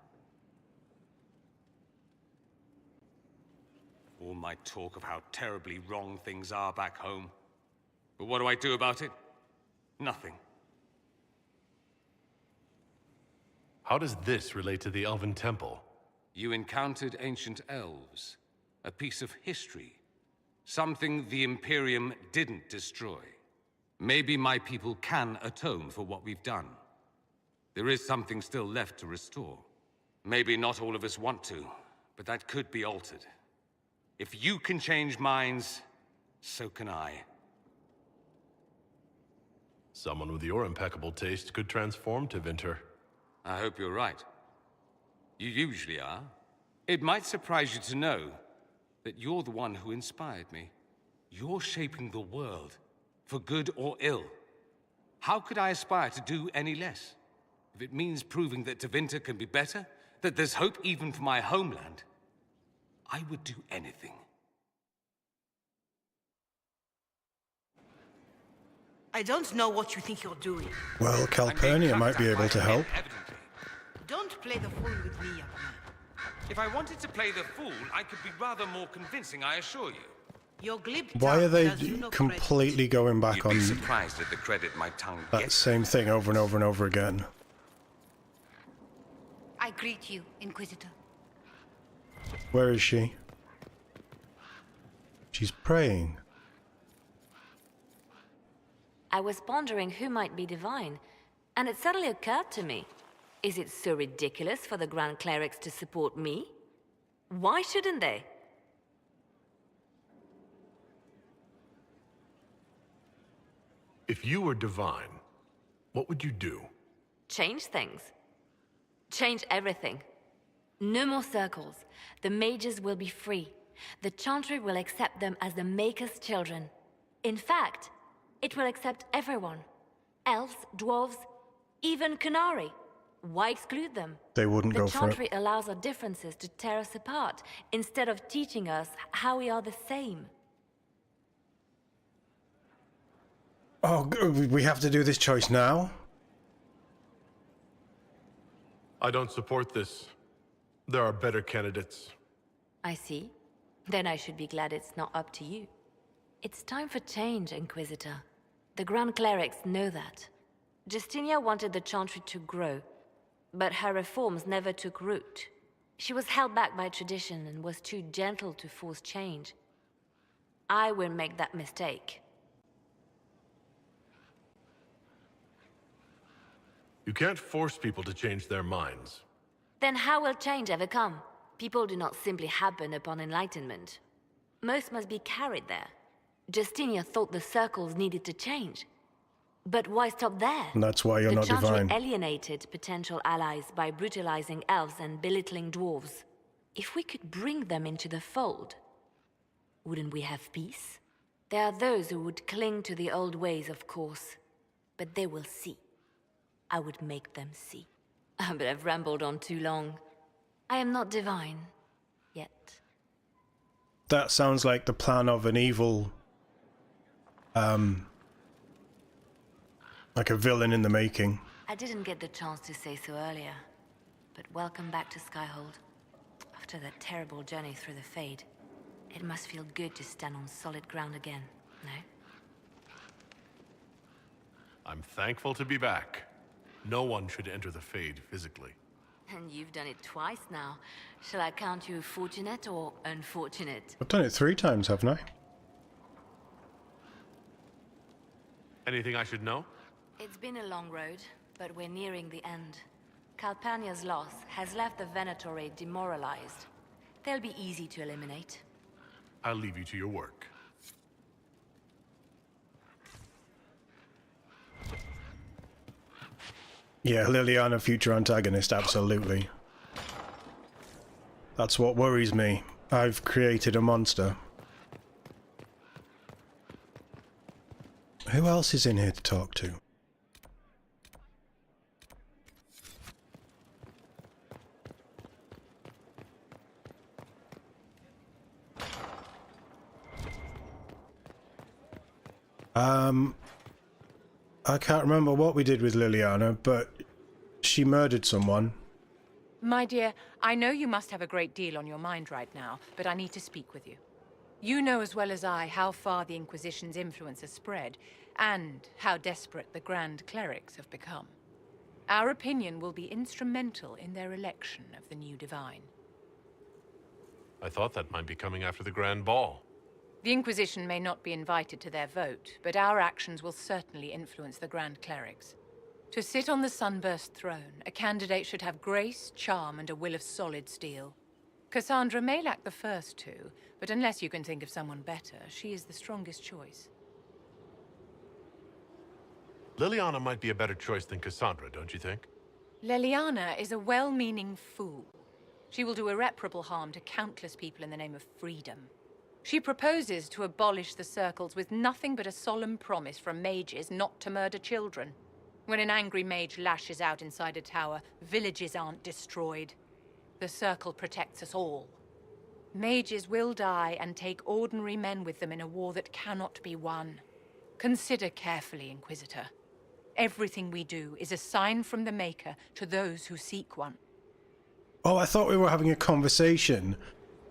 All my talk of how terribly wrong things are back home. But what do I do about it? Nothing. How does this relate to the Elven Temple? You encountered ancient elves. A piece of history. Something the Imperium didn't destroy. Maybe my people can atone for what we've done. There is something still left to restore. Maybe not all of us want to, but that could be altered. If you can change minds, so can I. Someone with your impeccable taste could transform Tevinter. I hope you're right. You usually are. It might surprise you to know that you're the one who inspired me. You're shaping the world, for good or ill. How could I aspire to do any less? If it means proving that Tevinter can be better, that there's hope even for my homeland, I would do anything. I don't know what you think you're doing. Well, Calpurnia might be able to help. Don't play the fool with me, young man. If I wanted to play the fool, I could be rather more convincing, I assure you. Your glib Why are they does you no completely going back You'd on be surprised at the credit my tongue that gets. same thing over and over and over again? I greet you, Inquisitor. Where is she? She's praying. I was pondering who might be divine, and it suddenly occurred to me. Is it so ridiculous for the Grand Clerics to support me? Why shouldn't they? If you were divine, what would you do? Change things. Change everything. No more circles. The mages will be free. The Chantry will accept them as the Maker's children. In fact, it will accept everyone. Elves, dwarves, even Canary. Why exclude them? They wouldn't go for it. The Chantry allows our differences to tear us apart, instead of teaching us how we are the same. Oh, we have to do this choice now? I don't support this. There are better candidates. I see. Then I should be glad it's not up to you. It's time for change, Inquisitor. The Grand Clerics know that. Justinia wanted the Chantry to grow, but her reforms never took root. She was held back by tradition and was too gentle to force change. I will make that mistake. You can't force people to change their minds. Then how will change ever come? People do not simply happen upon enlightenment. Most must be carried there. Justinia thought the circles needed to change. But why stop there? And that's why you're not The Chantry divine. alienated potential allies by brutalizing elves and belittling dwarves. If we could bring them into the fold, wouldn't we have peace? There are those who would cling to the old ways, of course. But they will see. I would make them see. But I've rambled on too long. I am not divine. Yet. That sounds like the plan of an evil... like a villain in the making. I didn't get the chance to say so earlier. But welcome back to Skyhold. After that terrible journey through the Fade, it must feel good to stand on solid ground again, no? I'm thankful to be back. No one should enter the Fade physically. And you've done it twice now. Shall I count you fortunate or unfortunate? I've done it 3 times, haven't I? Anything I should know? It's been a long road, but we're nearing the end. Calpurnia's loss has left the Venatori demoralized. They'll be easy to eliminate. I'll leave you to your work. Yeah, Liliana, future antagonist, absolutely. That's what worries me. I've created a monster. Who else is in here to talk to? I can't remember what we did with Liliana, but she murdered someone. My dear, I know you must have a great deal on your mind right now, but I need to speak with you. You know as well as I how far the Inquisition's influence has spread, and how desperate the Grand Clerics have become. Our opinion will be instrumental in their election of the new Divine. I thought that might be coming after the Grand Ball. The Inquisition may not be invited to their vote, but our actions will certainly influence the Grand Clerics. To sit on the Sunburst throne, a candidate should have grace, charm, and a will of solid steel. Cassandra may lack the first two, but unless you can think of someone better, she is the strongest choice. Liliana might be a better choice than Cassandra, don't you think? Liliana is a well-meaning fool. She will do irreparable harm to countless people in the name of freedom. She proposes to abolish the circles with nothing but a solemn promise from mages not to murder children. When an angry mage lashes out inside a tower, villages aren't destroyed. The circle protects us all. Mages will die and take ordinary men with them in a war that cannot be won. Consider carefully, Inquisitor. Everything we do is a sign from the Maker to those who seek one. Oh, I thought we were having a conversation.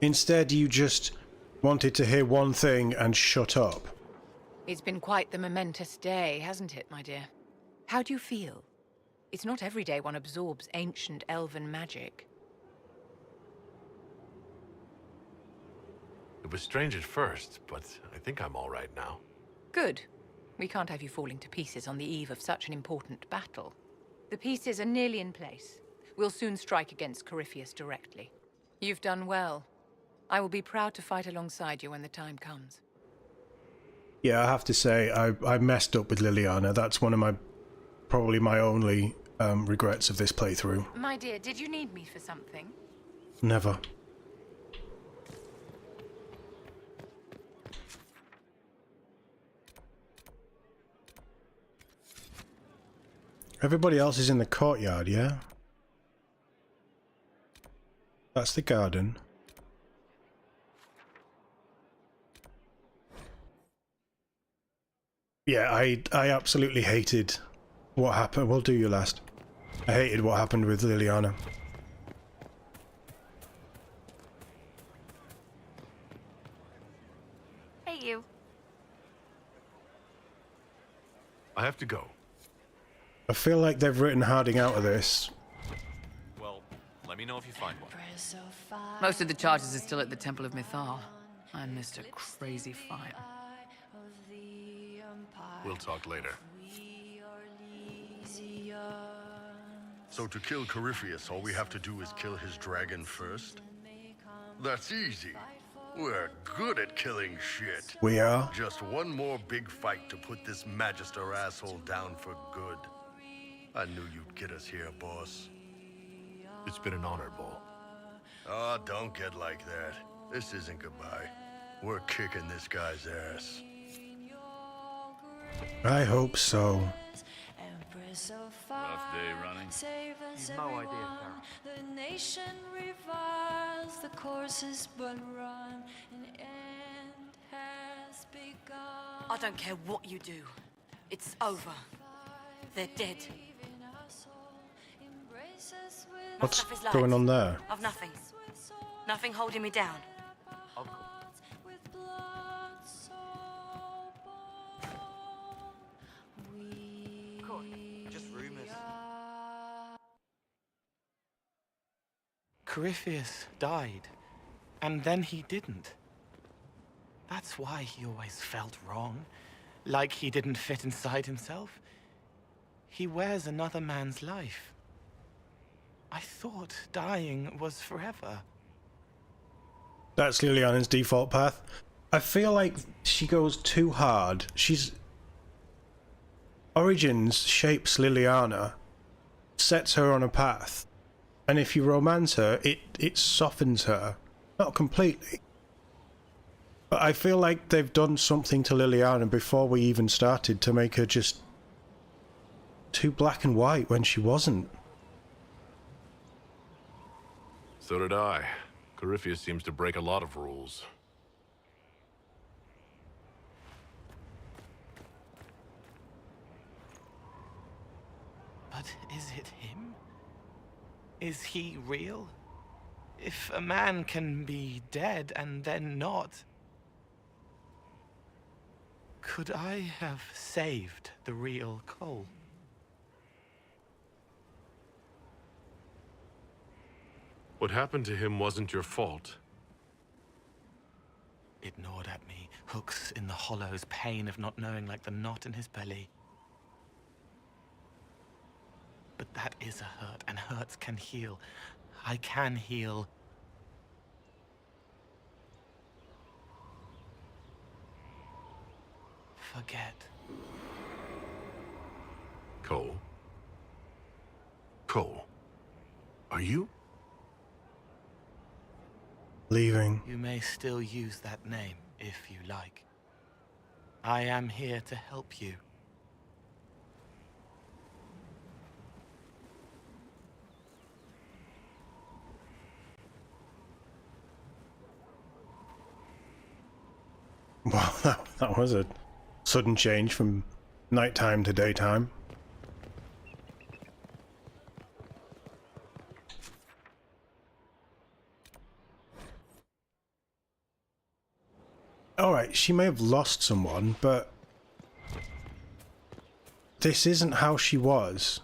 Instead, you just wanted to hear one thing and shut up. It's been quite the momentous day, hasn't it, my dear? How do you feel? It's not every day one absorbs ancient elven magic. It was strange at first, but I think I'm all right now. Good. We can't have you falling to pieces on the eve of such an important battle. The pieces are nearly in place. We'll soon strike against Corypheus directly. You've done well. I will be proud to fight alongside you when the time comes. Yeah, I have to say, I messed up with Liliana. That's one of probably my only regrets of this playthrough. My dear, did you need me for something? Never. Everybody else is in the courtyard, yeah? That's the garden. Yeah, I absolutely hated what happened. We'll do you last. I hated what happened with Liliana. Hey, you. I have to go. I feel like they've written Harding out of this. Well, let me know if you find one. Most of the charges are still at the Temple of Mythal. I missed a crazy fight. We'll talk later. So to kill Corypheus, all we have to do is kill his dragon first? That's easy. We're good at killing shit. We are? Just one more big fight to put this Magister asshole down for good. I knew you'd get us here, boss. It's been an honor, Bull. Oh, don't get like that. This isn't goodbye. We're kicking this guy's ass. I hope so. Rough day running. You've no idea, Farrell. The nation reviles, the course is but run, an end has begun. I don't care what you do. It's over. They're dead. What's going on there? I've nothing. Nothing holding me down. Just rumors. Corypheus died, and then he didn't. That's why he always felt wrong, like he didn't fit inside himself. He wears another man's life. I thought dying was forever. That's Liliana's default path. I feel like she goes too hard. Origins shapes Liliana, sets her on a path, and if you romance her, it softens her. Not completely. But I feel like they've done something to Liliana before we even started to make her just too black and white when she wasn't. So did I. Corypheus seems to break a lot of rules. But is it him? Is he real? If a man can be dead and then not, could I have saved the real Cole? What happened to him wasn't your fault. It gnawed at me, hooks in the hollows, pain of not knowing like the knot in his belly. But that is a hurt, and hurts can heal. I can heal. Forget. Cole? Cole? Are you? Leaving. You may still use that name, if you like. I am here to help you. Wow, that was a sudden change from nighttime to daytime. Alright, she may have lost someone, but this isn't how she was.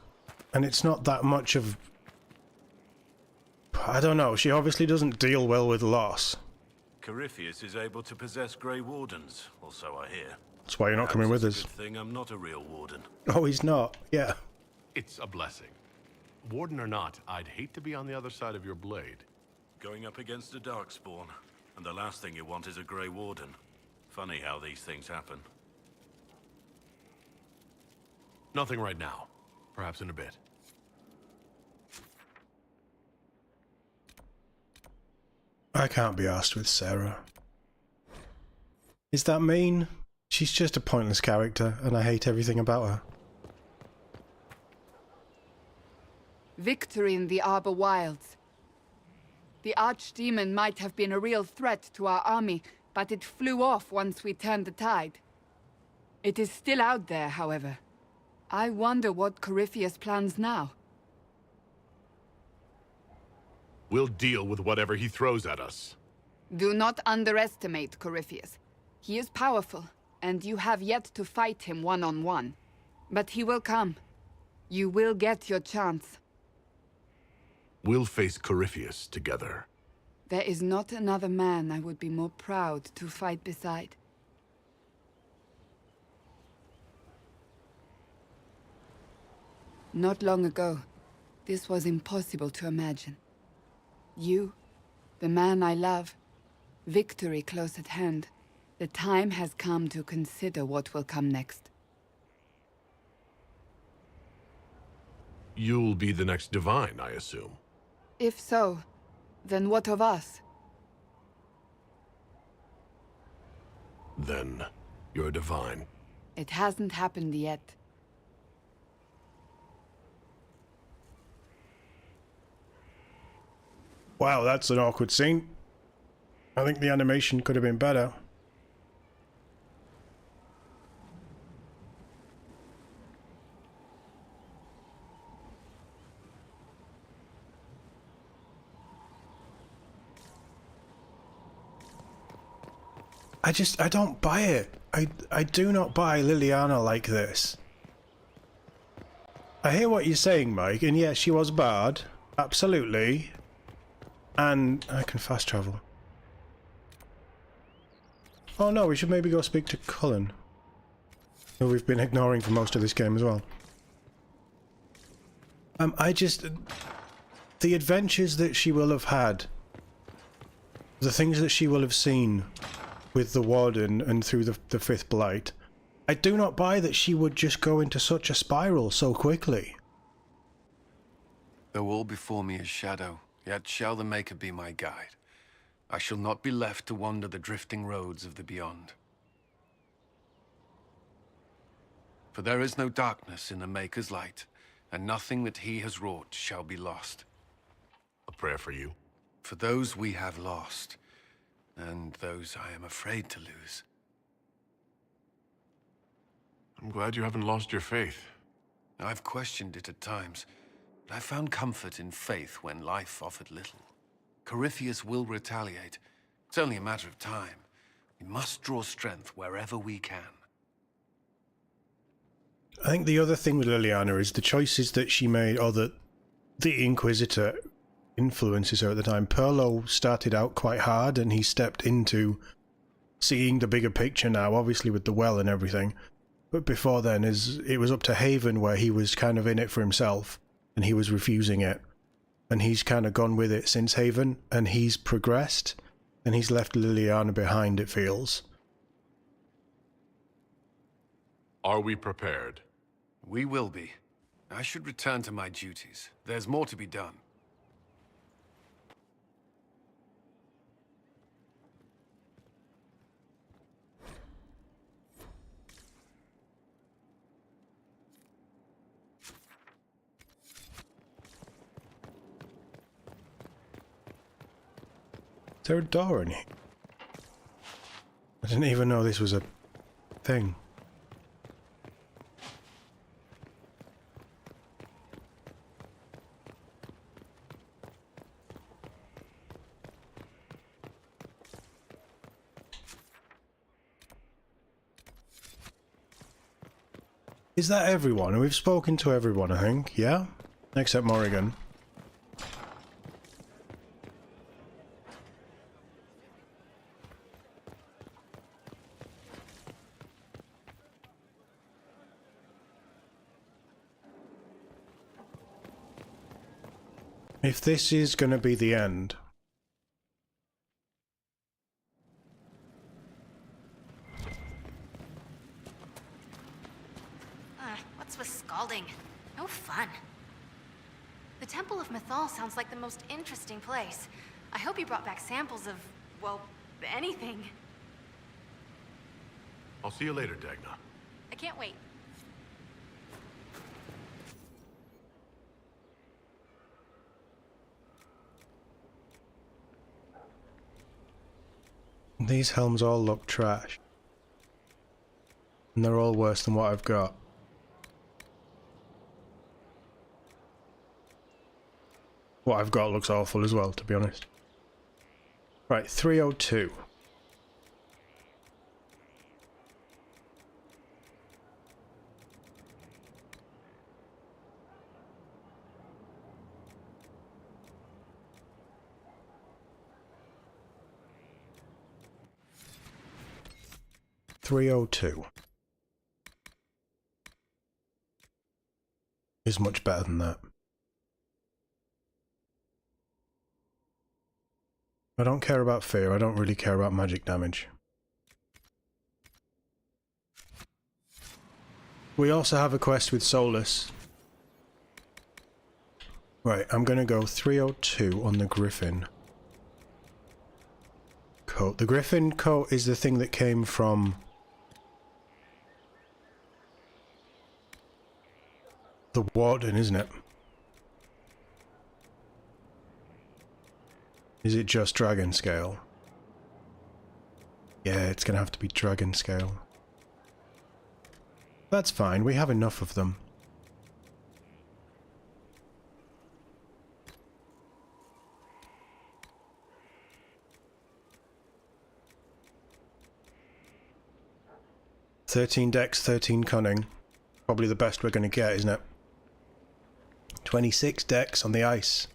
And it's not that much of... I don't know, she obviously doesn't deal well with loss. Corypheus is able to possess Grey Wardens, or so I hear. That's why you're not coming with us. Good thing I'm not a real Warden. Oh, he's not. Yeah. It's a blessing. Warden or not, I'd hate to be on the other side of your blade. Going up against a Darkspawn, and the last thing you want is a Grey Warden. Funny how these things happen. Nothing right now. Perhaps in a bit. I can't be arsed with Sarah. Is that mean? She's just a pointless character, and I hate everything about her. Victory in the Arbor Wilds. The Archdemon might have been a real threat to our army, but it flew off once we turned the tide. It is still out there, however. I wonder what Corypheus plans now. We'll deal with whatever he throws at us. Do not underestimate Corypheus. He is powerful, and you have yet to fight him one-on-one. But he will come. You will get your chance. We'll face Corypheus together. There is not another man I would be more proud to fight beside. Not long ago, this was impossible to imagine. You, the man I love, victory close at hand. The time has come to consider what will come next. You'll be the next Divine, I assume. If so, then what of us? Then, you're Divine. It hasn't happened yet. Wow, that's an awkward scene. I think the animation could have been better. I don't buy it. I do not buy Liliana like this. I hear what you're saying, Mike, and yes, she was bad. Absolutely. And I can fast travel. Oh no, we should maybe go speak to Cullen, who we've been ignoring for most of this game as well. The adventures that she will have had, the things that she will have seen with the Warden and through the Fifth Blight, I do not buy that she would just go into such a spiral so quickly. Though all before me is shadow, yet shall the Maker be my guide. I shall not be left to wander the drifting roads of the beyond. For there is no darkness in the Maker's light, and nothing that he has wrought shall be lost. A prayer for you. For those we have lost, and those I am afraid to lose. I'm glad you haven't lost your faith. I've questioned it at times, but I found comfort in faith when life offered little. Corypheus will retaliate. It's only a matter of time. We must draw strength wherever we can. I think the other thing with Liliana is the choices that she made, or that the Inquisitor influences her at the time. Perlo started out quite hard, and he stepped into seeing the bigger picture now, obviously with the well and everything. But before then, it was up to Haven, where he was kind of in it for himself, and he was refusing it. And he's kind of gone with it since Haven, and he's progressed, and he's left Liliana behind, it feels. Are we prepared? We will be. I should return to my duties. There's more to be done. Is there a door in it? I didn't even know this was a thing. Is that everyone? We've spoken to everyone, I think, yeah? Except Morrigan. If this is going to be the end... What's with scalding? No fun. The Temple of Mythal sounds like the most interesting place. I hope you brought back samples of, well, anything. I'll see you later, Dagna. I can't wait. These helms all look trash. And they're all worse than what I've got. What I've got looks awful as well, to be honest. Right, 302. Is much better than that. I don't care about fear, I don't really care about magic damage. We also have a quest with Solus. Right, I'm gonna go 302 on the Griffin coat. The Griffin coat is the thing that came from the Warden, isn't it? Is it just dragon scale? Yeah, it's gonna have to be dragon scale. That's fine, we have enough of them. "13 dex, 13 cunning." Probably the best we're gonna get, isn't it? 26 dex on the ice.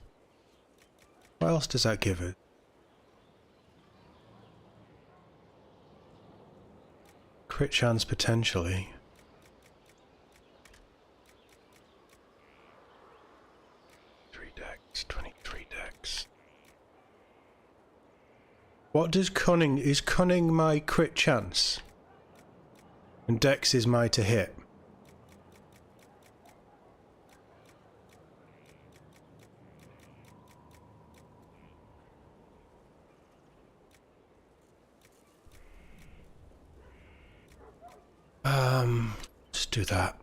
What else does that give us? Crit chance potentially. Dex, 23 dex. What does cunning... Is cunning my crit chance? And dex is my to hit. Let's do that.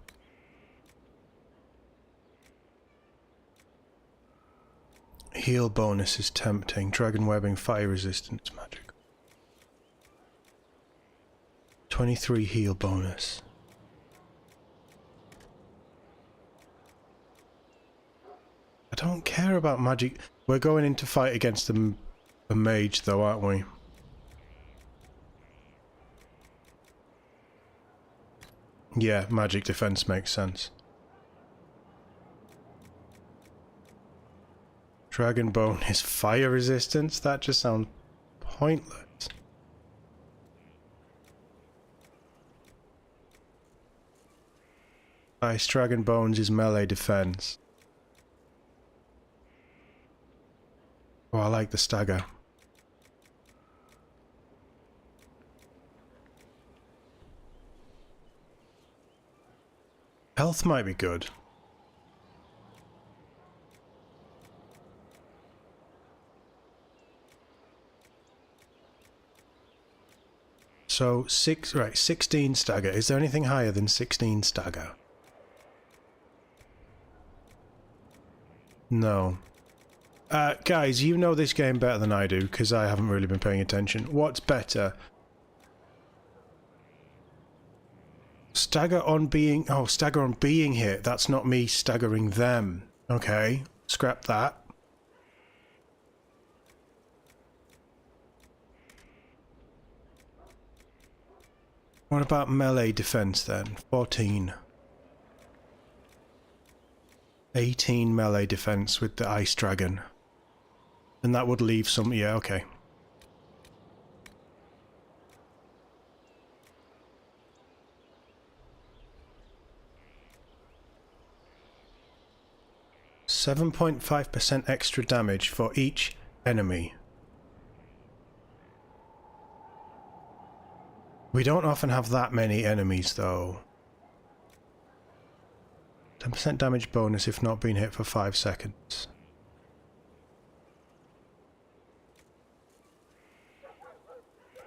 Heal bonus is tempting. Dragon webbing, fire resistance, magic. 23 heal bonus. I don't care about magic. We're going in to fight against a mage though, aren't we? Yeah, magic defense makes sense. Dragon bone is fire resistance? That just sounds pointless. Ice dragon bones is melee defense. Oh, I like the stagger. Health might be good. So 16 stagger. Is there anything higher than 16 stagger? No. Guys, you know this game better than I do, because I haven't really been paying attention. What's better? Stagger on being... Oh, stagger on being hit. That's not me staggering them. Okay, scrap that. What about melee defense then? 14. 18 melee defense with the ice dragon. And that would leave some... Yeah, okay. %.5% extra damage for each enemy. We don't often have that many enemies though. 10% damage bonus if not being hit for 5 seconds.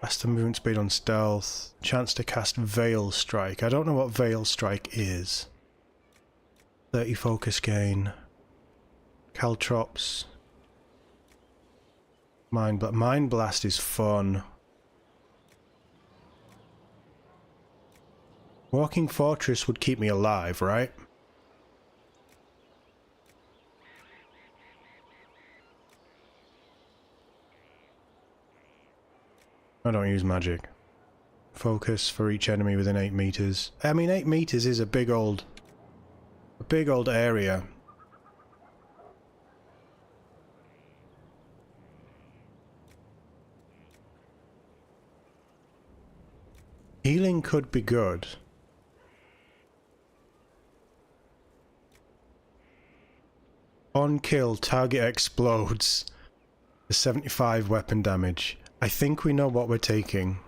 Faster movement speed on stealth. Chance to cast Veil Strike. I don't know what Veil Strike is. 30 focus gain. Caltrops. Mind Blast is fun. Walking Fortress would keep me alive, right? I don't use magic. Focus for each enemy within 8 meters. I mean, 8 meters is a big old area. Healing could be good. On kill, target explodes. The 75 weapon damage. I think we know what we're taking.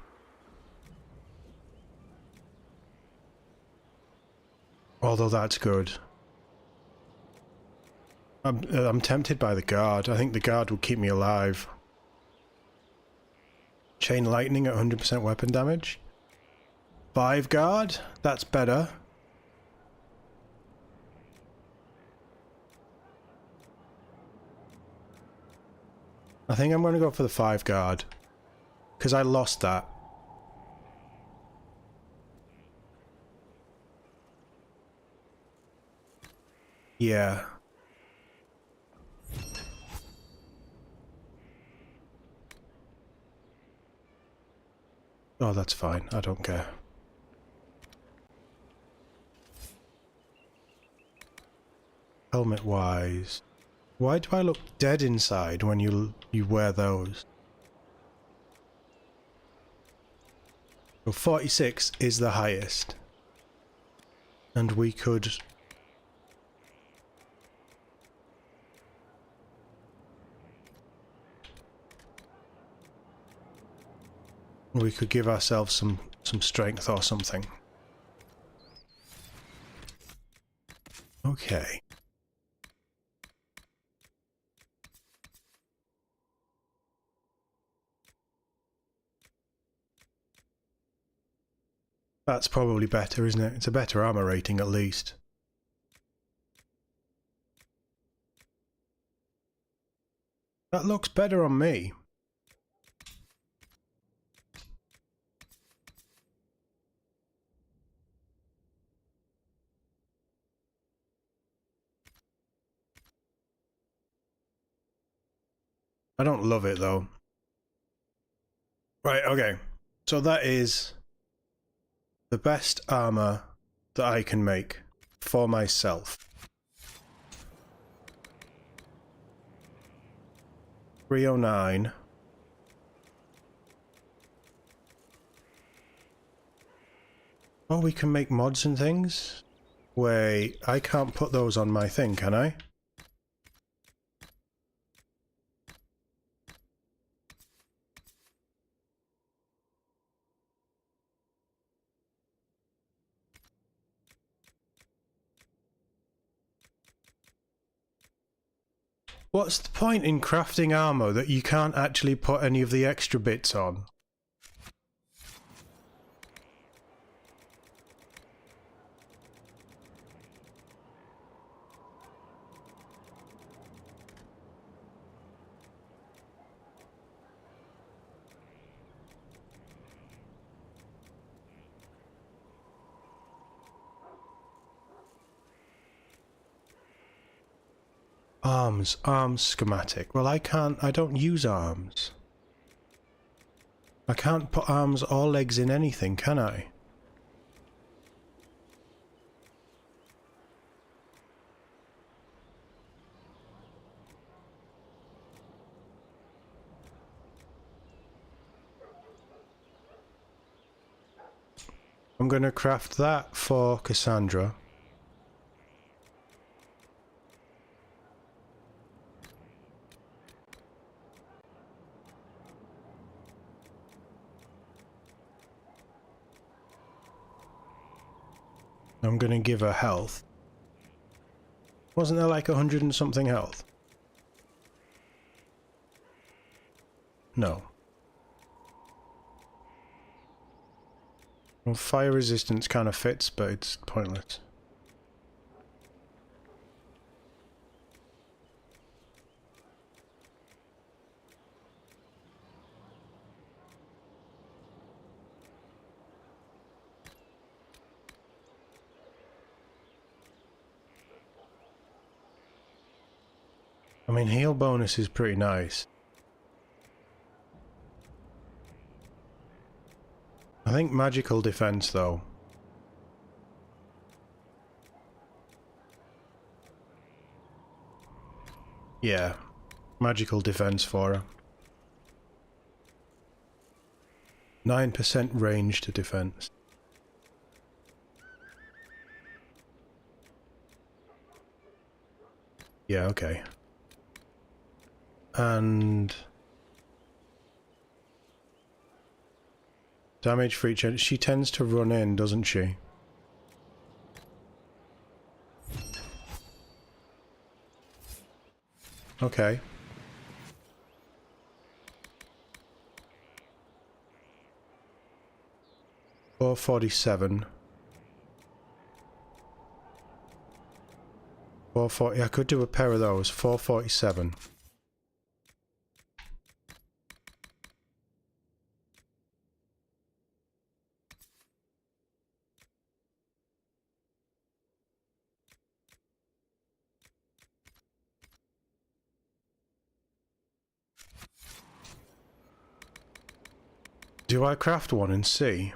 Although that's good. I'm tempted by the guard. I think the guard will keep me alive. Chain lightning at 100% weapon damage. 5 guard? That's better. I think I'm going to go for the 5 guard. Because I lost that. Yeah. Oh, that's fine. I don't care. Helmet wise. Why do I look dead inside when you wear those? Well, 46 is the highest. And we could... we could give ourselves some strength or something. Okay. That's probably better, isn't it? It's a better armor rating at least. That looks better on me. I don't love it though. Right, okay. So that is the best armor that I can make for myself. 309. Oh, we can make mods and things? Wait, I can't put those on my thing, can I? What's the point in crafting armor that you can't actually put any of the extra bits on? Arms schematic. Well, I don't use arms. I can't put arms or legs in anything, can I? I'm going to craft that for Cassandra. I'm going to give her health. Wasn't there like 100 and something health? No. Well, fire resistance kind of fits, but it's pointless. I mean, heal bonus is pretty nice. I think magical defense, though. Yeah, magical defense for her. 9% range to defense. Yeah, okay. And damage for each. She tends to run in, doesn't she? Okay. $447. 440. I could do a pair of those. 447. Do I craft one and see?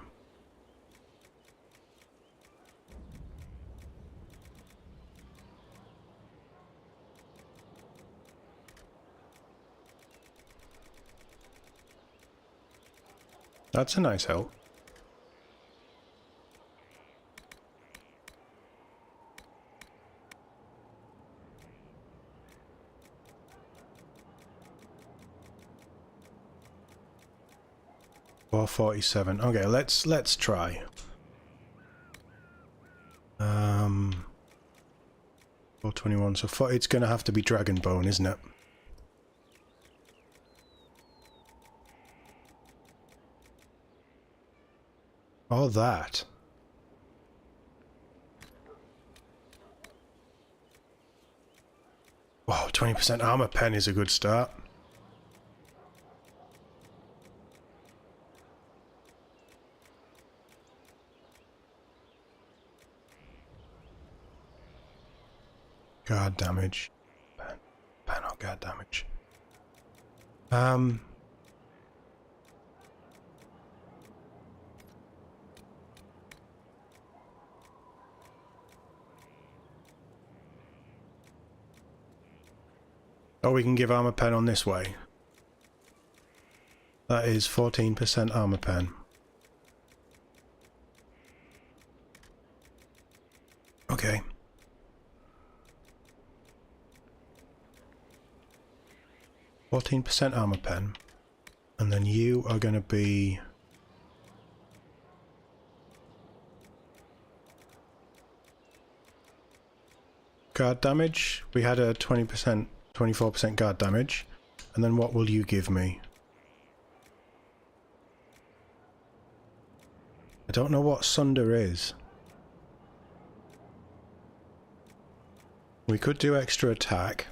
That's a nice help. $447. Okay, let's try. 421. So it's gonna have to be Dragonbone, isn't it? Or that. Wow, 20% armor pen is a good start. Guard damage. Pen or guard damage. Oh, we can give armor pen on this way. That is 14% armor pen. Okay. %14 armor pen. And then you are going to be... guard damage. We had a 20%, 24% guard damage. And then what will you give me? I don't know what Sunder is. We could do extra attack.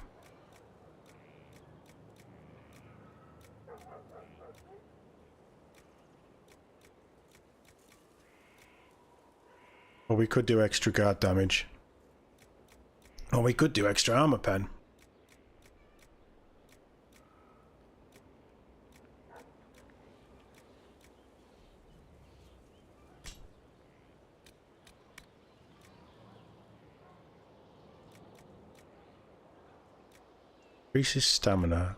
Or we could do extra guard damage. Or we could do extra armor pen. Increases stamina.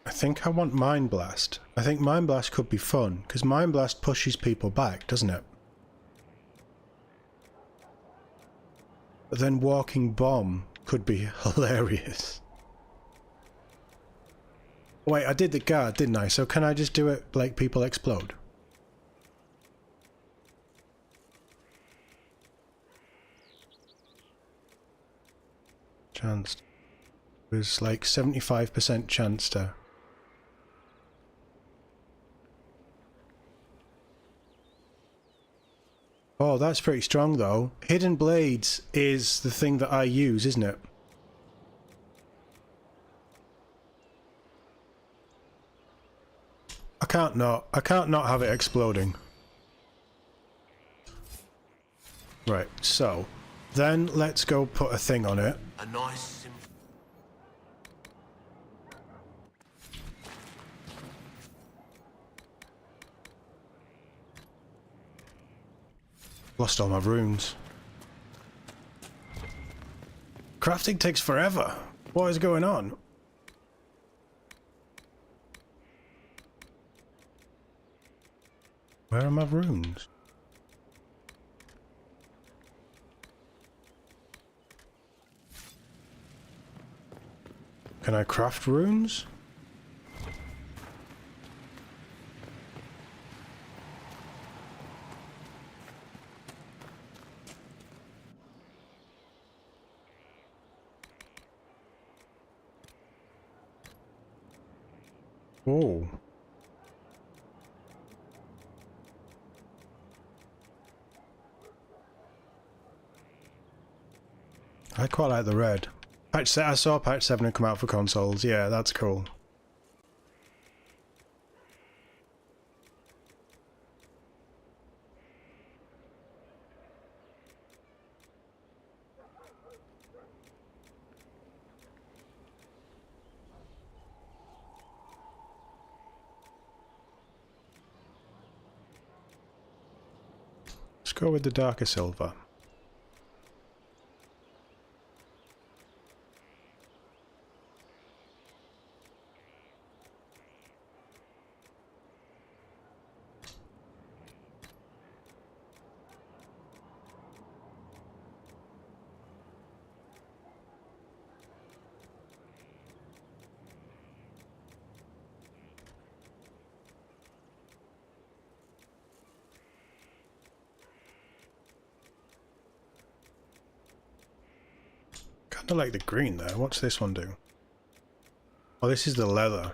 I think I want Mind Blast. I think Mind Blast could be fun, because Mind Blast pushes people back, doesn't it? But then Walking Bomb could be hilarious. Wait, I did the guard, didn't I? So can I just do it like people explode? Chance. It was like 75% chance to... Oh, that's pretty strong though. Hidden Blades is the thing that I use, isn't it? I can't not have it exploding. Right, so Then let's go put a thing on it. A nice simple... Lost all my runes. Crafting takes forever. What is going on? Where are my runes? Can I craft runes? Oh. I quite like the red. I saw patch 7 had come out for consoles. Yeah, that's cool. Let's go with the darker silver. Kinda like the green there. What's this one do? Oh, this is the leather.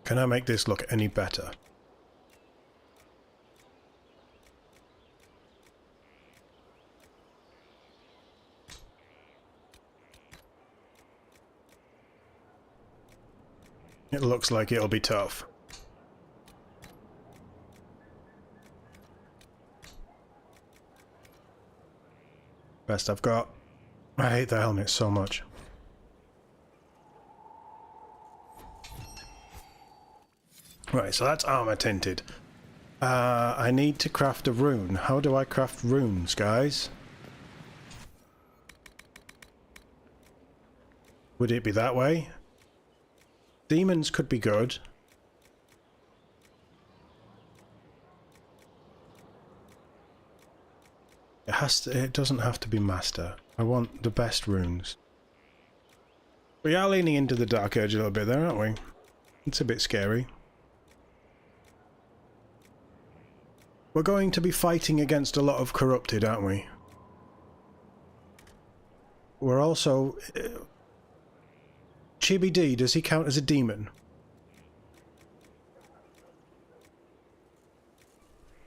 Can I make this look any better? It looks like it'll be tough. Best I've got. I hate the helmet so much. Right, so that's armor tinted. I need to craft a rune. How do I craft runes, guys? Would it be that way? Demons could be good. It doesn't have to be master. I want the best runes. We are leaning into the Dark Age a little bit there, aren't we? It's a bit scary. We're going to be fighting against a lot of corrupted, aren't we? We're also... Chibi D, does he count as a demon?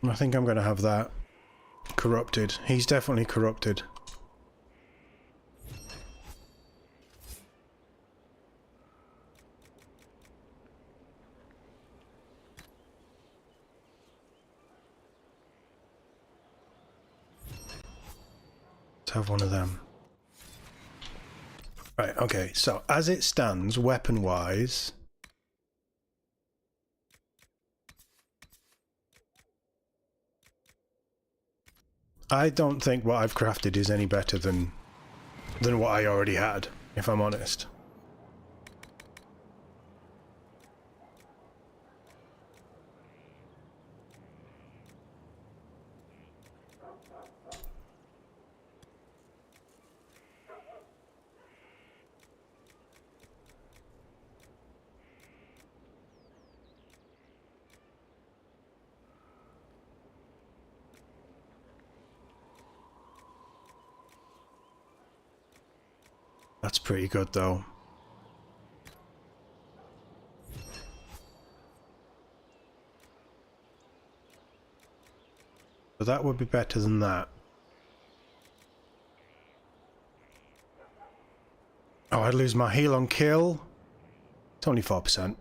I think I'm going to have that. Corrupted. He's definitely corrupted. Let's have one of them. Right, okay, so as it stands, weapon-wise... I don't think what I've crafted is any better than what I already had, if I'm honest. That's pretty good, though. So that would be better than that. Oh, I'd lose my heal on kill. It's only 4%.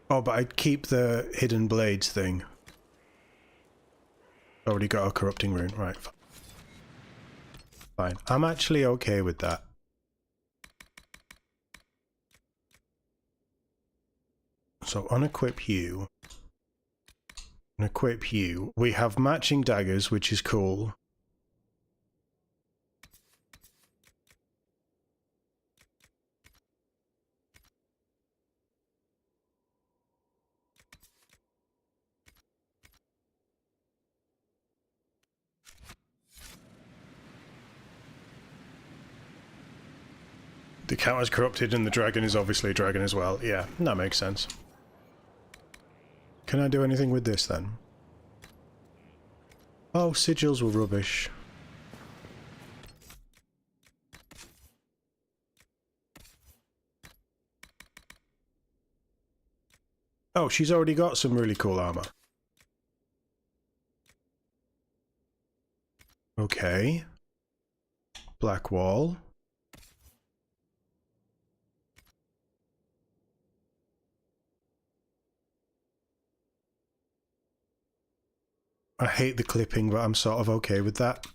Oh, but I'd keep the hidden blades thing. Already got a corrupting rune, right. Fine. I'm actually okay with that. So unequip you. And equip you. We have matching daggers, which is cool. The counter's corrupted and the dragon is obviously a dragon as well. Yeah, that makes sense. Can I do anything with this then? Oh, sigils were rubbish. Oh, she's already got some really cool armor. Okay. Black wall. I hate the clipping, but I'm sort of okay with that.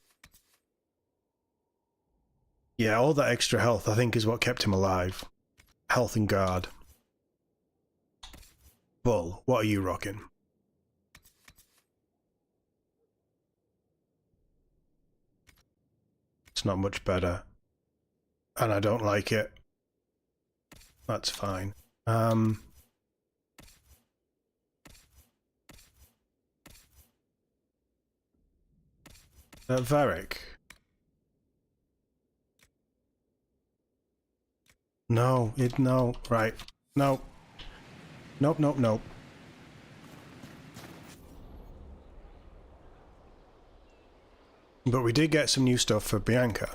Yeah, all that extra health I think is what kept him alive. Health and guard. Bull, what are you rocking? It's not much better. And I don't like it. That's fine. Varric. No, no, right. No. Nope, nope, nope. But we did get some new stuff for Bianca.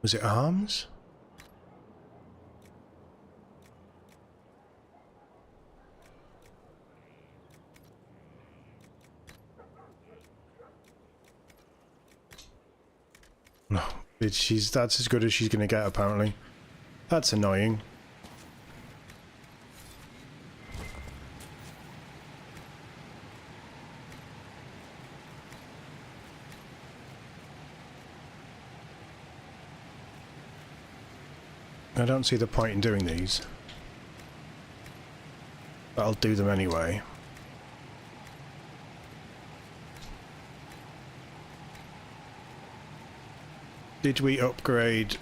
Was it arms? No, that's as good as she's gonna get apparently. That's annoying. I don't see the point in doing these. But I'll do them anyway. Did we upgrade...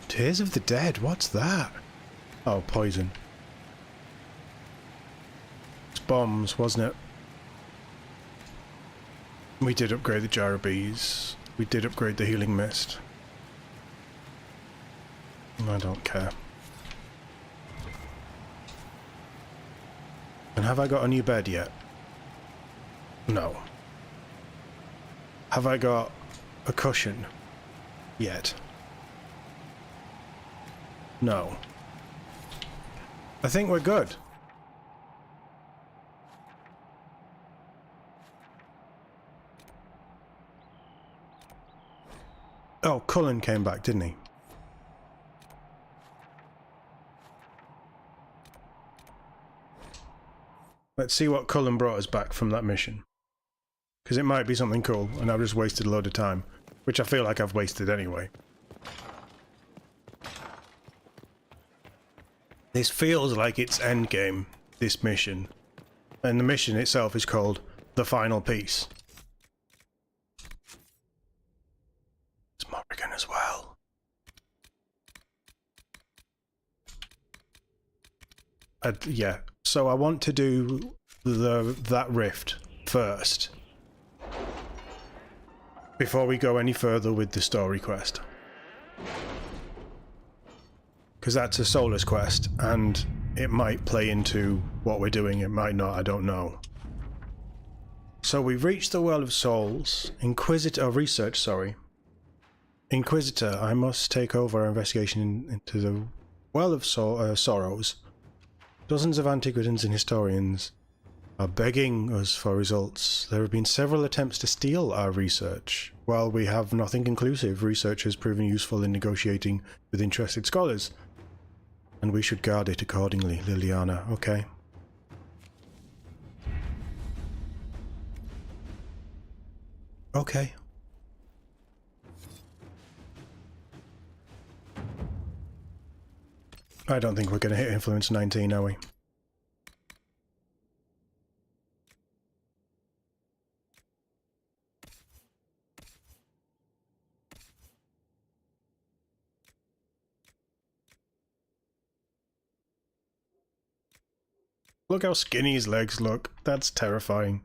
Tears of the Dead? What's that? Oh, poison. It's bombs, wasn't it? We did upgrade the Jar of Bees. We did upgrade the Healing Mist. I don't care. And have I got a new bed yet? No. Have I got a cushion yet? No. I think we're good. Oh, Cullen came back, didn't he? Let's see what Cullen brought us back from that mission. Because it might be something cool, and I've just wasted a load of time. Which I feel like I've wasted anyway. This feels like it's endgame, this mission. And the mission itself is called The Final Piece. It's Morrigan as well. Yeah, so I want to do that rift first. Before we go any further with the story quest. Because that's a soulless quest, and it might play into what we're doing, it might not, I don't know. So we've reached the World of Souls. Research, sorry. Inquisitor, I must take over our investigation into the Well of Sorrows. Dozens of antiquarians and historians are begging us for results. There have been several attempts to steal our research. While we have nothing conclusive, research has proven useful in negotiating with interested scholars. And we should guard it accordingly, Liliana. Okay. Okay. I don't think we're going to hit influence 19, are we? Look how skinny his legs look. That's terrifying.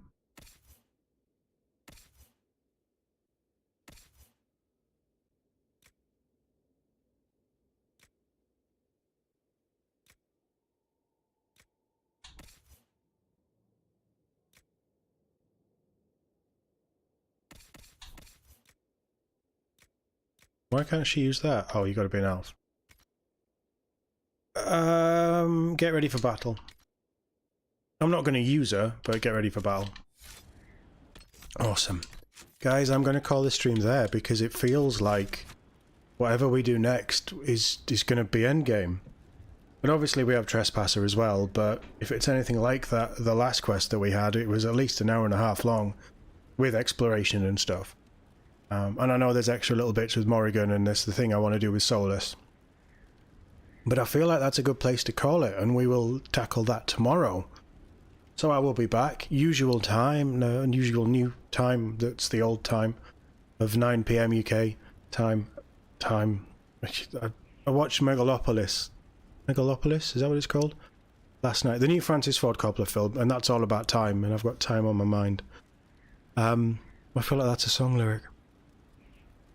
Why can't she use that? Oh, you gotta be an elf. Get ready for battle. I'm not gonna use her, but get ready for battle. Awesome. Guys, I'm gonna call this stream there because it feels like whatever we do next is gonna be endgame. But obviously we have Trespasser as well, but if it's anything like that, the last quest that we had, it was at least an hour and a half long with exploration and stuff. And I know there's extra little bits with Morrigan and there's the thing I want to do with Solus. But I feel like that's a good place to call it, and we will tackle that tomorrow. So I will be back, usual time, unusual new time, that's the old time, of 9 PM UK time. I watched Megalopolis. Megalopolis, is that what it's called? Last night. The new Francis Ford Coppola film, and that's all about time, and I've got time on my mind. I feel like that's a song lyric.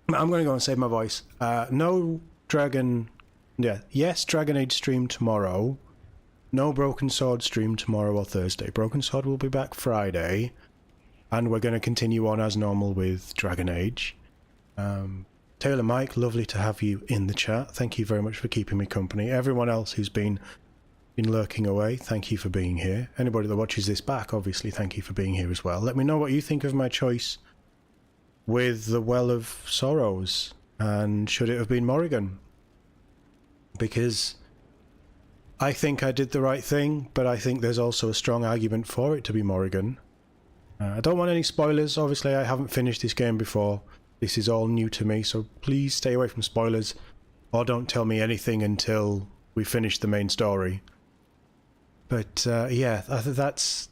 I'm going to go and save my voice. No Dragon... Yeah, yes, Dragon Age stream tomorrow. No Broken Sword stream tomorrow or Thursday. Broken Sword will be back Friday. And we're going to continue on as normal with Dragon Age. Taylor Mike, lovely to have you in the chat. Thank you very much for keeping me company. Everyone else who's been lurking away, thank you for being here. Anybody that watches this back, obviously, thank you for being here as well. Let me know what you think of my choice with the Well of Sorrows, and should it have been Morrigan? Because I think I did the right thing, but I think there's also a strong argument for it to be Morrigan. I don't want any spoilers. Obviously, I haven't finished this game before. This is all new to me, so please stay away from spoilers, or don't tell me anything until we finish the main story. But yeah, I think that's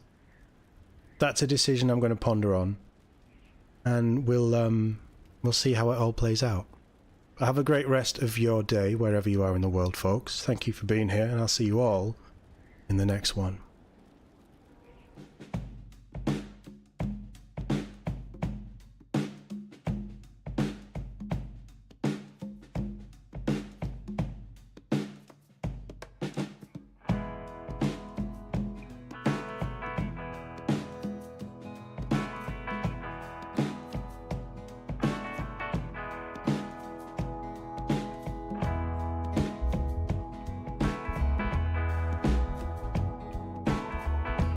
a decision I'm going to ponder on. And we'll see how it all plays out. Have a great rest of your day, wherever you are in the world, folks. Thank you for being here, and I'll see you all in the next one.